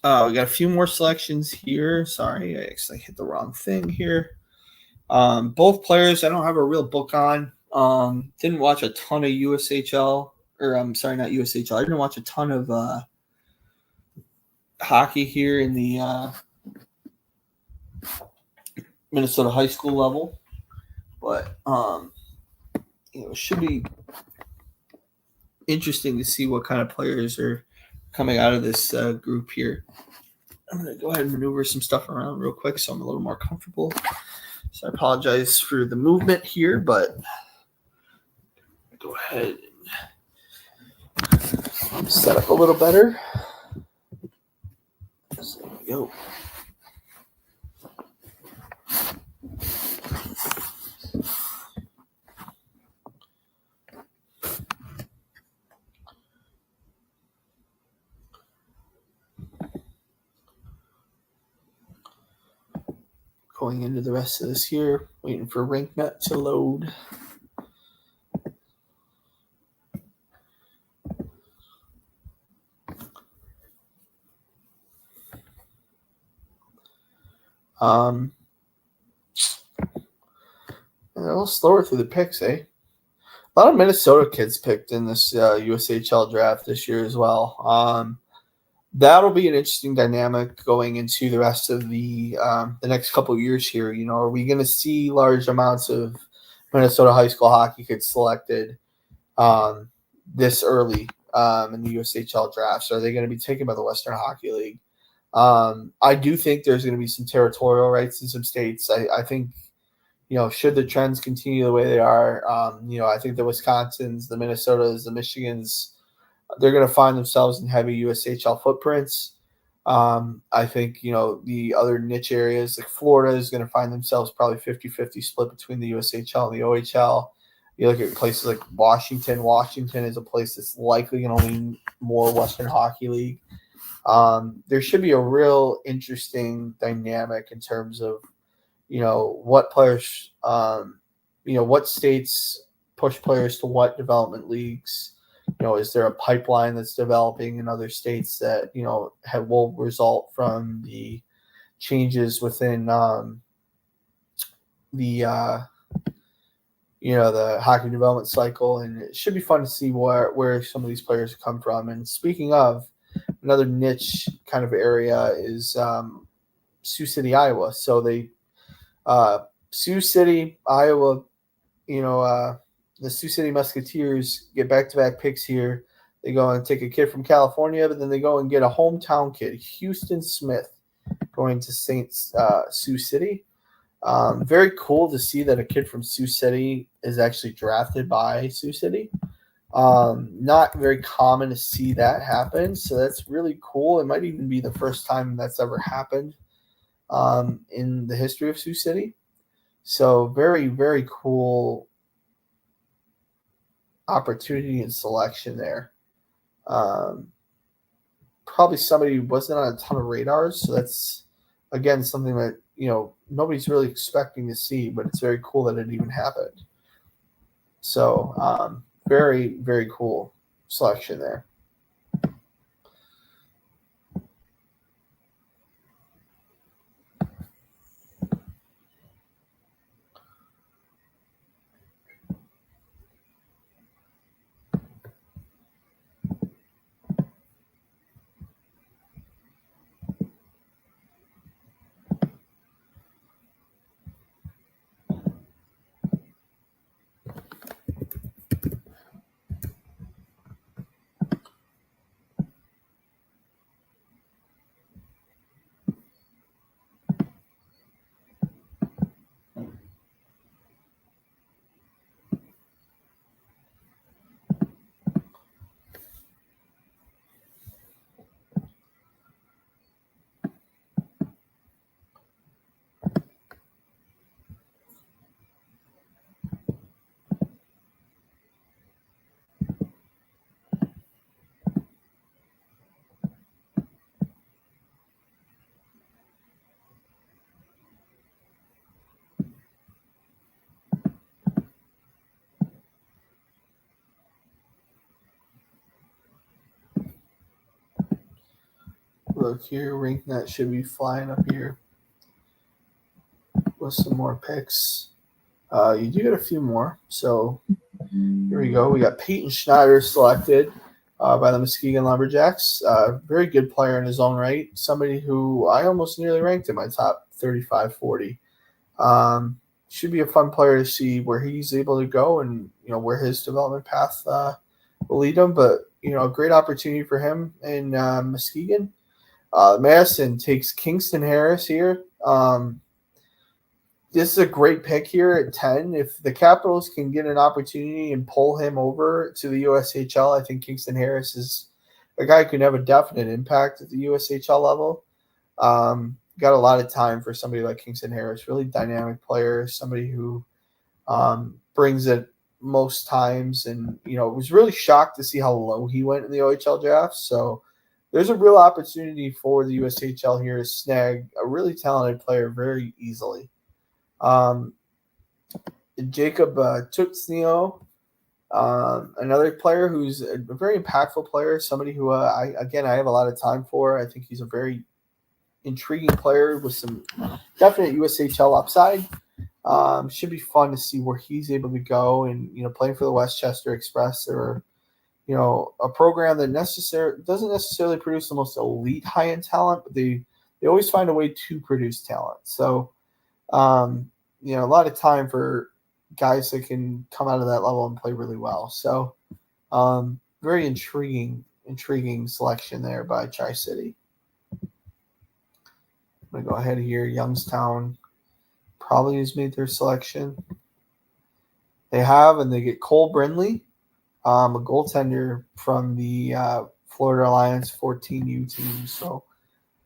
We got a few more selections here. Sorry, I actually hit the wrong thing here. Both players I don't have a real book on. Didn't watch a ton of USHL, or I'm sorry, not USHL. I didn't watch a ton of hockey here in the Minnesota high school level, but it should be interesting to see what kind of players are coming out of this group here. I'm going to go ahead and maneuver some stuff around real quick so I'm a little more comfortable. So I apologize for the movement here, but go ahead and set up a little better. So there we go. Going into the rest of this here, waiting for RankNet to load. A little slower through the picks, eh? A lot of Minnesota kids picked in this USHL draft this year as well. That'll be an interesting dynamic going into the rest of the next couple of years here. Are we going to see large amounts of Minnesota high school hockey kids selected this early in the USHL drafts? Are they going to be taken by the Western Hockey League? I do think there's going to be some territorial rights in some states. I think, should the trends continue the way they are, I think the Wisconsins, the Minnesotas, the Michigans, they're going to find themselves in heavy USHL footprints. I think, the other niche areas like Florida is going to find themselves probably 50-50 split between the USHL and the OHL. You look at places like Washington. Washington is a place that's likely going to lean more Western Hockey League. There should be a real interesting dynamic in terms of, what players, what states push players to what development leagues. Is there a pipeline that's developing in other states that, will result from the changes within the hockey development cycle? And it should be fun to see where some of these players come from. And speaking of another niche kind of area is Sioux City, Iowa. So they Sioux City, Iowa, the Sioux City Musketeers get back-to-back picks here. They go and take a kid from California, but then they go and get a hometown kid, Houston Smith, going to Sioux City. Very cool to see that a kid from Sioux City is actually drafted by Sioux City. Not very common to see that happen, so that's really cool. It might even be the first time that's ever happened in the history of Sioux City. So very, very cool opportunity and selection there. Probably somebody who wasn't on a ton of radars, so that's, again, something that, nobody's really expecting to see, but it's very cool that it even happened. So very, very cool selection there. Look here, RankNet should be flying up here with some more picks. You do get a few more. So here we go. We got Peyton Schneider selected by the Muskegon Lumberjacks. Very good player in his own right. Somebody who I almost nearly ranked in my top 35-40. Should be a fun player to see where he's able to go and, where his development path will lead him. But, a great opportunity for him in Muskegon. Madison takes Kingston Harris here. This is a great pick here at 10. If the Capitals can get an opportunity and pull him over to the USHL, I think Kingston Harris is a guy who can have a definite impact at the USHL level. Got a lot of time for somebody like Kingston Harris, really dynamic player, somebody who brings it most times. And, was really shocked to see how low he went in the OHL draft. So there's a real opportunity for the USHL here to snag a really talented player very easily. Jacob Tutsnio, another player who's a very impactful player, somebody who I have a lot of time for. I think he's a very intriguing player with some definite USHL upside. Should be fun to see where he's able to go and, playing for the Westchester Express or, a program that doesn't necessarily produce the most elite high-end talent, but they always find a way to produce talent. So, a lot of time for guys that can come out of that level and play really well. So, very intriguing selection there by Tri-City. I'm going to go ahead here. Youngstown probably has made their selection. They have, and they get Cole Brindley, a goaltender from the Florida Alliance 14U team. So,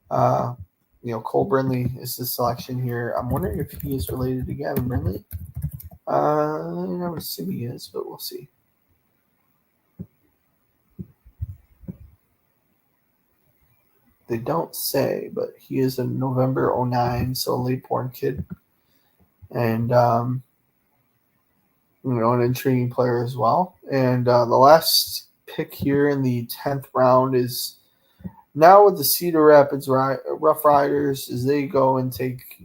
Cole Brindley is the selection here. I'm wondering if he is related to Gavin Brindley. I would assume he is, but we'll see. They don't say, but he is a November 09, so a late-born kid. And, an intriguing player as well. And the last pick here in the 10th round is now with the Cedar Rapids Rough Riders as they go and take,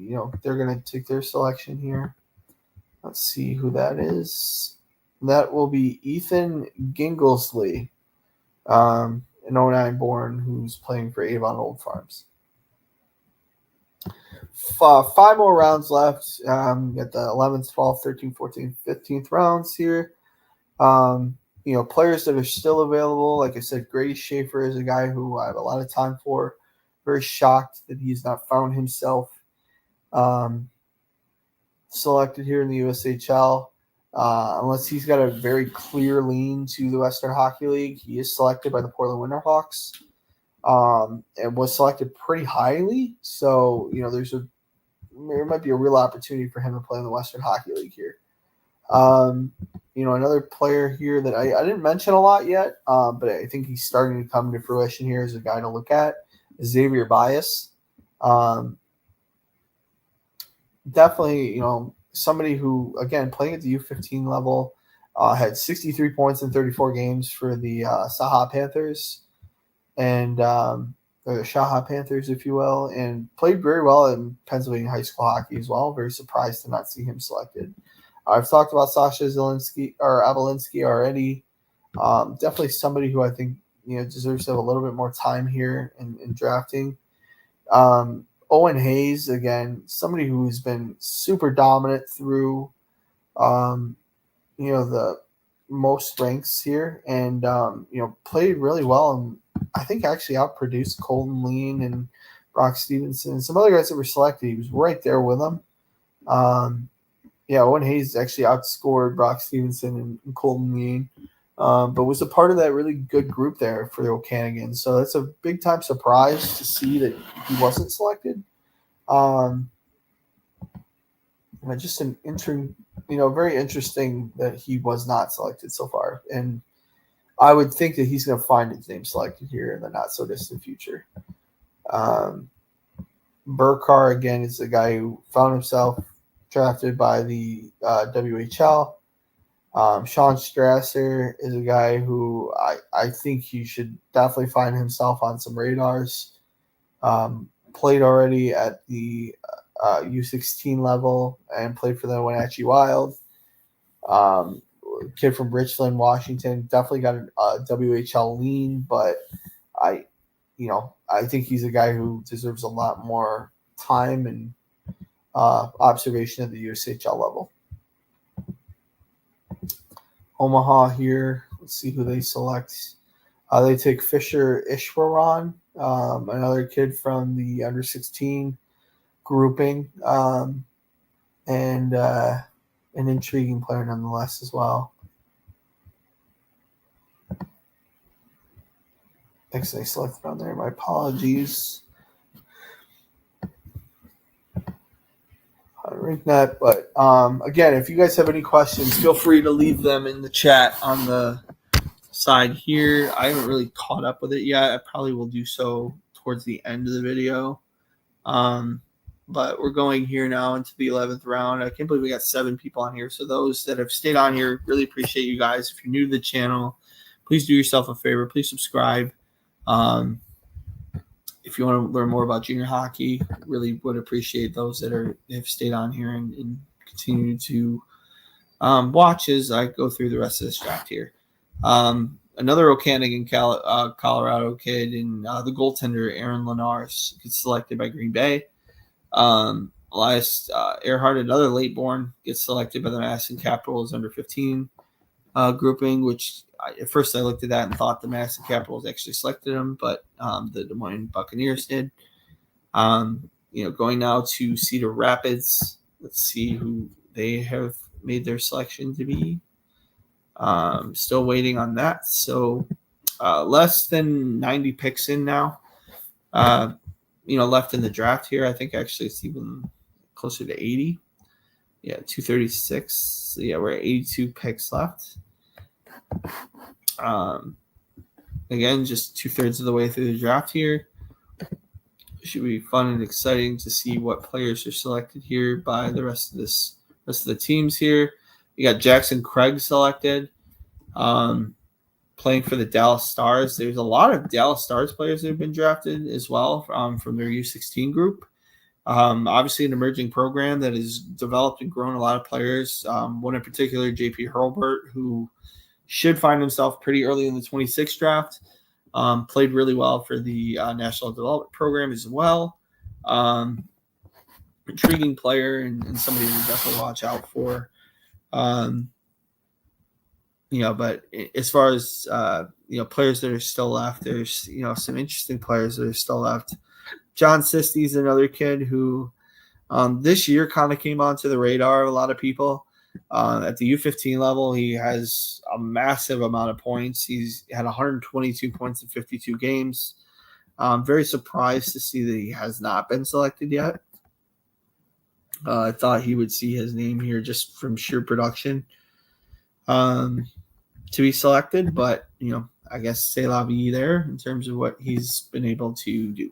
they're going to take their selection here. Let's see who that is. That will be Ethan Ginglesley. an 09 born who's playing for Avon Old Farms. 5 more rounds left. Got the 11th, 12th, 13th, 14th, 15th rounds here. Players that are still available. Like I said, Grady Schaefer is a guy who I have a lot of time for. Very shocked that he's not found himself selected here in the USHL. Unless he's got a very clear lean to the Western Hockey League. He is selected by the Portland Winterhawks and was selected pretty highly. So, there might be a real opportunity for him to play in the Western Hockey League here. Another player here that I didn't mention a lot yet, but I think he's starting to come to fruition here as a guy to look at, is Xavier Bias. Definitely, somebody who, again, playing at the U15 level, had 63 points in 34 games for the Saha Panthers or the Shaha Panthers, if you will, and played very well in Pennsylvania high school hockey as well. Very surprised to not see him selected. I've talked about Sasha Abelinsky already. Definitely somebody who I think deserves to have a little bit more time here in drafting. Owen Hayes, again, somebody who's been super dominant through the most ranks here, and played really well, and I think actually outproduced Colton Lean and Brock Stevenson and some other guys that were selected. He was right there with them. Owen Hayes actually outscored Brock Stevenson and Colton Lean, but was a part of that really good group there for the O'Cannigans. So that's a big time surprise to see that he wasn't selected. Just an very interesting that he was not selected so far. And I would think that he's going to find his name selected here in the not so distant future. Burkar, again, is a guy who found himself drafted by the WHL. Sean Strasser is a guy who I think he should definitely find himself on some radars. Played already at the U16 level and played for the Wenatchee Wild. Kid from Richland, Washington, definitely got a WHL lean, but I think he's a guy who deserves a lot more time and observation at the USHL level. Omaha here. Let's see who they select. They take Fisher Ishwaran, another kid from the under 16 grouping, and an intriguing player nonetheless as well. Thanks, I selected on there. My apologies. That, but again, if you guys have any questions, feel free to leave them in the chat on the side here. I haven't really caught up with it yet. I probably will do so towards the end of the video. But we're going here now into the 11th round. I can't believe we got 7 people on here. So those that have stayed on here, really appreciate you guys. If you're new to the channel, please do yourself a favor. Please subscribe. If you want to learn more about junior hockey, really would appreciate those that have stayed on here and continue to watch as I go through the rest of this draft here. Another O'Canigan, Colorado kid, and the goaltender Aaron Lenars gets selected by Green Bay. Elias Earhart, another late born, gets selected by the Madison Capitals under 15 grouping, which at first I looked at that and thought the Madison Capitals actually selected him, but the Des Moines Buccaneers did. Going now to Cedar Rapids. Let's see who they have made their selection to be. Still waiting on that. So less than 90 picks in now. Left in the draft here. I think actually it's even closer to 80. Yeah, 236. So yeah, we're at 82 picks left. Again, just 2/3 of the way through the draft here. Should be fun and exciting to see what players are selected here by the rest of the teams here. You got Jackson Craig selected, playing for the Dallas Stars. There's a lot of Dallas Stars players that have been drafted as well from their U16 group. Obviously, an emerging program that has developed and grown a lot of players. One in particular, JP Hurlburt, who should find himself pretty early in the 26th draft. Played really well for the National Development Program as well. Intriguing player and somebody to definitely watch out for. But as far as, players that are still left, there's, some interesting players that are still left. John Sisty's another kid who this year kind of came onto the radar of a lot of people. At the U15 level, he has a massive amount of points. He's had 122 points in 52 games. I'm very surprised to see that he has not been selected yet. I thought he would see his name here just from sheer production to be selected, but, I guess c'est la vie there in terms of what he's been able to do.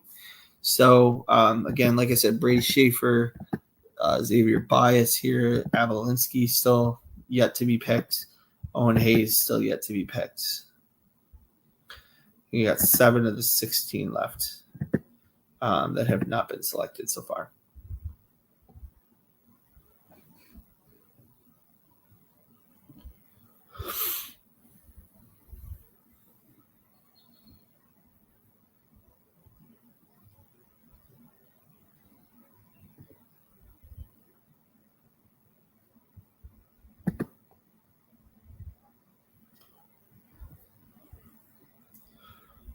So, again, like I said, Brady Schaefer, Xavier Bias here, Avalinsky still yet to be picked. Owen Hayes still yet to be picked. You got 7 of the 16 left that have not been selected so far.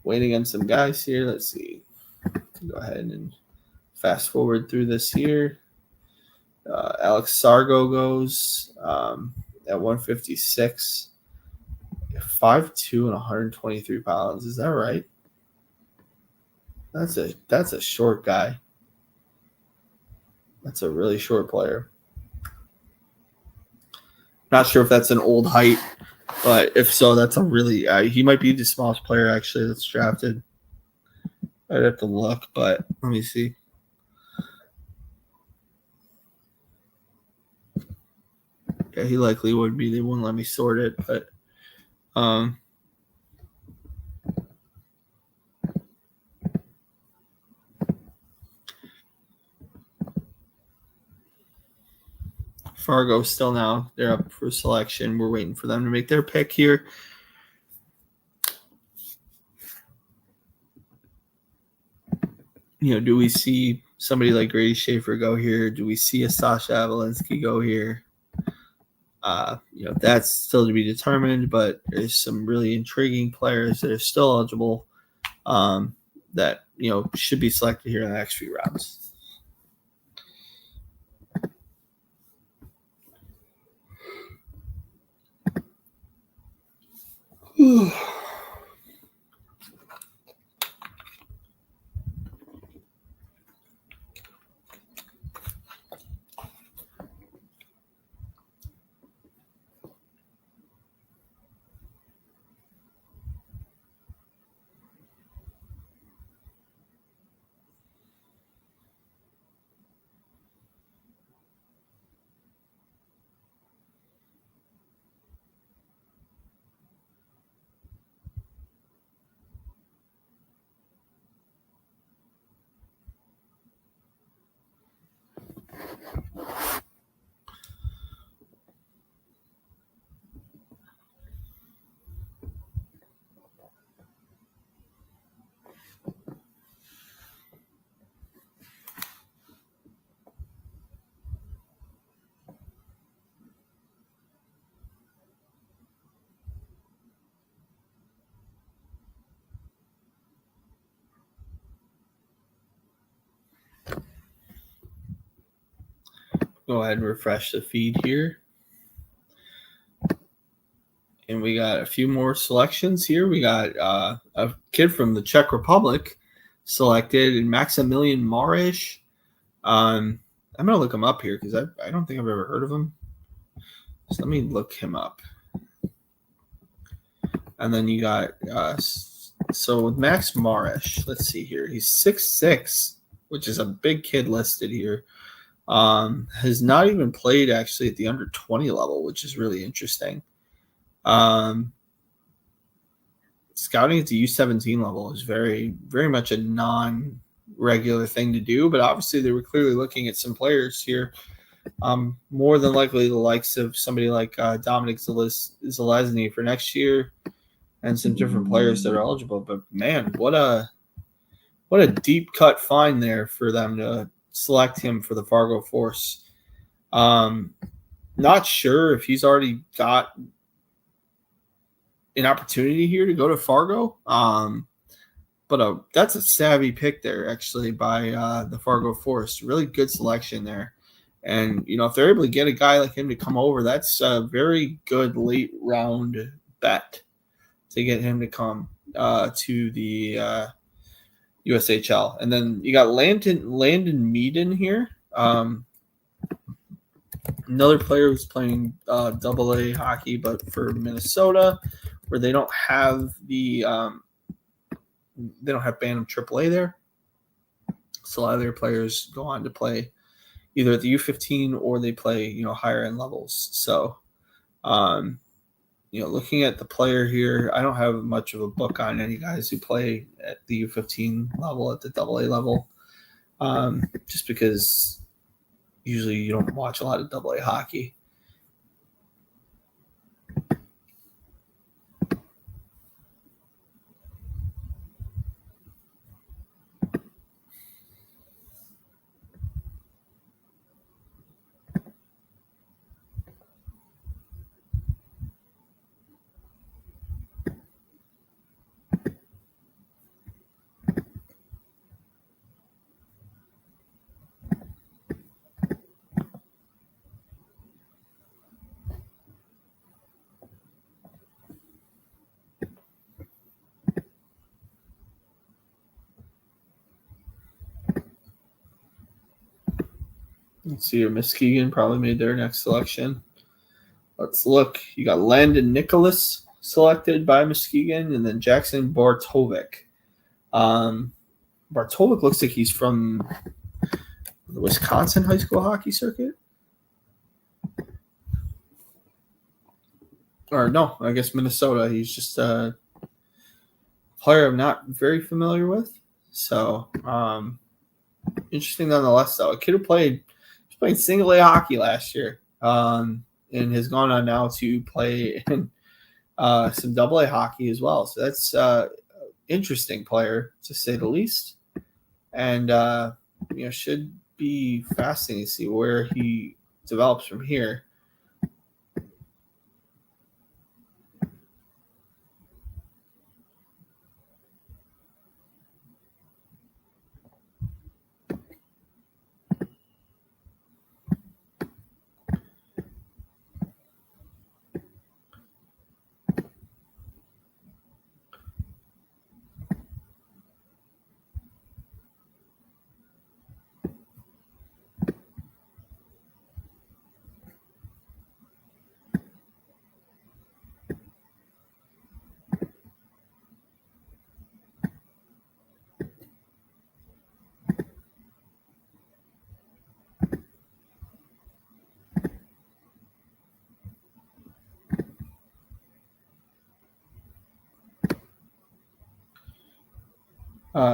Waiting on some guys here. Let's see. Go ahead and fast forward through this here. Alex Sargo goes at 156, 5'2" and 123 pounds. Is that right? That's a short guy. That's a really short player. Not sure if that's an old height, but if so, that's a really he might be the smallest player actually that's drafted. I'd have to look, but let me see. Yeah, he likely would be. They wouldn't let me sort it, but Fargo still now. They're up for selection. We're waiting for them to make their pick here. Do we see somebody like Grady Schaefer go here? Do we see a Sasha Avalinsky go here? That's still to be determined, but there's some really intriguing players that are still eligible that, should be selected here in the next few rounds. Go ahead and refresh the feed here. And we got a few more selections here. We got a kid from the Czech Republic selected, and Maximilian Marish. I'm going to look him up here because I don't think I've ever heard of him. So let me look him up. And then you got, so with Max Marish, let's see here. He's 6'6", which is a big kid listed here. Has not even played actually at the under 20 level, which is really interesting. Scouting at the U17 level is very, very much a non-regular thing to do, but obviously they were clearly looking at some players here. More than likely the likes of somebody like Dominic Zalesny for next year. and some different players that are eligible. But man, what a deep cut find there for them to select him for the Fargo Force. Not sure if he's already got an opportunity here to go to Fargo. But that's a savvy pick there, actually, by the Fargo Force. Really good selection there. And, if they're able to get a guy like him to come over, that's a very good late round bet to get him to come to the USHL. And then you got Landon Meaden here. Another player who's playing AA hockey, but for Minnesota, where they don't have Bantam AAA there. So a lot of their players go on to play either at the U15 or they play, higher end levels. So, looking at the player here, I don't have much of a book on any guys who play at the U15 level, at the AA level, just because usually you don't watch a lot of AA hockey. Let's see here. Muskegon probably made their next selection. Let's look. You got Landon Nicholas selected by Muskegon, and then Jackson Bartovic. Bartovic looks like he's from the Wisconsin high school hockey circuit. Or no, I guess Minnesota. He's just a player I'm not very familiar with. So, interesting nonetheless, though. A kid who played single A hockey last year, and has gone on now to play in some AA hockey as well. So that's interesting player, to say the least. And, should be fascinating to see where he develops from here.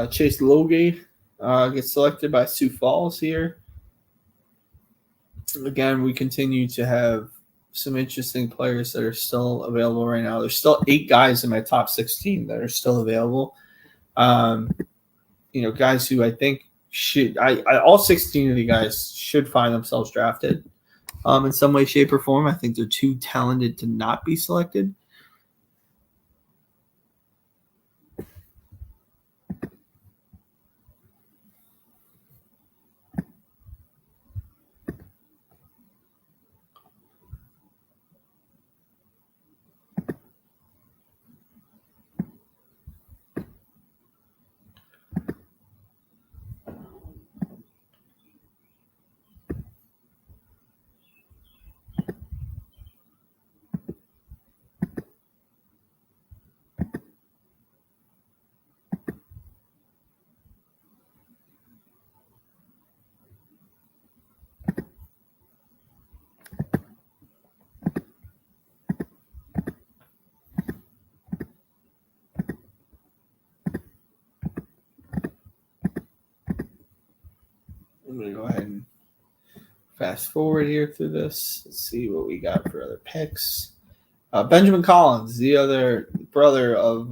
Chase Logie gets selected by Sioux Falls here. Again, we continue to have some interesting players that are still available right now. There's still 8 guys in my top 16 that are still available. Guys who I think should – all 16 of the guys should find themselves drafted in some way, shape, or form. I think they're too talented to not be selected. I'm going to go ahead and fast forward here through this. Let's see what we got for other picks. Benjamin Collins, the other brother of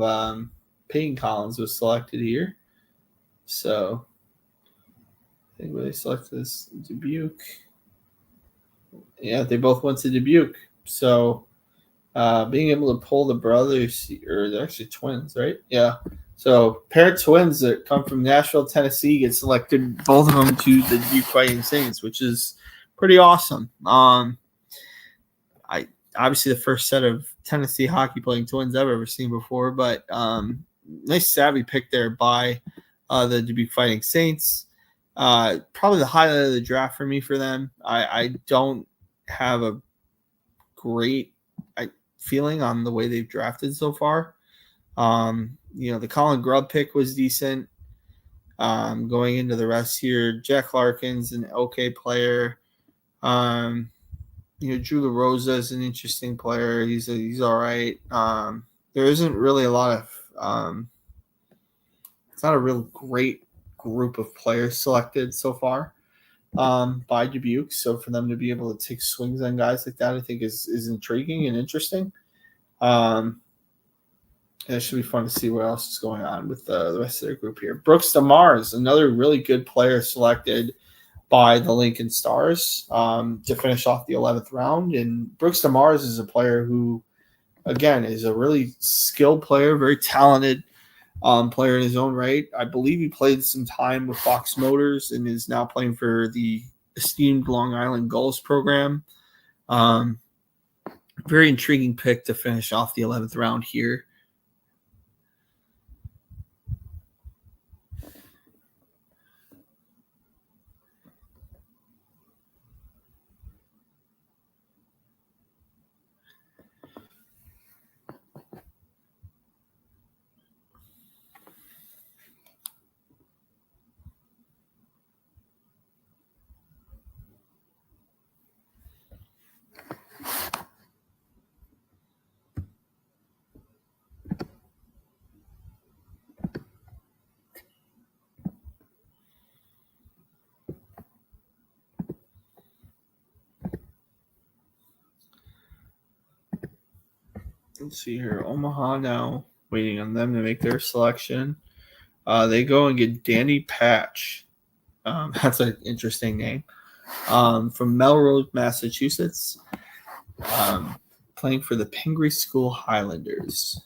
Peyton Collins was selected here. So I think they selected this Dubuque. Yeah, they both went to Dubuque. So being able to pull the brothers, or they're actually twins, right? Yeah. So pair of twins that come from Nashville, Tennessee, get selected, both of them, to the Dubuque Fighting Saints, which is pretty awesome. I obviously the first set of Tennessee hockey playing twins I've ever seen before, but nice savvy pick there by the Dubuque Fighting Saints. Probably the highlight of the draft for me for them. I don't have a great feeling on the way they've drafted so far. The Colin Grubb pick was decent. Going into the rest here, Jack Larkin's an okay player. Drew LaRosa is an interesting player. He's all right. There isn't really a lot of it's not a real great group of players selected so far by Dubuque. So for them to be able to take swings on guys like that, I think is intriguing and interesting. It should be fun to see what else is going on with the rest of their group here. Brooks DeMars, another really good player selected by the Lincoln Stars to finish off the 11th round. And Brooks DeMars is a player who, again, is a really skilled player, very talented player in his own right. I believe he played some time with Fox Motors and is now playing for the esteemed Long Island Gulls program. Very intriguing pick to finish off the 11th round here. Let's see here. Omaha now waiting on them to make their selection. They go and get Danny Patch. That's an interesting name. From Melrose, Massachusetts. Playing for the Pingree School Highlanders.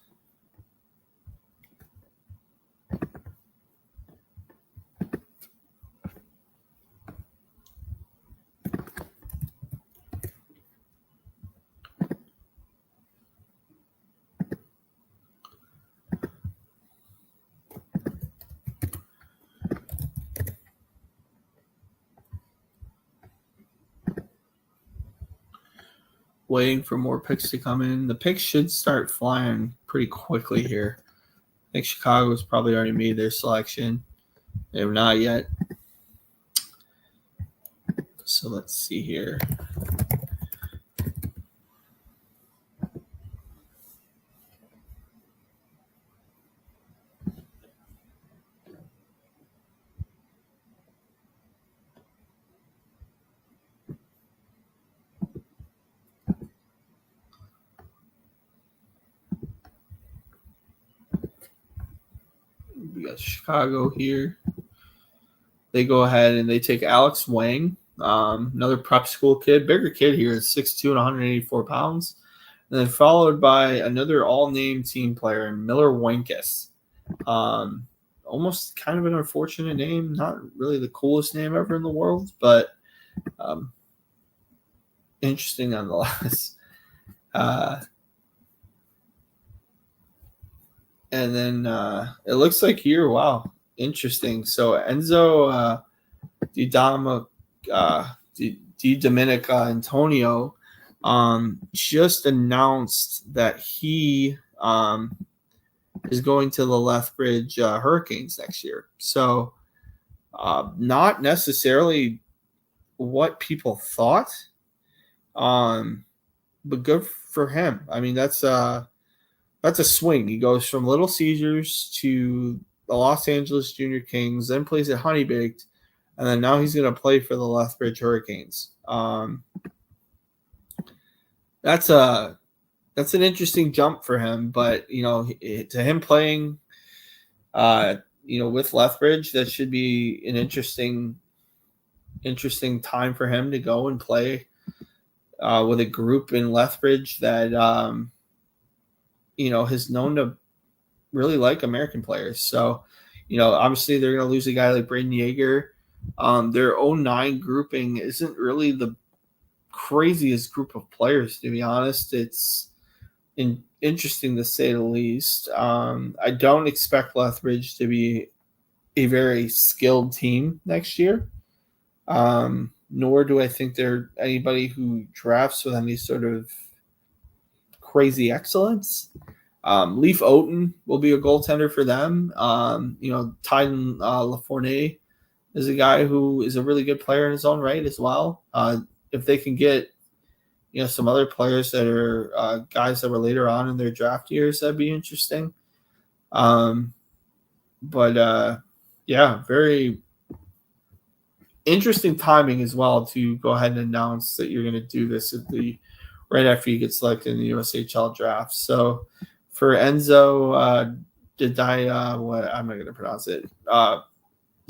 Waiting for more picks to come in. The picks should start flying pretty quickly here. I think Chicago's probably already made their selection. They have not yet. So let's see here. We got Chicago here. They go ahead and they take Alex Wang, another prep school kid, bigger kid here, 6'2" and 184 pounds. And then followed by another all-name team player, Miller Wankus. Almost kind of an unfortunate name, not really the coolest name ever in the world, but interesting nonetheless. And then it looks like here, wow, interesting. So Enzo Di Domenica Antonio just announced that he is going to the Lethbridge Hurricanes next year. So not necessarily what people thought, but good for him. I mean, that's a swing. He goes from Little Caesars to the Los Angeles Junior Kings, then plays at Honey Baked, and then now he's going to play for the Lethbridge Hurricanes. That's a that's an interesting jump for him. But to him playing, with Lethbridge, that should be an interesting time for him to go and play with a group in Lethbridge that has known to really like American players. So, obviously they're going to lose a guy like Braden Yeager. Their 09 grouping isn't really the craziest group of players, to be honest. It's interesting to say the least. I don't expect Lethbridge to be a very skilled team next year. Nor do I think they're anybody who drafts with any sort of crazy excellence. Leaf Oaten will be a goaltender for them. Tyden LaFournier is a guy who is a really good player in his own right as well. If they can get, some other players that are guys that were later on in their draft years, that'd be interesting. Very interesting timing as well to go ahead and announce that you're going to do this right after you get selected in the USHL draft. So for Enzo, I'm not going to pronounce it.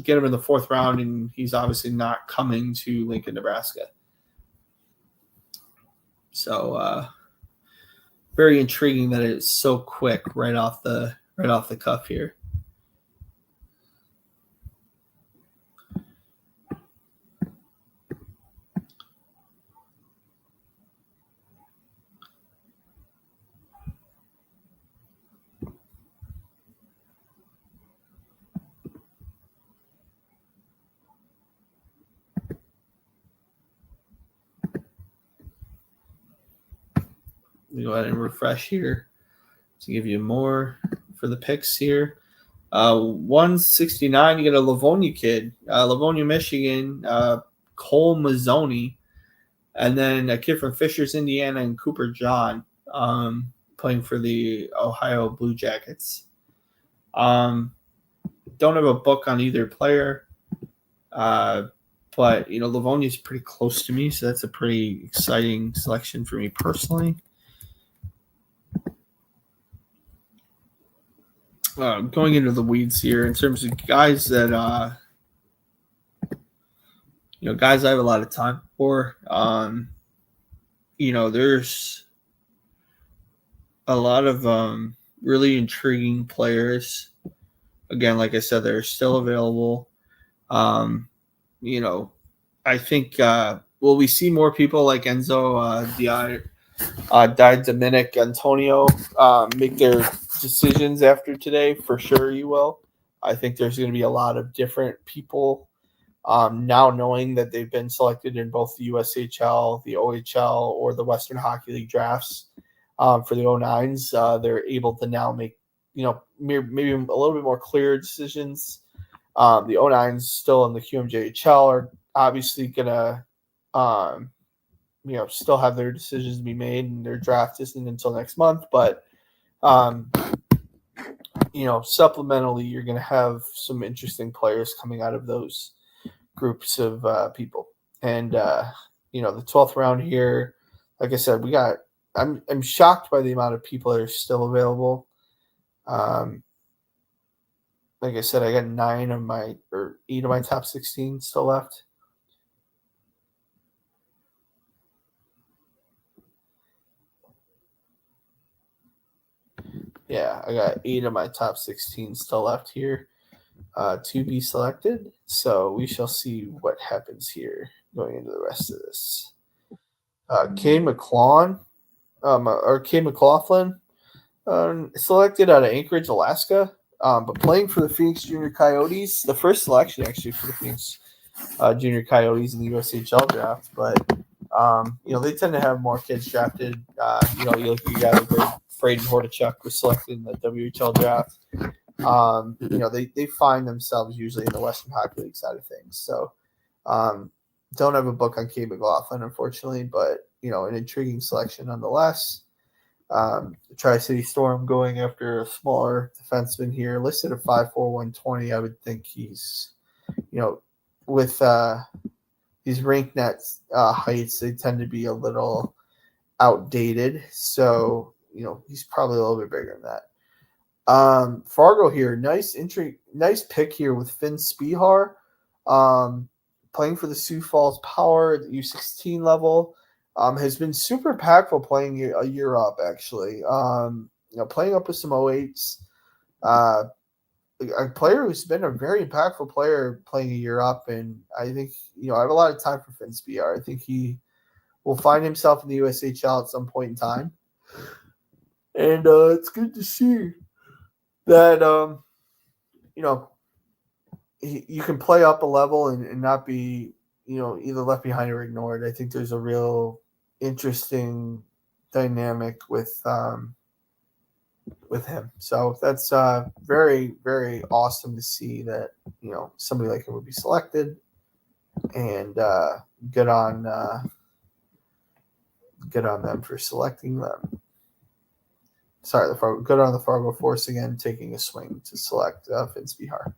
Get him in the 4th round, and he's obviously not coming to Lincoln, Nebraska. So very intriguing that it's so quick right off the cuff here. Go ahead and refresh here to give you more for the picks here. 169, you get a Livonia kid, Livonia, Michigan, Cole Mazzoni, and then a kid from Fishers, Indiana, and Cooper John, playing for the Ohio Blue Jackets. Don't have a book on either player, but Livonia is pretty close to me, so that's a pretty exciting selection for me personally. Going into the weeds here in terms of guys that guys I have a lot of time for. There's a lot of really intriguing players. Again, like I said, they're still available. I think will we see more people like Enzo Dominic Antonio make their decisions after today? For sure you will. I think there's going to be a lot of different people now knowing that they've been selected in both the USHL, the OHL, or the Western Hockey League drafts for the 09s. They're able to now make maybe a little bit more clear decisions. The 09s still in the QMJHL are obviously going to still have their decisions to be made, and their draft isn't until next month. But, supplementally, you're going to have some interesting players coming out of those groups of people. And, the 12th round here, like I said, I'm shocked by the amount of people that are still available. Like I said, I got 8 of my top 16 still left. Yeah, I got 8 of my top 16 still left here to be selected. So we shall see what happens here going into the rest of this. Kay McLaughlin, selected out of Anchorage, Alaska, but playing for the Phoenix Junior Coyotes. The first selection actually for the Phoenix Junior Coyotes in the USHL draft. But they tend to have more kids drafted. You look at a guy like Braden Hordichuk was selected in the WHL draft. They find themselves usually in the Western Hockey League side of things. So don't have a book on Kay McLaughlin, unfortunately, but an intriguing selection nonetheless. The Tri-City Storm going after a smaller defenseman here, listed at 5'4", 120. I would think he's, with these rink net heights, they tend to be a little outdated. So he's probably a little bit bigger than that. Fargo here, nice pick here with Finn Spihar, playing for the Sioux Falls Power at the U16 level. Has been super impactful playing a year up, actually. Playing up with some 08s. A player who's been a very impactful player playing a year up, and I think, I have a lot of time for Finn Spihar. I think he will find himself in the USHL at some point in time. And it's good to see that, you can play up a level and not be, either left behind or ignored. I think there's a real interesting dynamic with him. So that's very, very awesome to see that, somebody like him would be selected, and good on them for selecting them. Sorry, good on the Fargo Force again, taking a swing to select Finn Spihar.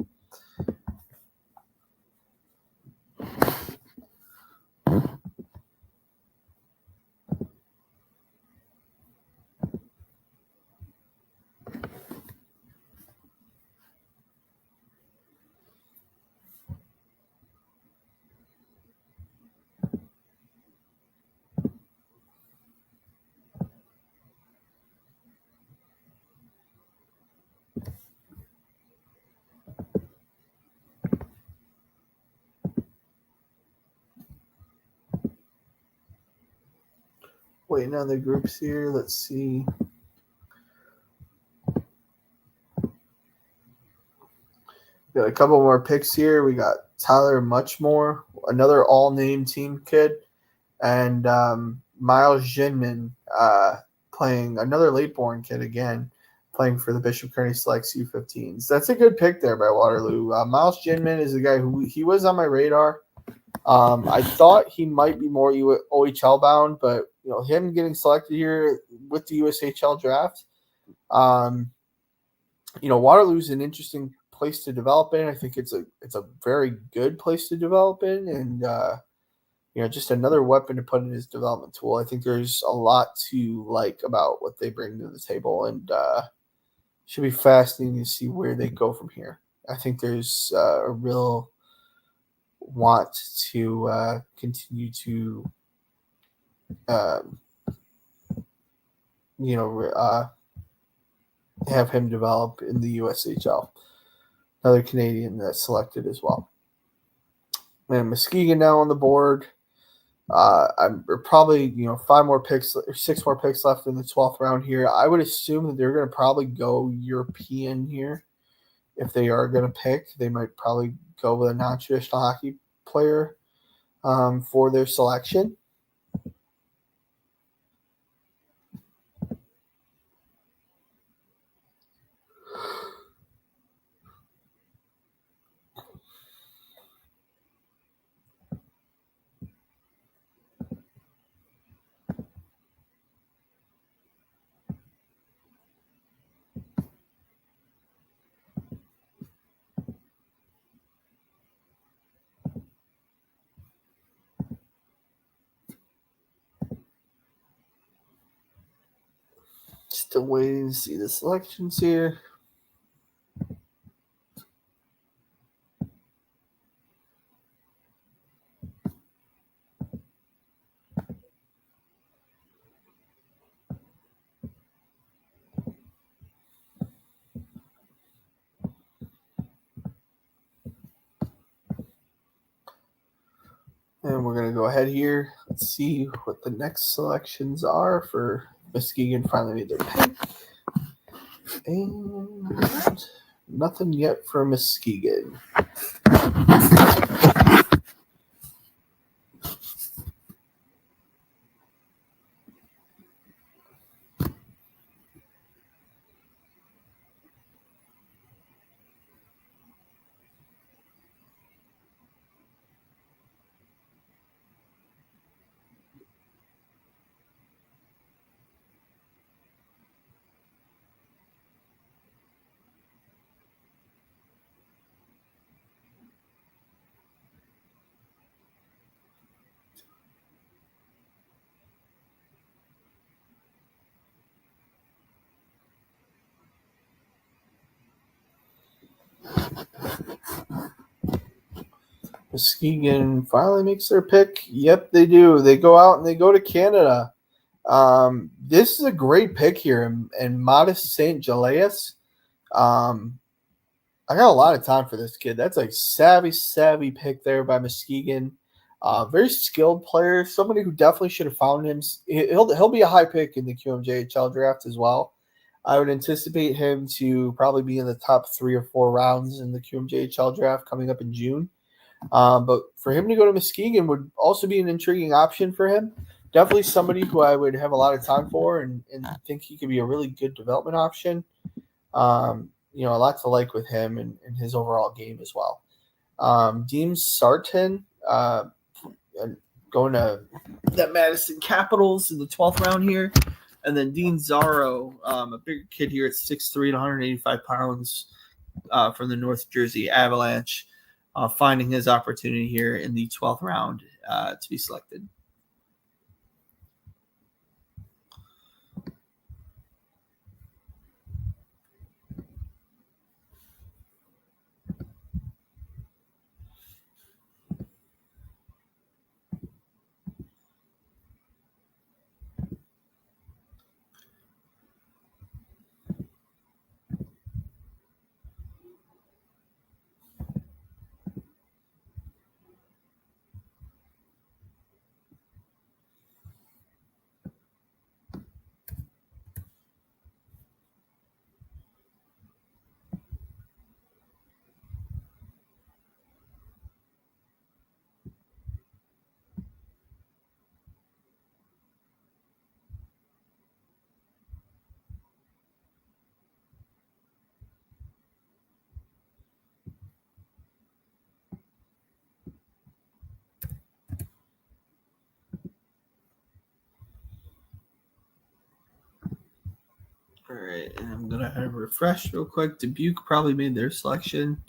Waiting on the groups here. Let's see. Got a couple more picks here. We got Tyler Muchmore, another all-name team kid, and Miles Ginman, playing another late-born kid again, playing for the Bishop Kearney Selects U15s. That's a good pick there by Waterloo. Miles Ginman is a guy who he was on my radar. I thought he might be more OHL bound, but him getting selected here with the USHL draft, Waterloo's an interesting place to develop in. I think it's a very good place to develop in, and just another weapon to put in his development tool. I think there's a lot to like about what they bring to the table, and should be fascinating to see where they go from here. I think there's a real want to continue to have him develop in the USHL. Another Canadian that's selected as well. And Muskegon now on the board. I'm probably 5 more picks or 6 more picks left in the 12th round here. I would assume that they're going to probably go European here. If they are going to pick, they might probably go with a non-traditional hockey player for their selection. Still waiting to see the selections here. And we're going to go ahead here. Let's see what the next selections are for Muskegon. Finally made their pick. And nothing yet for Muskegon. Muskegon finally makes their pick. Yep, they do. They go out and they go to Canada. This is a great pick here, and Modest St. Gelais. I got a lot of time for this kid. That's like savvy pick there by Muskegon. Very skilled player. Somebody who definitely should have found him. He'll be a high pick in the QMJHL draft as well. I would anticipate him to probably be in the top 3 or 4 rounds in the QMJHL draft coming up in June. But for him to go to Muskegon would also be an intriguing option for him. Definitely somebody who I would have a lot of time for and think he could be a really good development option. A lot to like with him and his overall game as well. Deems Sarton going to the Madison Capitals in the 12th round here. And then Dean Zaro, a bigger kid here at 6'3", 185 pounds from the North Jersey Avalanche, finding his opportunity here in the 12th round to be selected. All right, and I'm going to refresh real quick. Dubuque probably made their selection.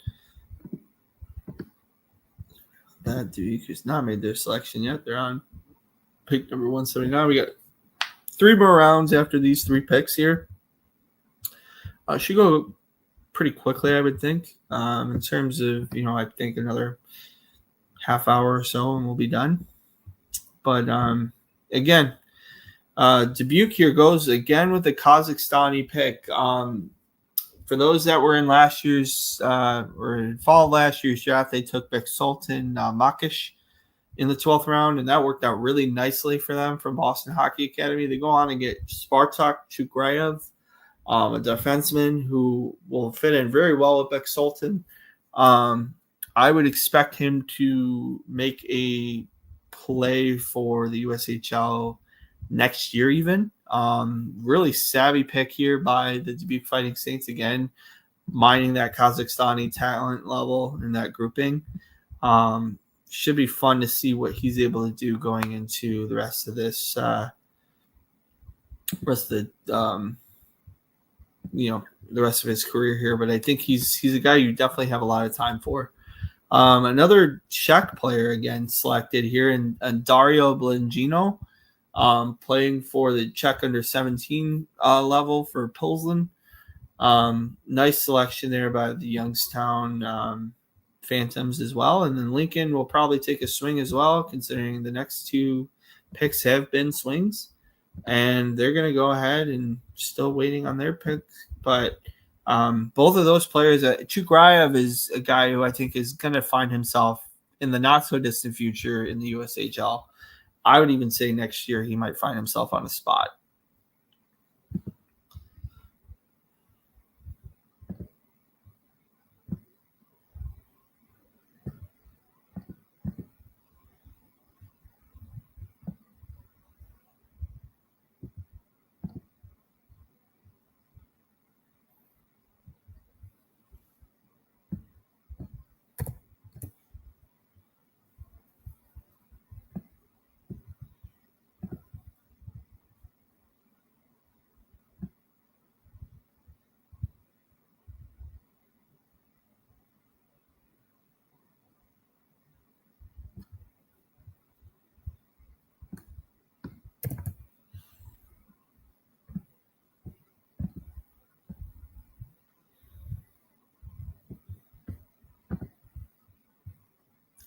That Dubuque has not made their selection yet. They're on pick number 179. We got 3 more rounds after these 3 picks here. Should go pretty quickly, I would think. In terms of, I think another half hour or so and we'll be done. But again, Dubuque here goes again with the Kazakhstani pick. For those that were in last year's or in fall of last year's draft, they took Sultan Makish in the 12th round, and that worked out really nicely for them from Boston Hockey Academy. They go on and get Spartak Chukrayev, a defenseman who will fit in very well with Sultan. I would expect him to make a play for the USHL next year even. Really savvy pick here by the Dubuque Fighting Saints again, mining that Kazakhstani talent level in that grouping. Should be fun to see what he's able to do going into the rest of this, the rest of his career here. But I think he's a guy you definitely have a lot of time for. Another Czech player again selected here in Dario Blingino, playing for the Czech under 17 level for Pilsen. Nice selection there by the Youngstown Phantoms as well. And then Lincoln will probably take a swing as well, considering the next 2 picks have been swings. And they're going to go ahead and still waiting on their pick. But both of those players, Chukrayev is a guy who I think is going to find himself in the not-so-distant future in the USHL. I would even say next year he might find himself on a spot.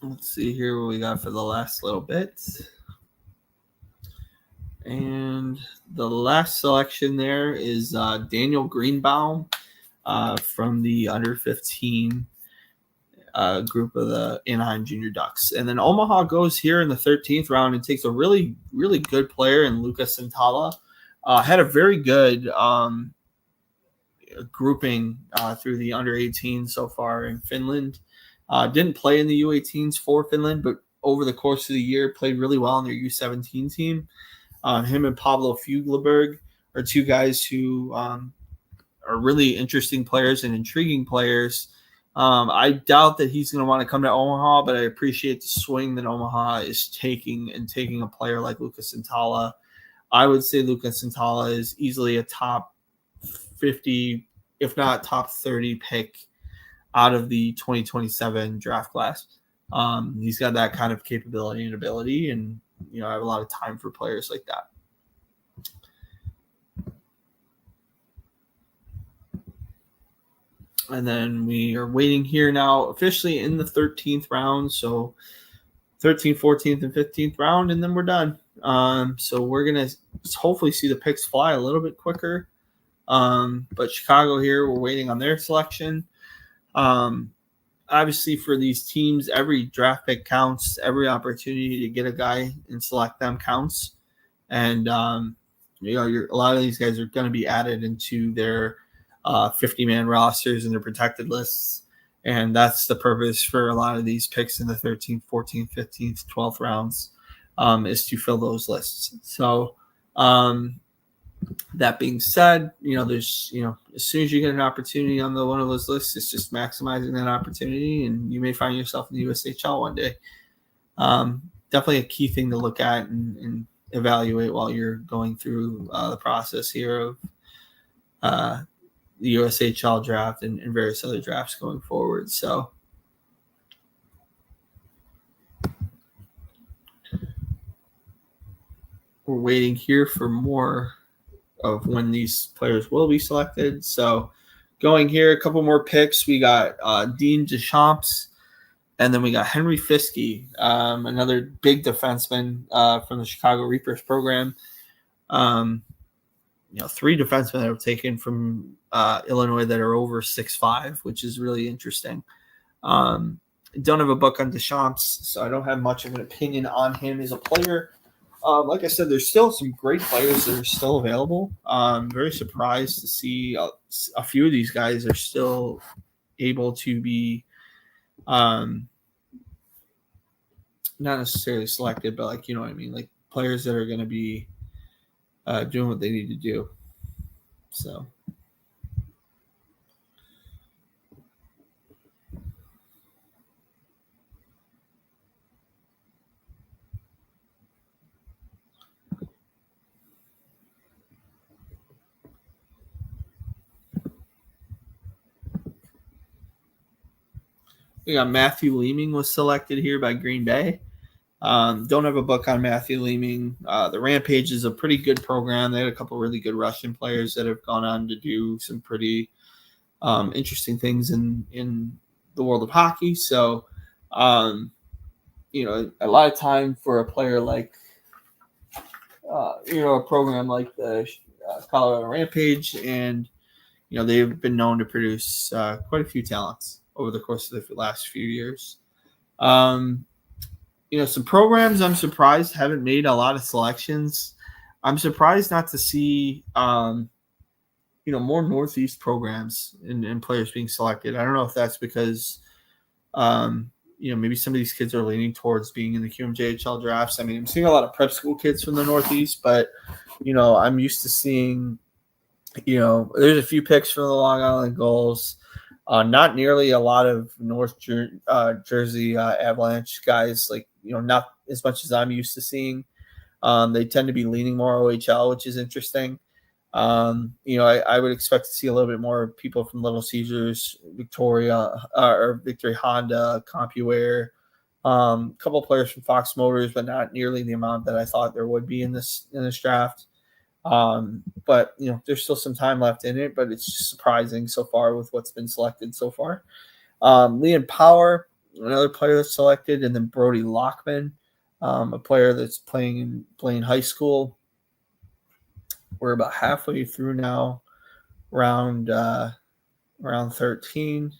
Let's see here what we got for the last little bit. And the last selection there is Daniel Greenbaum from the under 15 group of the Anaheim Junior Ducks. And then Omaha goes here in the 13th round and takes a really, really good player in Lucas Santala. Had a very good grouping through the under 18 so far in Finland. Didn't play in the U18s for Finland, but over the course of the year played really well on their U17 team. Him and Pavlo Fugleberg are two guys who are really interesting players and intriguing players. I doubt that he's going to want to come to Omaha, but I appreciate the swing that Omaha is taking a player like Lucas Santala. I would say Lucas Santala is easily a top 50, if not top 30 pick out of the 2027 draft class. He's got that kind of capability and ability, and I have a lot of time for players like that. And then we are waiting here now officially in the 13th round. So 13th, 14th, and 15th round, and then we're done. So we're going to hopefully see the picks fly a little bit quicker. But Chicago here, we're waiting on their selection. Obviously, for these teams, every draft pick counts. Every opportunity to get a guy and select them counts. And, a lot of these guys are going to be added into their 50-man rosters and their protected lists. And that's the purpose for a lot of these picks in the 13th, 14th, 15th, 12th rounds is to fill those lists. So that being said, there's, as soon as you get an opportunity on one of those lists, it's just maximizing that opportunity, and you may find yourself in the USHL one day. Definitely a key thing to look at and evaluate while you're going through the process here of the USHL draft and various other drafts going forward. So we're waiting here for more of when these players will be selected. So going here, a couple more picks. We got Dean Deschamps, and then we got Henry Fiske, another big defenseman from the Chicago Reapers program. 3 defensemen that were taken from Illinois that are over 6'5", which is really interesting. Don't have a book on Deschamps, so I don't have much of an opinion on him as a player. Like I said, there's still some great players that are still available. I'm very surprised to see a few of these guys are still able to be not necessarily selected, but like, like players that are going to be doing what they need to do. So. We got Matthew Leeming was selected here by Green Bay. Don't have a book on Matthew Leeming. The Rampage is a pretty good program. They had a couple really good Russian players that have gone on to do some pretty interesting things in the world of hockey. So, a lot of time for a player like, a program like the Colorado Rampage, and, they've been known to produce quite a few talents over the course of the last few years. Some programs I'm surprised haven't made a lot of selections. I'm surprised not to see, more Northeast programs and players being selected. I don't know if that's because, maybe some of these kids are leaning towards being in the QMJHL drafts. I mean, I'm seeing a lot of prep school kids from the Northeast, but, I'm used to seeing, there's a few picks from the Long Island Gulls. Not nearly a lot of North Jersey Avalanche guys, like, not as much as I'm used to seeing. They tend to be leaning more OHL, which is interesting. I would expect to see a little bit more people from Little Caesars, Victoria, or Victory Honda, CompuWare, a couple of players from Fox Motors, but not nearly the amount that I thought there would be in this draft. But there's still some time left in it, but it's just surprising so far with what's been selected so far. Liam Power, another player that's selected, and then Brody Lockman, a player that's playing high school. We're about halfway through now, round 13.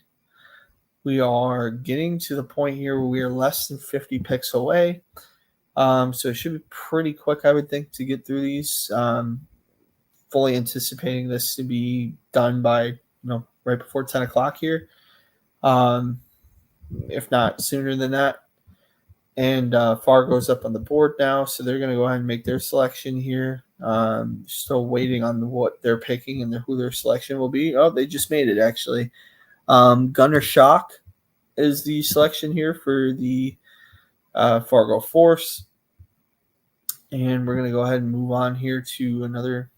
We are getting to the point here where we are less than 50 picks away. So it should be pretty quick, I would think, to get through these. Fully anticipating this to be done by right before 10 o'clock here, if not sooner than that. And Fargo's up on the board now, so they're going to go ahead and make their selection here. Still waiting on what they're picking and who their selection will be. Oh, they just made it, actually. Gunnar Schock is the selection here for the Fargo Force. And we're going to go ahead and move on here to another,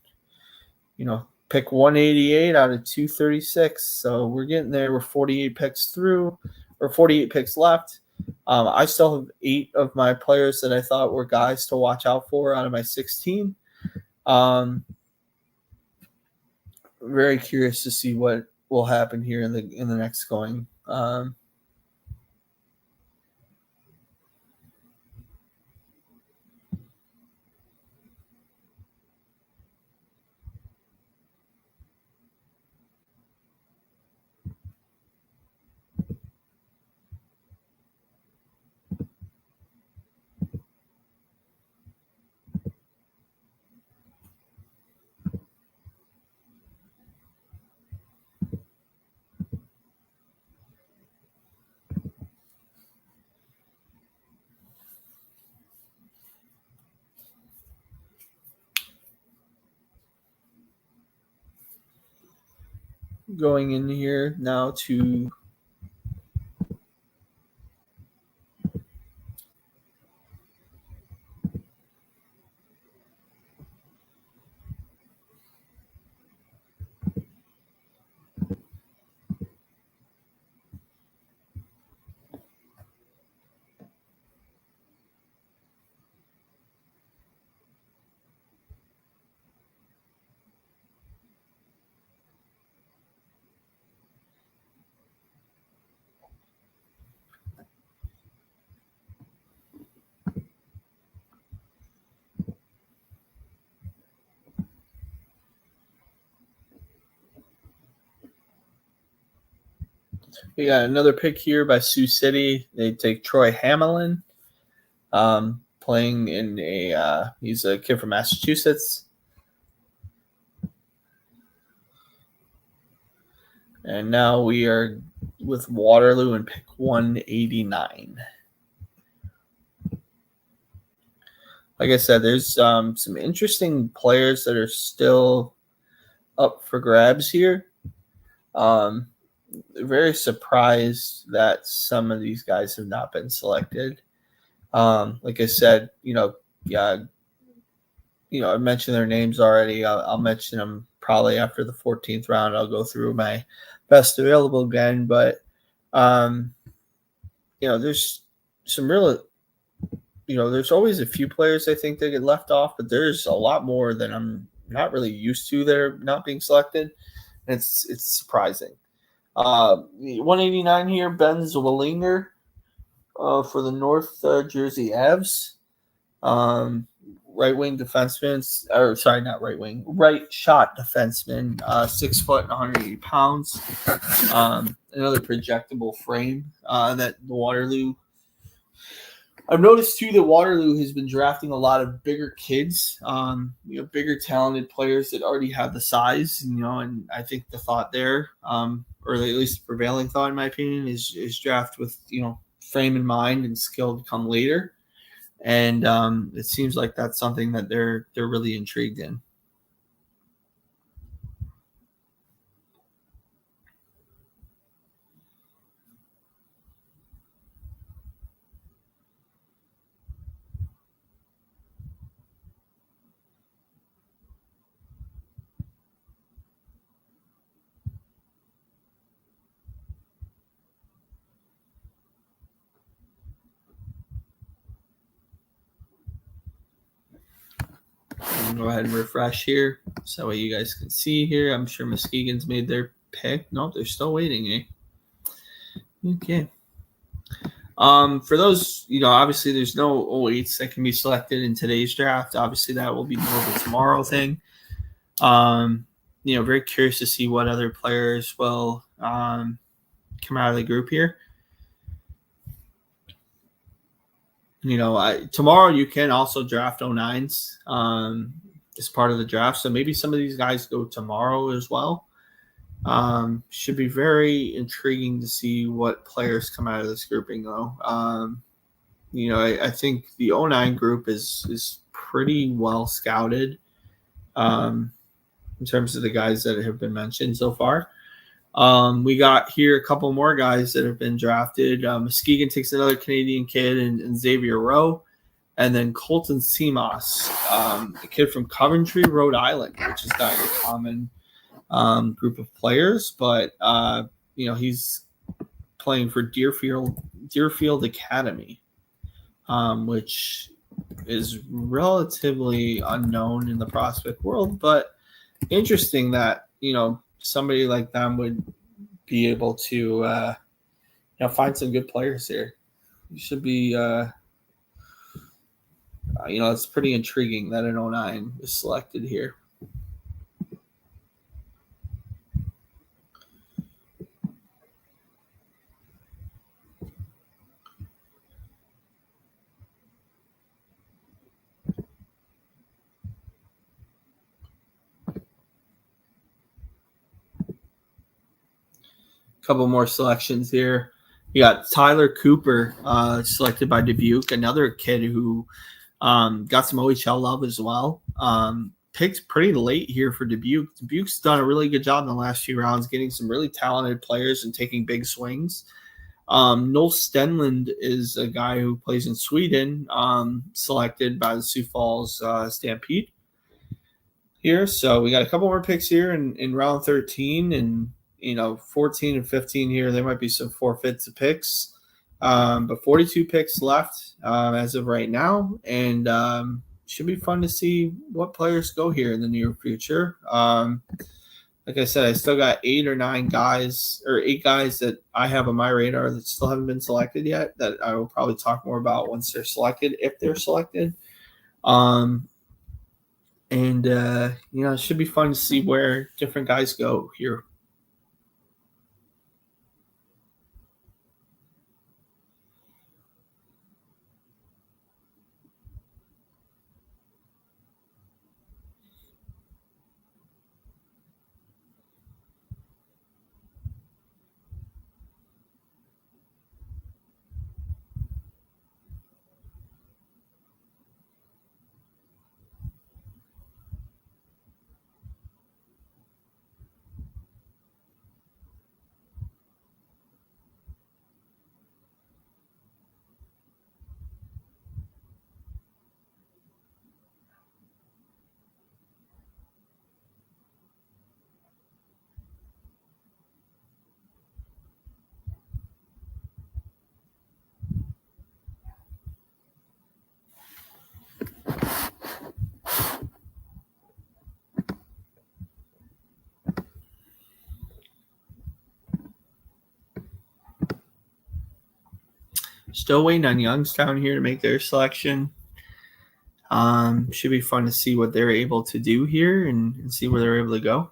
pick 188 out of 236. So we're getting there. We're 48 picks through, or 48 picks left. I still have 8 of my players that I thought were guys to watch out for out of my 16. Very curious to see what will happen here in the next going. Going in here now to we got another pick here by Sioux City. They take Troy Hamelin, playing in he's a kid from Massachusetts. And now we are with Waterloo and pick 189. Like I said, there's some interesting players that are still up for grabs here. Very surprised that some of these guys have not been selected. Like I said, I mentioned their names already. I'll mention them probably after the 14th round. I'll go through my best available again, but there's some real, there's always a few players I think that get left off, but there's a lot more that I'm not really used to that are not being selected. And it's surprising. 189 here, Ben Zwillinger for the North Jersey Avs. Right-wing defenseman, or sorry, not right-wing, right-shot defenseman, 6 foot and 180 pounds. Another projectable frame that the Waterloo. I've noticed too that Waterloo has been drafting a lot of bigger kids, bigger talented players that already have the size, and I think the thought there, or at least the prevailing thought in my opinion, is draft with frame in mind and skill to come later. And it seems like that's something that they're really intrigued in. Go ahead and refresh here so that way you guys can see here. I'm sure Muskegon's made their pick. Nope, they're still waiting, eh? Okay. For those, obviously there's no 08s that can be selected in today's draft. Obviously that will be more of a tomorrow thing. Very curious to see what other players will come out of the group here. Tomorrow you can also draft 09s as part of the draft. So maybe some of these guys go tomorrow as well. Should be very intriguing to see what players come out of this grouping, though. I think the 09 group is pretty well scouted in terms of the guys that have been mentioned so far. We got here a couple more guys that have been drafted. Muskegon takes another Canadian kid and Xavier Rowe. And then Colton Seamoss, a kid from Coventry, Rhode Island, which is not a common group of players. But, he's playing for Deerfield Academy, which is relatively unknown in the prospect world. But interesting that, somebody like them would be able to, find some good players here. You should be, it's pretty intriguing that an 09 is selected here. Couple more selections here. You got Tyler Cooper selected by Dubuque, another kid who got some OHL love as well. Picked pretty late here for Dubuque. Dubuque's done a really good job in the last few rounds, getting some really talented players and taking big swings. Noel Stenlund is a guy who plays in Sweden, selected by the Sioux Falls Stampede here. So we got a couple more picks here in round 13 and 14 and 15 here. There might be some forfeits of picks. But 42 picks left as of right now, and should be fun to see what players go here in the near future. Like I said, I still got 8 guys that I have on my radar that still haven't been selected yet, that I will probably talk more about once they're selected, if they're selected. It should be fun to see where different guys go here. Still waiting on Youngstown here to make their selection. Should be fun to see what they're able to do here and see where they're able to go.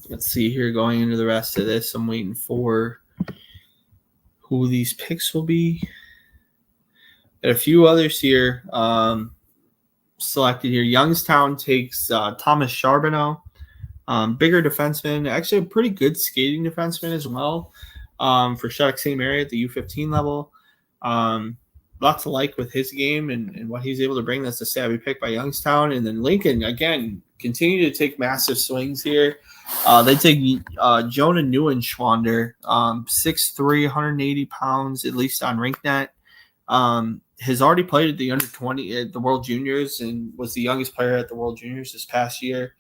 Let's see here going into the rest of this. I'm waiting for who these picks will be. Got a few others here. selected here. Youngstown takes Thomas Charbonneau, bigger defenseman, actually a pretty good skating defenseman as well, for Shattuck St. Mary at the U15 level. Lots to like with his game and what he's able to bring. That's a savvy pick by Youngstown. And then Lincoln, again, continue to take massive swings here. They take Jonah Neuenschwander, 6'3", 180 pounds, at least on RinkNet. Has already played at the under 20 at the World Juniors and was the youngest player at the World Juniors this past year.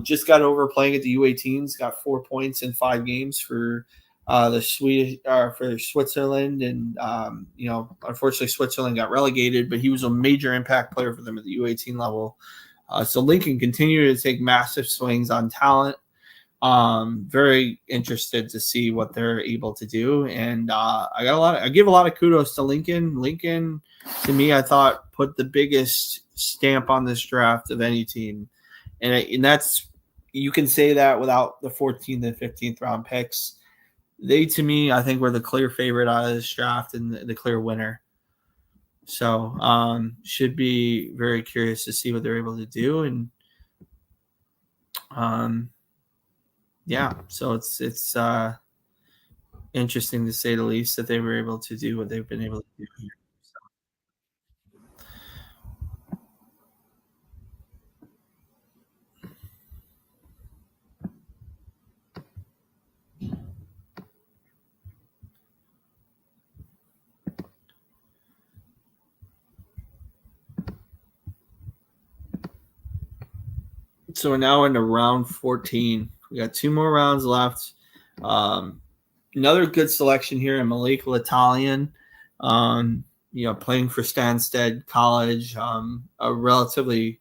Just got over playing at the U18s, got 4 points in 5 games for the Swedish for Switzerland, and unfortunately Switzerland got relegated, but he was a major impact player for them at the U18 level. So Lincoln continued to take massive swings on talent. Very interested to see what they're able to do, and I give a lot of kudos to Lincoln. Lincoln, to me, I thought put the biggest stamp on this draft of any team, and that's, you can say that without the 14th and 15th round picks. They, to me, I think were the clear favorite out of this draft and the clear winner. So should be very curious to see what they're able to do. And so it's interesting to say the least that they were able to do what they've been able to do here. So we're now into round 14. We got 2 more rounds left. Another good selection here in Malik L'Italien, playing for Stansted College, a relatively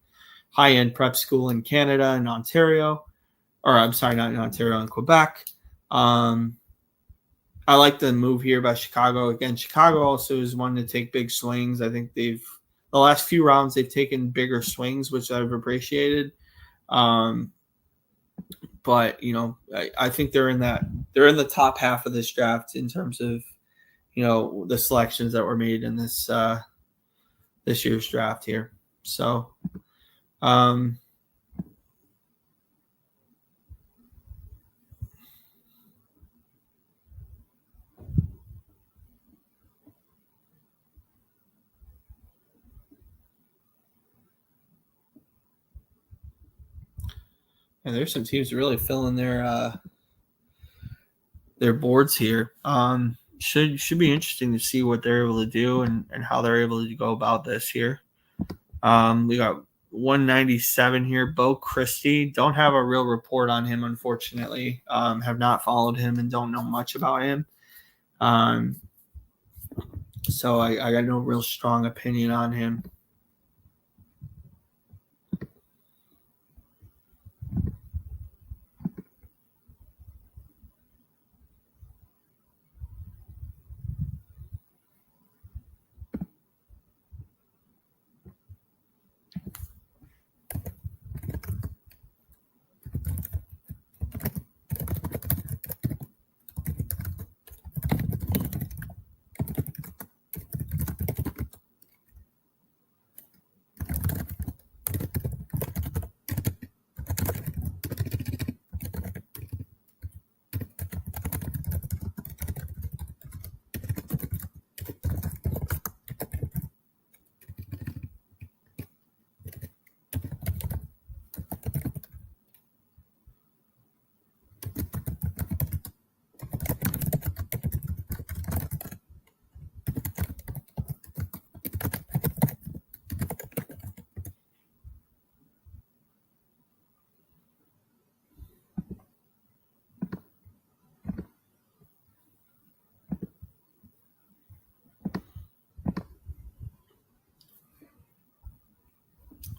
high-end prep school in Canada and Ontario. Or I'm sorry, not in Ontario, in Quebec. I like the move here by Chicago. Again, Chicago also is one to take big swings. I think the last few rounds they've taken bigger swings, which I've appreciated. But I think they're in the top half of this draft in terms of the selections that were made in this year's draft here. So and there's some teams really filling their boards here. Should be interesting to see what they're able to do and how they're able to go about this here. We got 197 here. Bo Christie. Don't have a real report on him, unfortunately. Have not followed him and don't know much about him. So I got no real strong opinion on him.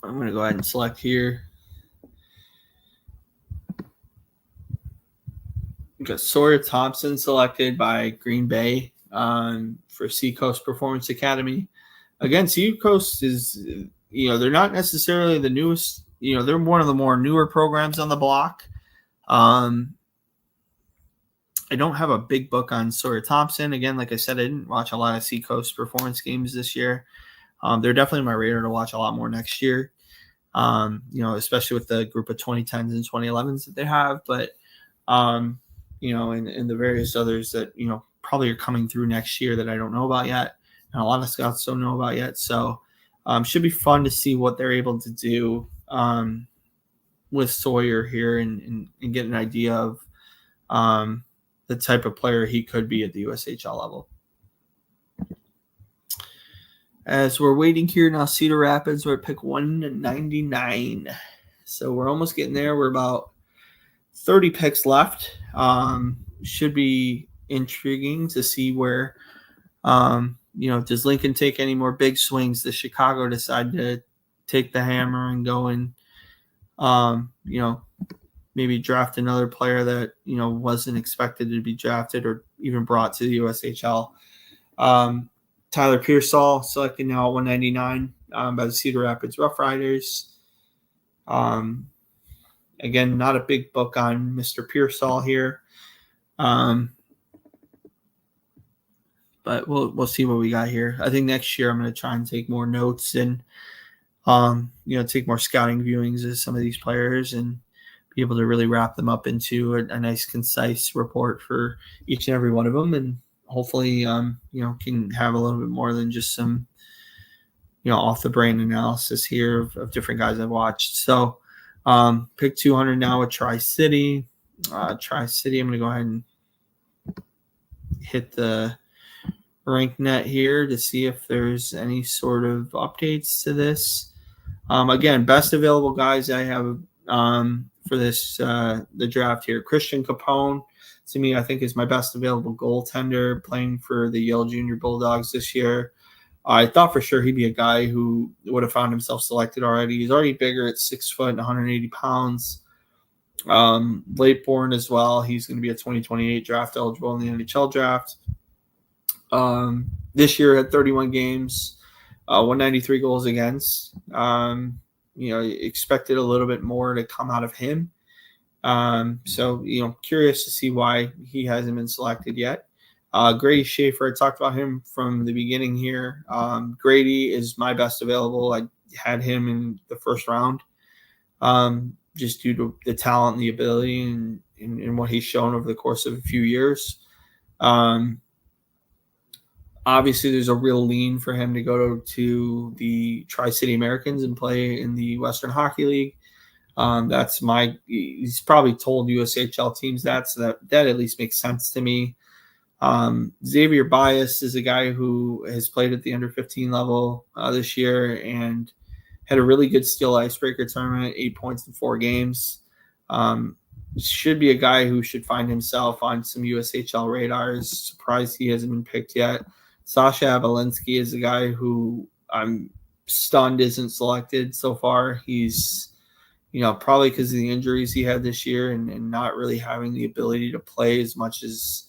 I'm going to go ahead and select here. We got Sawyer Thompson selected by Green Bay for Seacoast Performance Academy. Again, Seacoast is, they're not necessarily the newest. They're one of the more newer programs on the block. I don't have a big book on Sawyer Thompson. Again, like I said, I didn't watch a lot of Seacoast Performance games this year. They're definitely on my radar to watch a lot more next year. Especially with the group of 2010s and 2011s that they have, but and the various others that probably are coming through next year that I don't know about yet, and a lot of scouts don't know about yet. So should be fun to see what they're able to do with Sawyer here and get an idea of the type of player he could be at the USHL level. As we're waiting here now, Cedar Rapids, we're at pick 199. So we're almost getting there. We're about 30 picks left. Should be intriguing to see where, does Lincoln take any more big swings? Does Chicago decide to take the hammer and go and, maybe draft another player that, wasn't expected to be drafted or even brought to the USHL? Tyler Pearsall selected now at 199 by the Cedar Rapids Rough Riders. Again, not a big book on Mr. Pearsall here. But we'll see what we got here. I think next year I'm going to try and take more notes and take more scouting viewings of some of these players and be able to really wrap them up into a nice, concise report for each and every one of them, and hopefully can have a little bit more than just some off the brain analysis here of different guys I've watched. So pick 200 now with Tri-City. Tri-City, I'm going to go ahead and hit the rank net here to see if there's any sort of updates to this. Again, best available guys I have for this the draft here. Christian Capone, to me, I think is my best available goaltender playing for the Yale Junior Bulldogs this year. I thought for sure he'd be a guy who would have found himself selected already. He's already bigger at 6 foot and 180 pounds. Late born as well. He's going to be a 2028 draft eligible in the NHL draft. This year had 31 games, 193 goals against. Expected a little bit more to come out of him. So curious to see why he hasn't been selected yet. Grady Schaefer, I talked about him from the beginning here. Grady is my best available. I had him in the first round, just due to the talent and the ability and what he's shown over the course of a few years. Obviously, there's a real lean for him to go to the Tri-City Americans and play in the Western Hockey League. He's probably told USHL teams that, so that at least makes sense to me. Xavier Bias is a guy who has played at the under 15 level this year and had a really good steel icebreaker tournament, 8 points in 4 games. Should be a guy who should find himself on some USHL radars. Surprised he hasn't been picked yet. Sasha Abelinsky is a guy who I'm stunned isn't selected so far. He's, probably because of the injuries he had this year and not really having the ability to play as much as,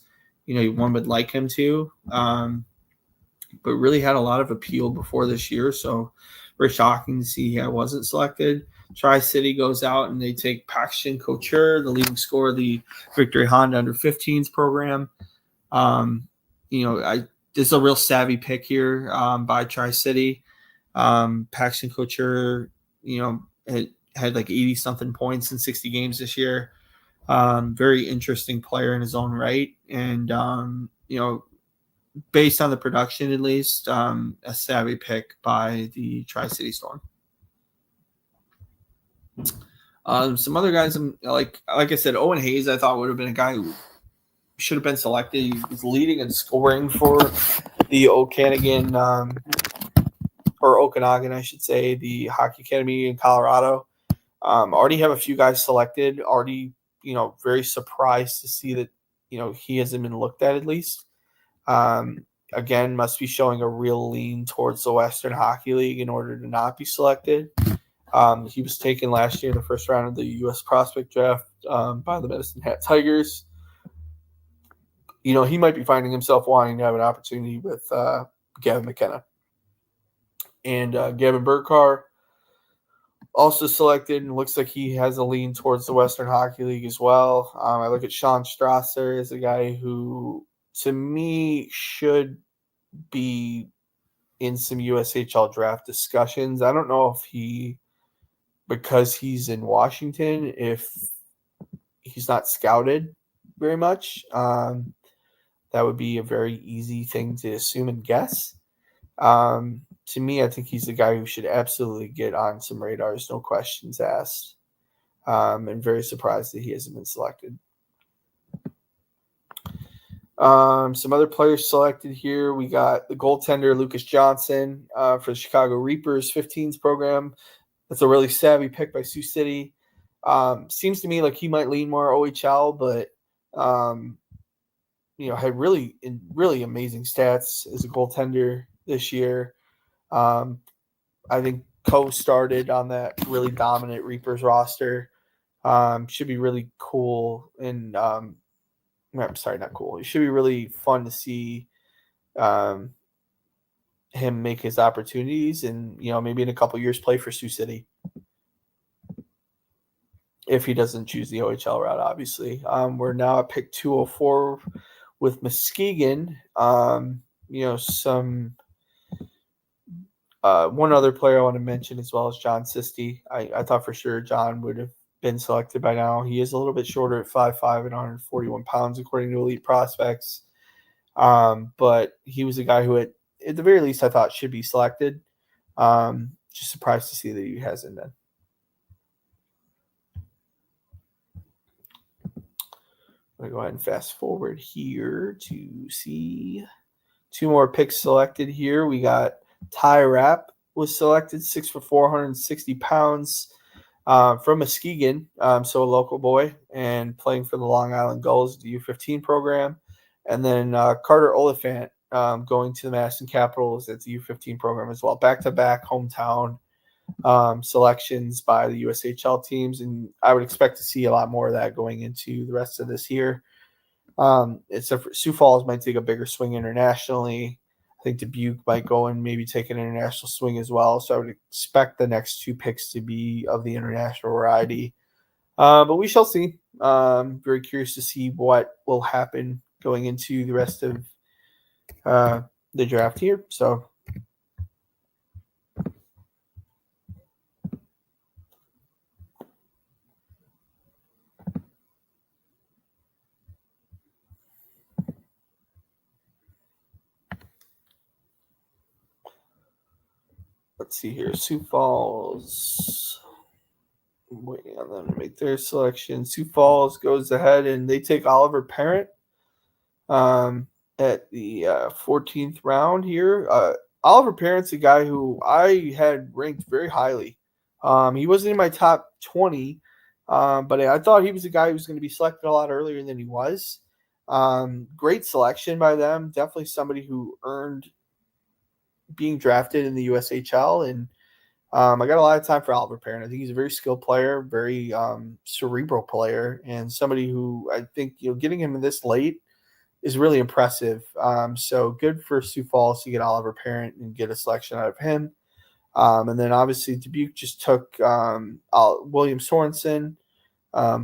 one would like him to. But really had a lot of appeal before this year. So very shocking to see he wasn't selected. Tri-City goes out and they take Paxton Couture, the leading scorer of the Victory Honda under 15s program. This is a real savvy pick here by Tri-City. Paxton Couture, had like 80-something points in 60 games this year. Very interesting player in his own right. And, based on the production at least, a savvy pick by the Tri-City Storm. Some other guys, like I said, Owen Hayes, I thought would have been a guy who should have been selected. He was leading in scoring for the Okanagan, I should say, the Hockey Academy in Colorado. Already have a few guys selected. Already, very surprised to see that, he hasn't been looked at least. Again, must be showing a real lean towards the Western Hockey League in order to not be selected. He was taken last year in the first round of the U.S. Prospect Draft by the Medicine Hat Tigers. He might be finding himself wanting to have an opportunity with Gavin McKenna. And Gavin Burkar also selected, and looks like he has a lean towards the Western Hockey League as well. I look at Sean Strasser as a guy who, to me, should be in some USHL draft discussions. I don't know if because he's in Washington, if he's not scouted very much. That would be a very easy thing to assume and guess. To me, I think he's the guy who should absolutely get on some radars, no questions asked. And very surprised that he hasn't been selected. Some other players selected here. We got the goaltender Lucas Johnson for the Chicago Reapers 15s program. That's a really savvy pick by Sioux City. Seems to me like he might lean more OHL, but had really amazing stats as a goaltender this year. I think co-started on that really dominant Reapers roster. Should be really cool and I'm sorry, not cool. It should be really fun to see him make his opportunities and, maybe in a couple years play for Sioux City. If he doesn't choose the OHL route, obviously. We're now at pick 204 with Muskegon. One other player I want to mention as well as John Sisti. I thought for sure John would have been selected by now. He is a little bit shorter at 5'5" and 141 pounds, according to Elite Prospects. But he was a guy who, at the very least, I thought should be selected. Just surprised to see that he hasn't been. I'm going to go ahead and fast forward here to see two more picks selected here. We got Ty Rapp was selected, 6'4", 160 pounds. From Muskegon, so a local boy, and playing for the Long Island Gulls, the U15 program. And then Carter Oliphant going to the Madison Capitals at the U15 program as well. Back-to-back hometown selections by the USHL teams, and I would expect to see a lot more of that going into the rest of this year. Sioux Falls might take a bigger swing internationally. I think Dubuque might go and maybe take an international swing as well. So I would expect the next two picks to be of the international variety. But we shall see. Very curious to see what will happen going into the rest of the draft here. So let's see here. Sioux Falls. I'm waiting on them to make their selection. Sioux Falls goes ahead and they take Oliver Parent at the 14th round here. Oliver Parent's a guy who I had ranked very highly. He wasn't in my top 20, but I thought he was a guy who was going to be selected a lot earlier than he was. Great selection by them. Definitely somebody who earned being drafted in the USHL, and I got a lot of time for Oliver Parent. I think he's a very skilled player, very cerebral player, and somebody who I think getting him this late is really impressive. So good for Sioux Falls to get Oliver Parent and get a selection out of him. And then obviously Dubuque just took William Sorensen,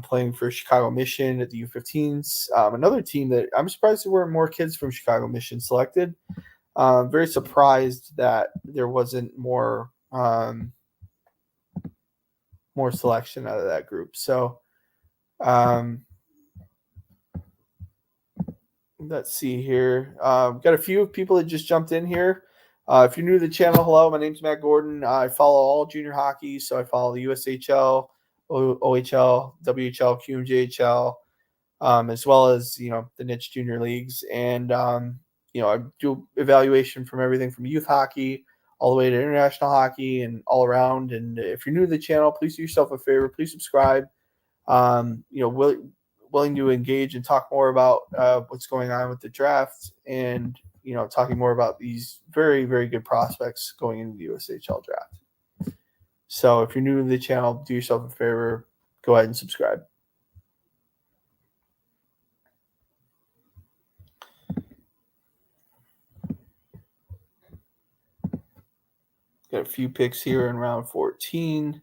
playing for Chicago Mission at the U15s. Another team that I'm surprised there weren't more kids from Chicago Mission selected. Very surprised that there wasn't more selection out of that group. So let's see here. Got a few people that just jumped in here. If you're new to the channel, hello, my name's Matt Gordon. I follow all junior hockey, so I follow the USHL, OHL, WHL, QMJHL, as well as the niche junior leagues. And I do evaluation from everything from youth hockey all the way to international hockey and all around. And if you're new to the channel, please do yourself a favor. Please subscribe. Willing to engage and talk more about what's going on with the draft and, talking more about these very, very good prospects going into the USHL draft. So if you're new to the channel, do yourself a favor, go ahead and subscribe. Got a few picks here in round 14.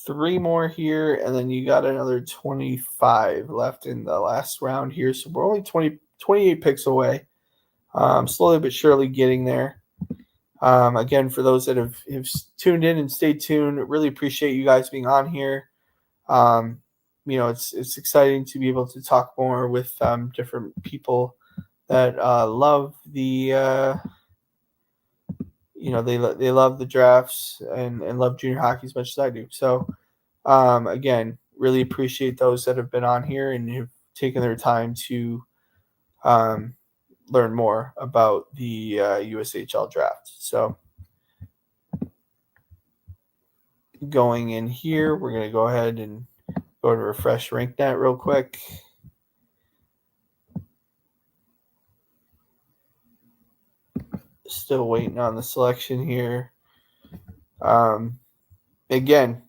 3 more here, and then you got another 25 left in the last round here. So we're only 28 picks away. Slowly but surely getting there. Again, for those that have tuned in and stayed tuned, really appreciate you guys being on here. It's exciting to be able to talk more with different people that love the they love the drafts and love junior hockey as much as I do. So again, really appreciate those that have been on here and have taken their time to learn more about the USHL draft. So going in here, we're going to go ahead and go to refresh RankNet real quick. Still waiting on the selection here. Again,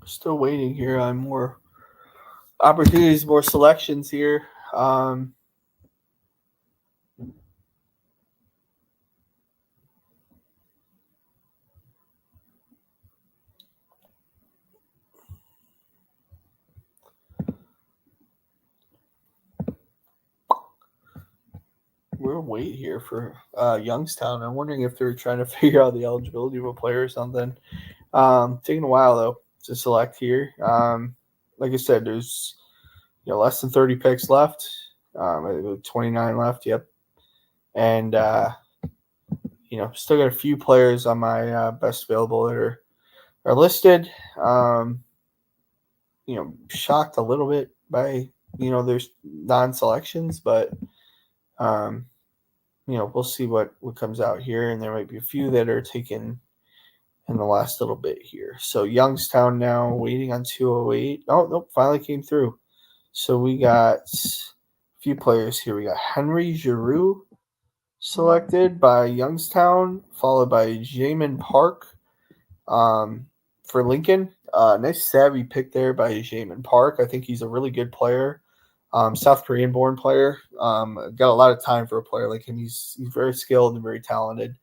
still waiting here on more opportunities, more selections here. We'll wait here for Youngstown. I'm wondering if they're trying to figure out the eligibility of a player or something. Taking a while though to select here. Like I said, there's less than 30 picks left. 29 left. Yep. And still got a few players on my best available that are listed. Shocked a little bit by there's non-selections, but we'll see what comes out here, and there might be a few that are taken in the last little bit here. So Youngstown now waiting on 208. Oh, nope, finally came through. So we got a few players here. We got Henry Giroux selected by Youngstown, followed by Jamin Park for Lincoln. Nice savvy pick there by Jamin Park. I think he's a really good player. South Korean born player. Got a lot of time for a player like him. He's very skilled and very talented.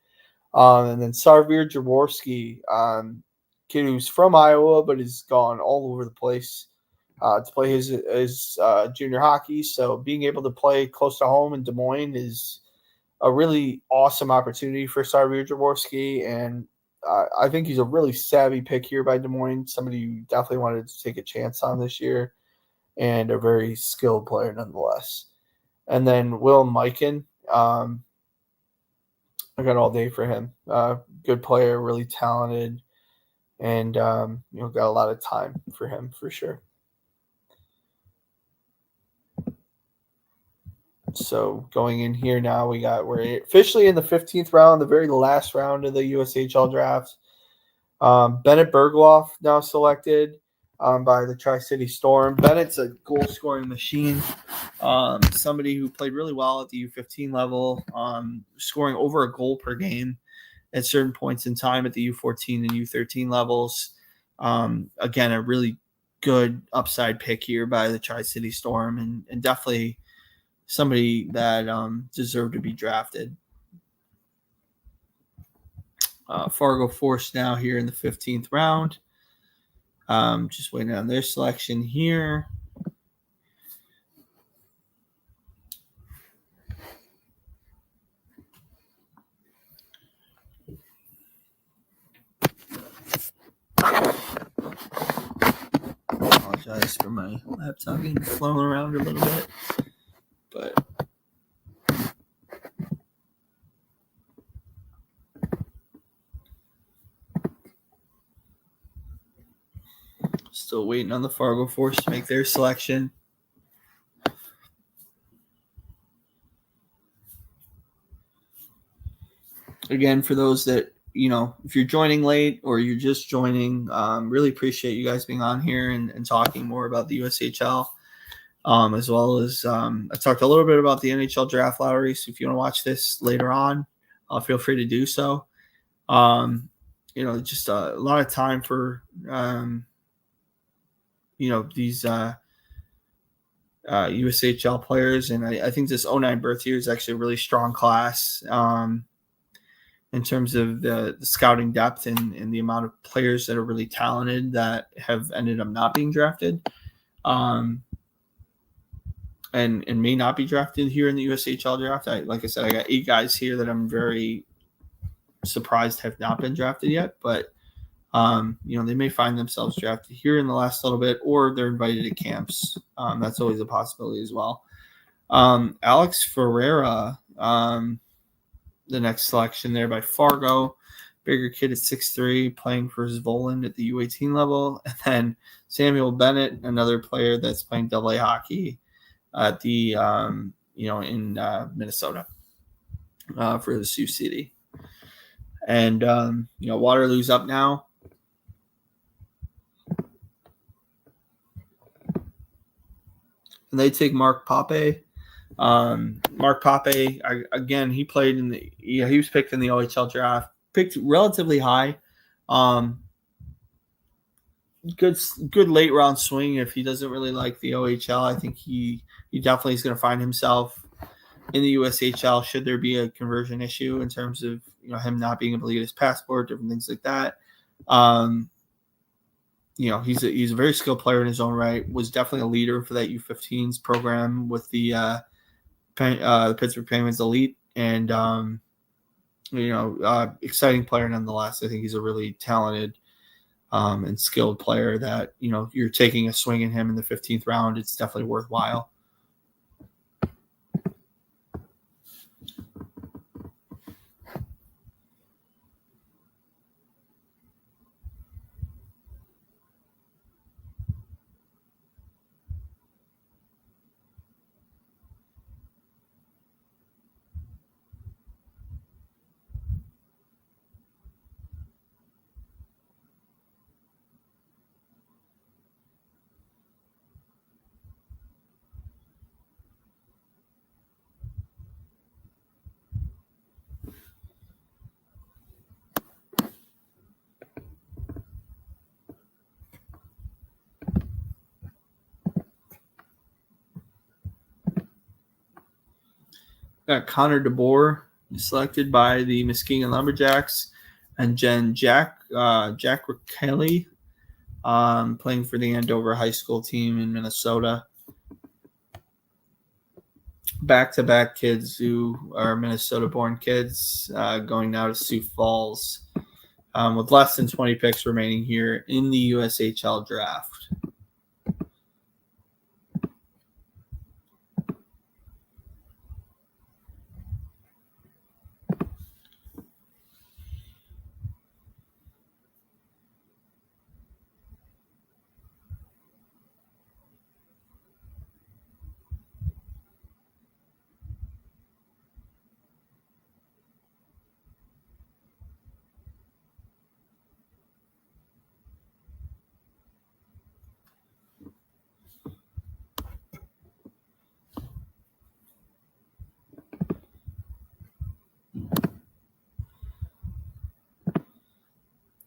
And then Sarvir Jaworski, kid who's from Iowa but has gone all over the place to play his junior hockey. So being able to play close to home in Des Moines is a really awesome opportunity for Sarvir Jaworski, and I think he's a really savvy pick here by Des Moines. Somebody you definitely wanted to take a chance on this year, and a very skilled player nonetheless. And then Will Mikan, I got all day for him. Good player, really talented, and got a lot of time for him for sure. So going in here now, we're officially in the 15th round, the very last round of the USHL draft. Bennett Bergloff now selected by the Tri-City Storm. Bennett's a goal-scoring machine. Somebody who played really well at the U15 level, scoring over a goal per game at certain points in time at the U14 and U13 levels. Again, a really good upside pick here by the Tri-City Storm, and definitely somebody that deserved to be drafted. Fargo Force now here in the 15th round. Just waiting on their selection here. Apologize for my laptop getting flown around a little bit. Still waiting on the Fargo Force to make their selection. Again, for those that, if you're joining late or you're just joining, really appreciate you guys being on here and talking more about the USHL, as well as I talked a little bit about the NHL Draft Lottery. So if you want to watch this later on, feel free to do so. Just a lot of time for, these USHL players. And I think this 09 birth year is actually a really strong class in terms of the scouting depth and the amount of players that are really talented that have ended up not being drafted and may not be drafted here in the USHL draft. Like I said, I got 8 guys here that I'm very surprised have not been drafted yet, but they may find themselves drafted here in the last little bit, or they're invited to camps. That's always a possibility as well. Alex Ferreira, the next selection there by Fargo, bigger kid at 6'3", playing for Zvolen at the U18 level, and then Samuel Bennett, another player that's playing AA hockey at the in Minnesota for the Sioux City. And Waterloo's up now. And they take Mark Pape. Mark Pape, again, he played he was picked in the OHL draft, picked relatively high. Good late round swing. If he doesn't really like the OHL, I think he definitely is going to find himself in the USHL should there be a conversion issue in terms of him not being able to get his passport, different things like that. He's a very skilled player in his own right. Was definitely a leader for that U15s program with the Pittsburgh Penguins Elite, and exciting player nonetheless. I think he's a really talented and skilled player that you're taking a swing at him in the 15th round. It's definitely worthwhile. Got Connor DeBoer selected by the Muskegon Lumberjacks, and Jack Kelly playing for the Andover High School team in Minnesota. Back-to-back kids who are Minnesota-born kids going now to Sioux Falls with less than 20 picks remaining here in the USHL draft.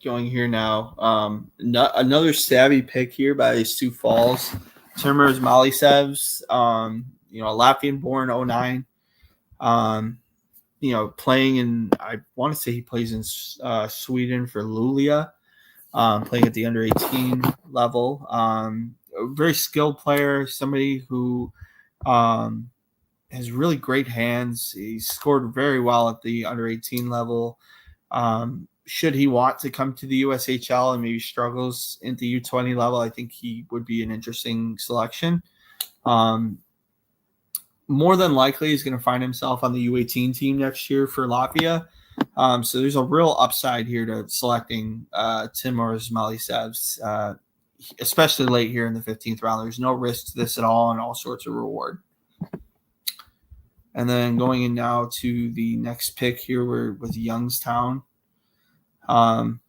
Going here now. Another savvy pick here by Sioux Falls. Timur Malisevs, a Latvian-born 09. Playing in, I want to say he plays in Sweden for Luleå, playing at the under 18 level. A very skilled player, somebody who has really great hands. He scored very well at the under 18 level. Should he want to come to the USHL and maybe struggles at the U20 level, I think he would be an interesting selection. More than likely, he's going to find himself on the U18 team next year for Latvia. So there's a real upside here to selecting Timur Malisevs. especially late here in the 15th round. There's no risk to this at all and all sorts of reward. And then going in now to the next pick here, we're with Youngstown. The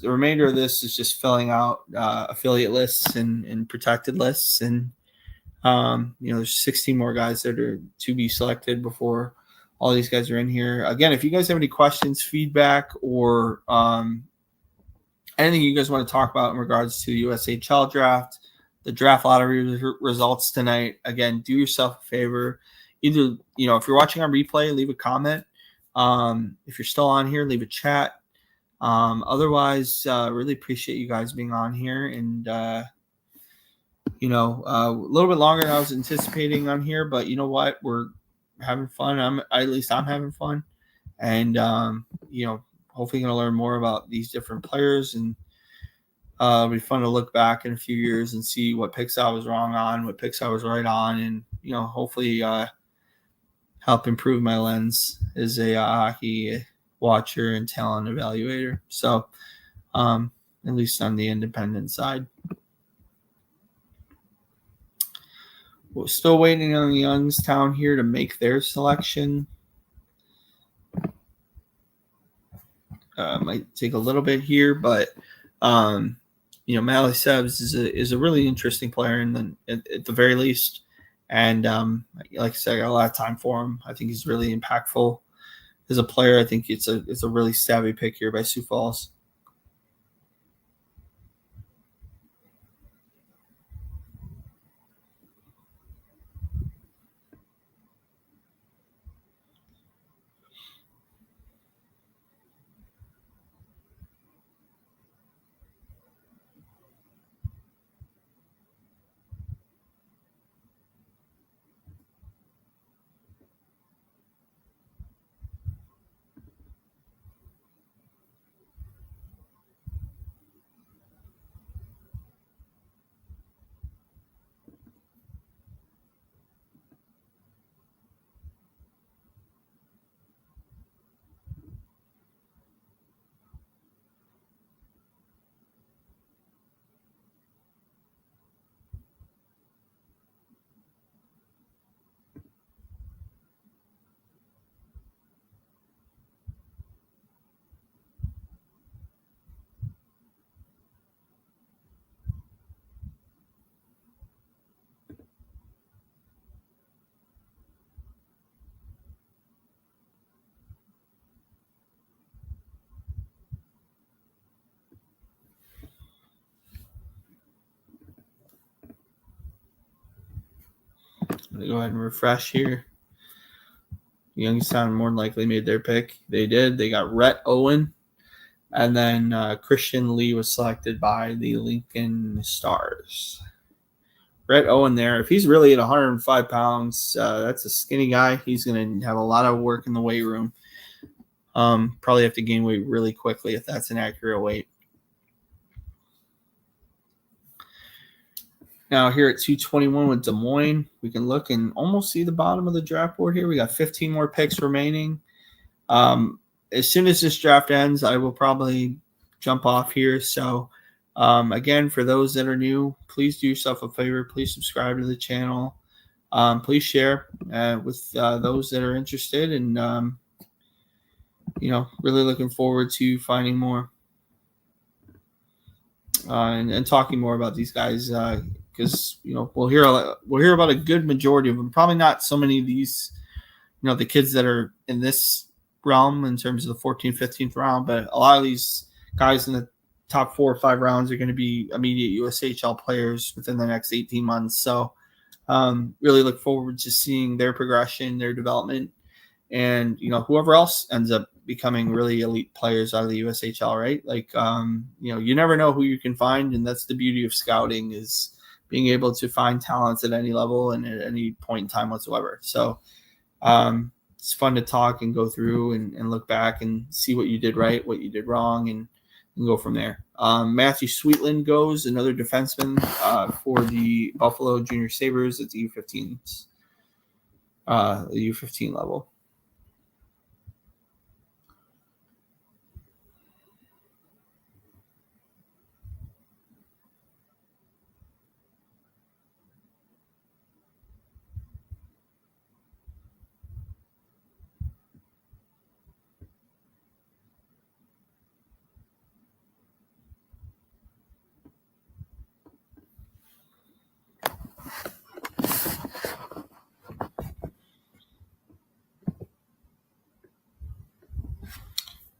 remainder of this is just filling out affiliate lists and protected lists. And, there's 16 more guys that are to be selected before all these guys are in here. Again, if you guys have any questions, feedback, or anything you guys want to talk about in regards to the USHL draft, the draft lottery results tonight, again, do yourself a favor. Either, if you're watching on replay, leave a comment. If you're still on here, leave a chat. Otherwise, really appreciate you guys being on here. And, a little bit longer than I was anticipating on here, but you know what? We're having fun. I'm having fun. And, hopefully going to learn more about these different players, and it'll be fun to look back in a few years and see what picks I was wrong on, what picks I was right on, and, hopefully help improve my lens as a hockey watcher and talent evaluator. So at least on the independent side. We're still waiting on Youngstown here to make their selection. Might take a little bit here, but Mally Sebs is a really interesting player, and at the very least. And like I said, I got a lot of time for him. I think he's really impactful as a player. I think it's a really savvy pick here by Sioux Falls. I'm going to go ahead and refresh here. Youngstown more than likely made their pick. They did. They got Rhett Owen. And then Christian Lee was selected by the Lincoln Stars. Rhett Owen there. If he's really at 105 pounds, that's a skinny guy. He's going to have a lot of work in the weight room. Probably have to gain weight really quickly if that's an accurate weight. Now here at 221 with Des Moines, we can look and almost see the bottom of the draft board here. We got 15 more picks remaining. As soon as this draft ends, I will probably jump off here. So again, for those that are new, please do yourself a favor. Please subscribe to the channel. Please share with those that are interested. And, really looking forward to finding more and talking more about these guys. Because we'll hear about a good majority of them. Probably not so many of these, the kids that are in this realm in terms of the 14th, 15th round, but a lot of these guys in the top 4 or 5 rounds are going to be immediate USHL players within the next 18 months. So really look forward to seeing their progression, their development, and whoever else ends up becoming really elite players out of the USHL, right? Like you never know who you can find, and that's the beauty of scouting, is being able to find talents at any level and at any point in time whatsoever. So it's fun to talk and go through and look back and see what you did right, what you did wrong, and go from there. Matthew Sweetland goes, another defenseman for the Buffalo Junior Sabres at the U15 level.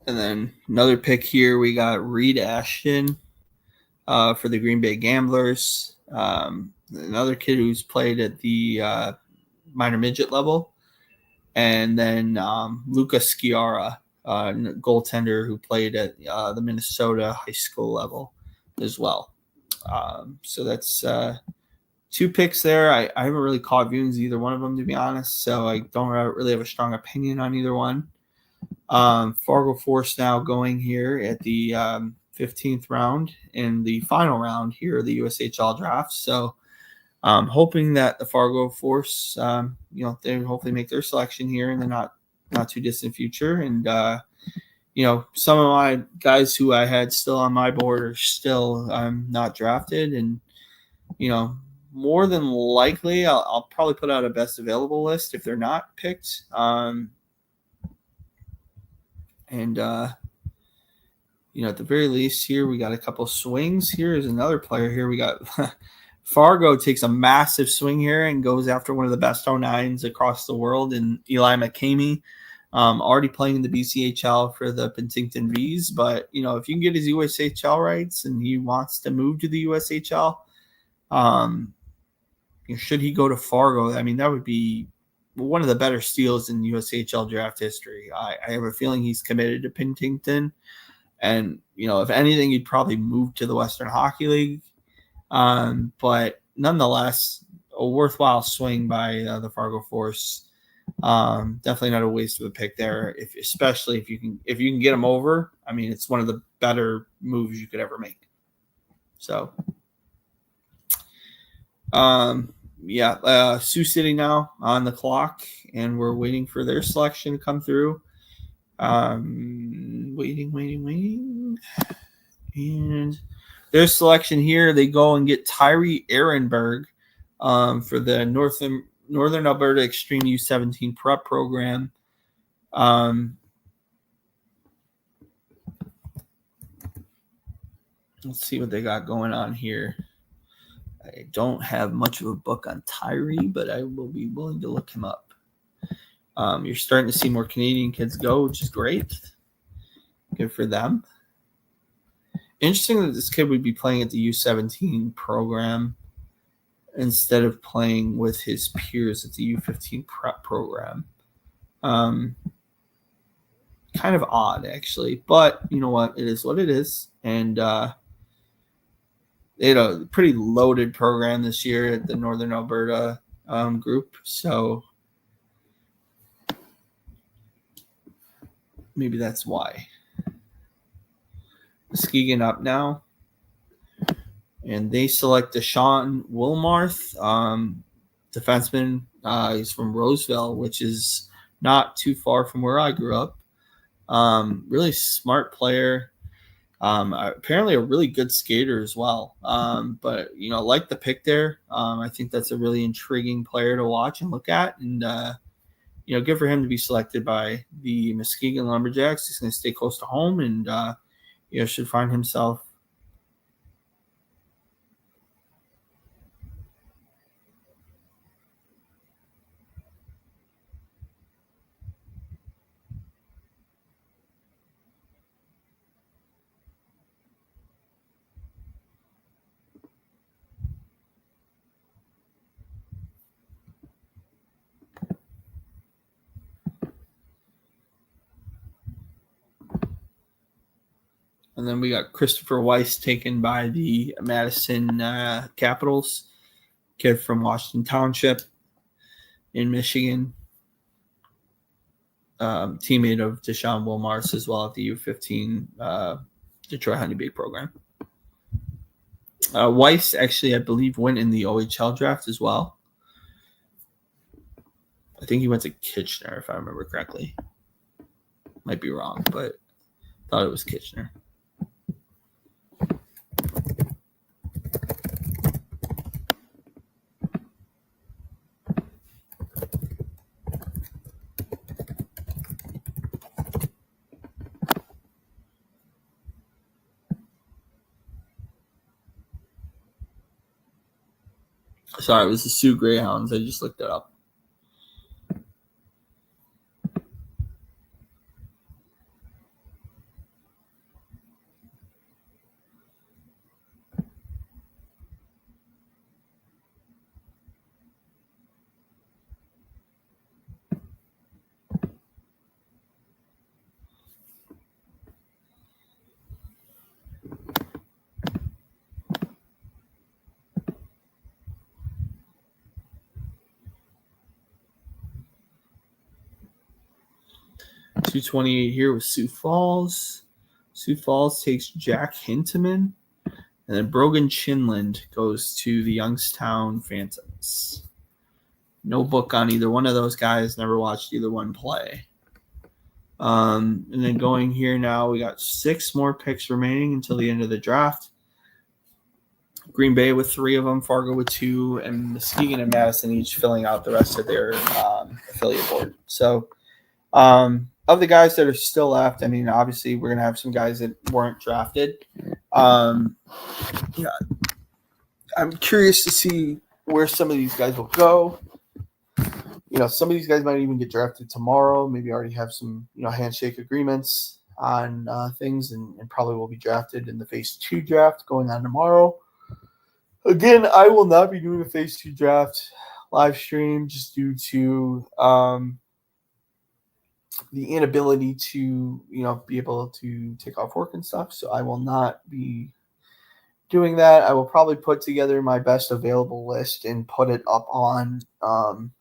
And then another pick here, we got Reed Ashton for the Green Bay Gamblers. Another kid who's played at the minor midget level. And then Luca Sciarra, goaltender who played at the Minnesota high school level as well. So that's 2 picks there. I haven't really caught viewings either one of them, to be honest, so I don't really have a strong opinion on either one. Fargo Force now going here at the 15th round in the final round here of the USHL Draft. So hoping that the Fargo Force, they hopefully make their selection here in the not too distant future. And, some of my guys who I had still on my board are still not drafted. And, more than likely, I'll probably put out a best available list if they're not picked. At the very least here, we got a couple swings. Here is another player here. We got Fargo takes a massive swing here and goes after one of the best 09s across the world in Eli McCamey. Already playing in the BCHL for the Penticton Vs. But, if you can get his USHL rights and he wants to move to the USHL, should he go to Fargo? I mean, that would be one of the better steals in USHL draft history. I have a feeling he's committed to Penticton. And, if anything, he'd probably move to the Western Hockey League. But nonetheless, a worthwhile swing by the Fargo Force. Definitely not a waste of a pick there, especially if you can get him over. I mean, it's one of the better moves you could ever make. So, Sioux City now on the clock, and we're waiting for their selection to come through. Waiting. And their selection here, they go and get Tyree Ehrenberg for the Northern Alberta Extreme U17 prep program. Let's see what they got going on here. I don't have much of a book on Tyree, but I will be willing to look him up. You're starting to see more Canadian kids go, which is great. Good for them. Interesting that this kid would be playing at the U17 program instead of playing with his peers at the U15 prep program. Kind of odd, actually. But you know what? It is what it is. And they had a pretty loaded program this year at the Northern Alberta group. So maybe that's why. Muskegon up now. And they select Deshaun Wilmarth, defenseman. He's from Roseville, which is not too far from where I grew up. Really smart player. Apparently a really good skater as well. But, like the pick there, I think that's a really intriguing player to watch and look at. And, good for him to be selected by the Muskegon Lumberjacks. He's going to stay close to home and, should find himself And then we got Christopher Weiss taken by the Madison Capitals, kid from Washington Township in Michigan, teammate of Deshaun Wilmarth as well at the U15 Detroit Honeybee program. Weiss actually, I believe, went in the OHL draft as well. I think he went to Kitchener, if I remember correctly. Might be wrong, but thought it was Kitchener. Sorry, it was the Sioux Greyhounds. I just looked it up. 228 here with Sioux Falls. Sioux Falls takes Jack Hinteman. And then Brogan Chinland goes to the Youngstown Phantoms. No book on either one of those guys. Never watched either one play. And then going here now, we got 6 more picks remaining until the end of the draft. Green Bay with 3 of them, Fargo with 2, and Muskegon and Madison each filling out the rest of their affiliate board. So of the guys that are still left, I mean, obviously we're going to have some guys that weren't drafted. Yeah, I'm curious to see where some of these guys will go. Some of these guys might even get drafted tomorrow, maybe already have some, handshake agreements on things and probably will be drafted in the Phase 2 draft going on tomorrow. Again, I will not be doing a Phase 2 draft live stream just due to the inability to, be able to take off work and stuff. So I will not be doing that. I will probably put together my best available list and put it up on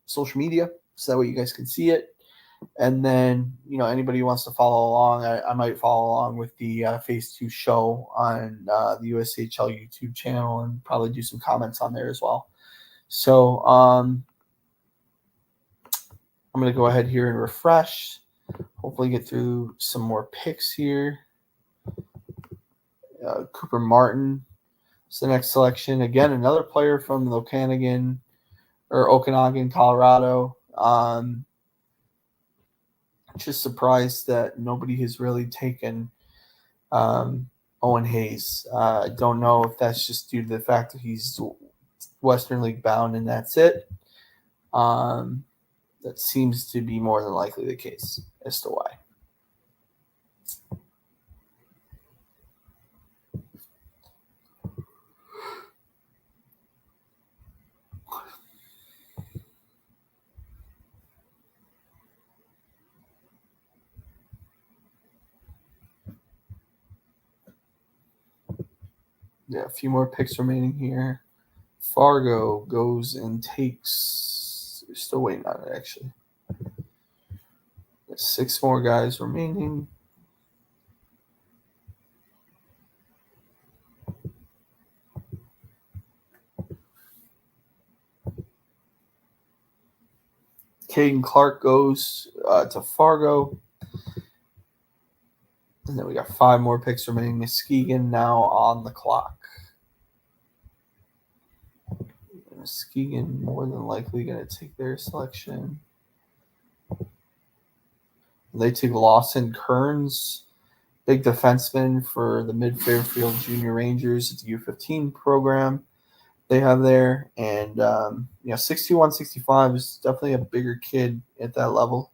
social media so that way you guys can see it. And then, anybody who wants to follow along, I might follow along with the Phase 2 show on the USHL YouTube channel and probably do some comments on there as well. So I'm going to go ahead here and refresh. Hopefully get through some more picks here. Cooper Martin is the next selection. Again, another player from Okanagan, Colorado. Just surprised that nobody has really taken Owen Hayes. I don't know if that's just due to the fact that he's Western League bound and that's it. That seems to be more than likely the case as to why. Yeah, a few more picks remaining here. Fargo goes and takes. We're still waiting on it, actually. There's 6 more guys remaining. Caden Clark goes to Fargo. And then we got 5 more picks remaining. Muskegon now on the clock. Muskegon more than likely going to take their selection. They took Lawson Kearns, big defenseman for the Mid-Fairfield Junior Rangers. It's a U15 program they have there. And, 61, 65 is definitely a bigger kid at that level.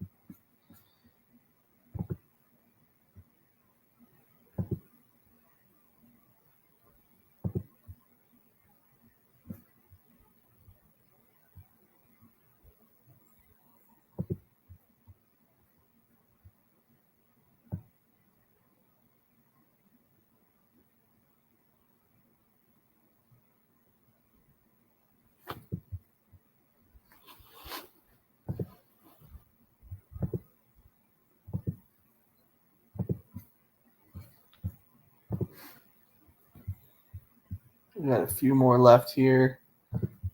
We got a few more left here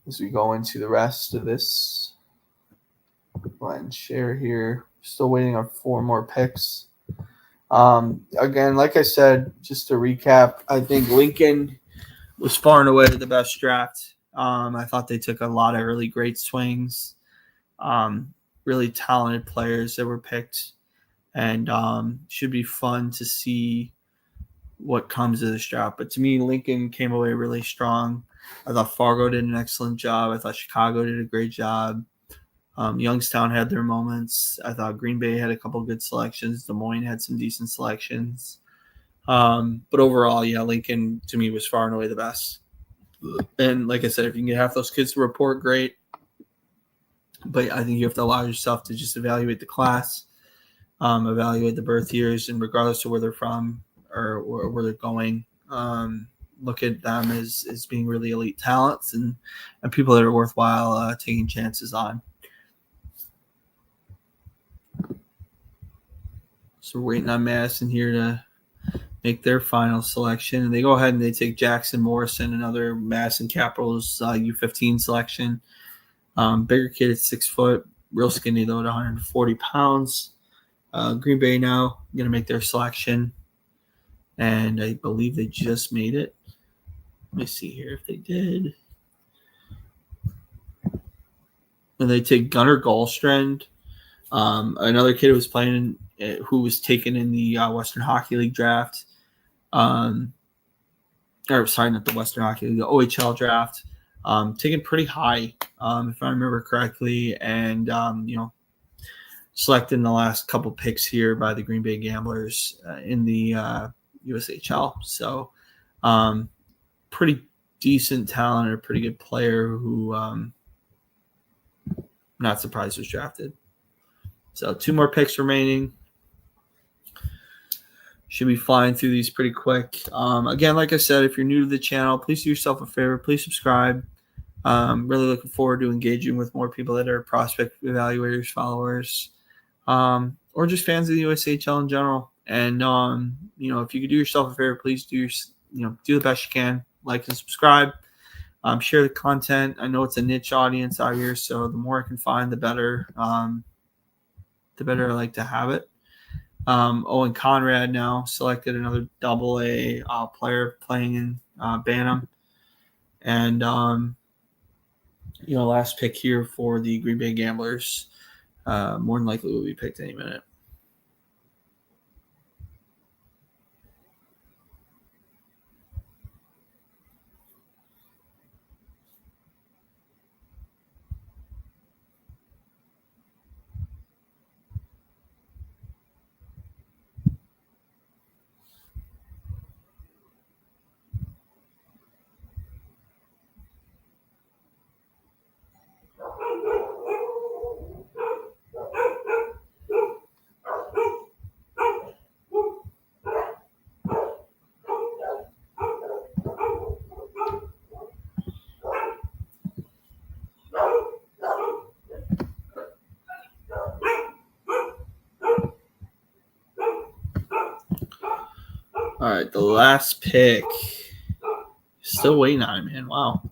as we go into the rest of this. Go ahead and share here. Still waiting on 4 more picks. Again, like I said, just to recap, I think Lincoln was far and away the best draft. I thought they took a lot of really great swings, really talented players that were picked, and should be fun to see what comes of this draft. But to me, Lincoln came away really strong. I thought Fargo did an excellent job. I thought Chicago did a great job. Youngstown had their moments. I thought Green Bay had a couple good selections. Des Moines had some decent selections. But overall, yeah, Lincoln to me was far and away the best. And like I said, if you can get half those kids to report, great. But I think you have to allow yourself to just evaluate the class, evaluate the birth years, and regardless of where they're from or where they're going, look at them as being really elite talents and people that are worthwhile taking chances on. So we're waiting on Madison here to make their final selection. And they go ahead and they take Jackson Morrison, another Madison Capitals U15 selection. Bigger kid at 6 foot, real skinny though at 140 pounds. Green Bay now going to make their selection. And I believe they just made it. Let me see here if they did. And they take Gunnar Gallstrand, another kid who was playing, who was taken in the Western Hockey League draft. Not the Western Hockey League, the OHL draft. Taken pretty high, if I remember correctly, and selected in the last couple picks here by the Green Bay Gamblers in the USHL. So, pretty decent talent, a pretty good player who, not surprised was drafted. So 2 more picks remaining. Should be flying through these pretty quick. Again, like I said, if you're new to the channel, please do yourself a favor. Please subscribe. Really looking forward to engaging with more people that are prospect evaluators, followers, or just fans of the USHL in general. And, if you could do yourself a favor, please do the best you can. Like and subscribe. Share the content. I know it's a niche audience out here, so the more I can find, the better. The better I like to have it. Owen Conrad now selected, another AA player playing in Bantam. And, last pick here for the Green Bay Gamblers. More than likely will be picked any minute. All right, the last pick. Still waiting on it, man. Wow.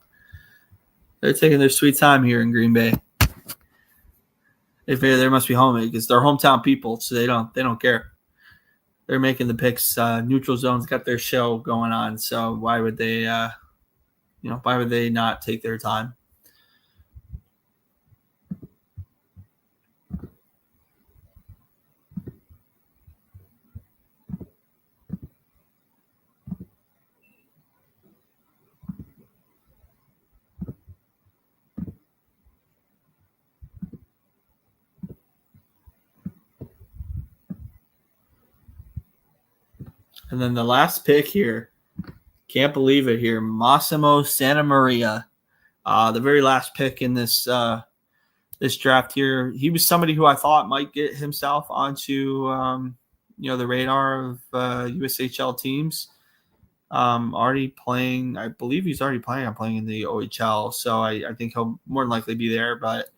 They're taking their sweet time here in Green Bay. They figure they must be home because they're hometown people, so they don't care. They're making the picks. Neutral zone's got their show going on, so why would they not take their time? And then the last pick here, can't believe it here, Massimo Santamaria, the very last pick in this this draft here. He was somebody who I thought might get himself onto the radar of USHL teams. Already playing, I believe he's already playing. I'm playing in the OHL, so I think he'll more than likely be there. But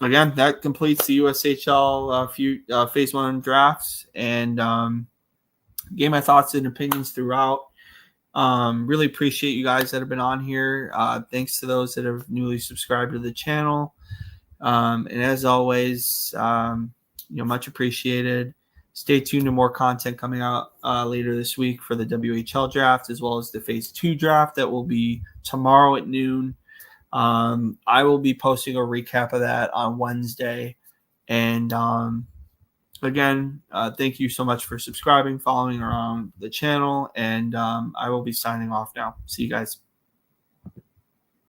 again, that completes the USHL Phase 1 drafts, and gave my thoughts and opinions throughout. Really appreciate you guys that have been on here. Thanks to those that have newly subscribed to the channel. And as always, much appreciated. Stay tuned to more content coming out later this week for the WHL draft, as well as the Phase 2 draft that will be tomorrow at noon. I will be posting a recap of that on Wednesday. And again, thank you so much for subscribing, following around the channel, and I will be signing off now. See you guys.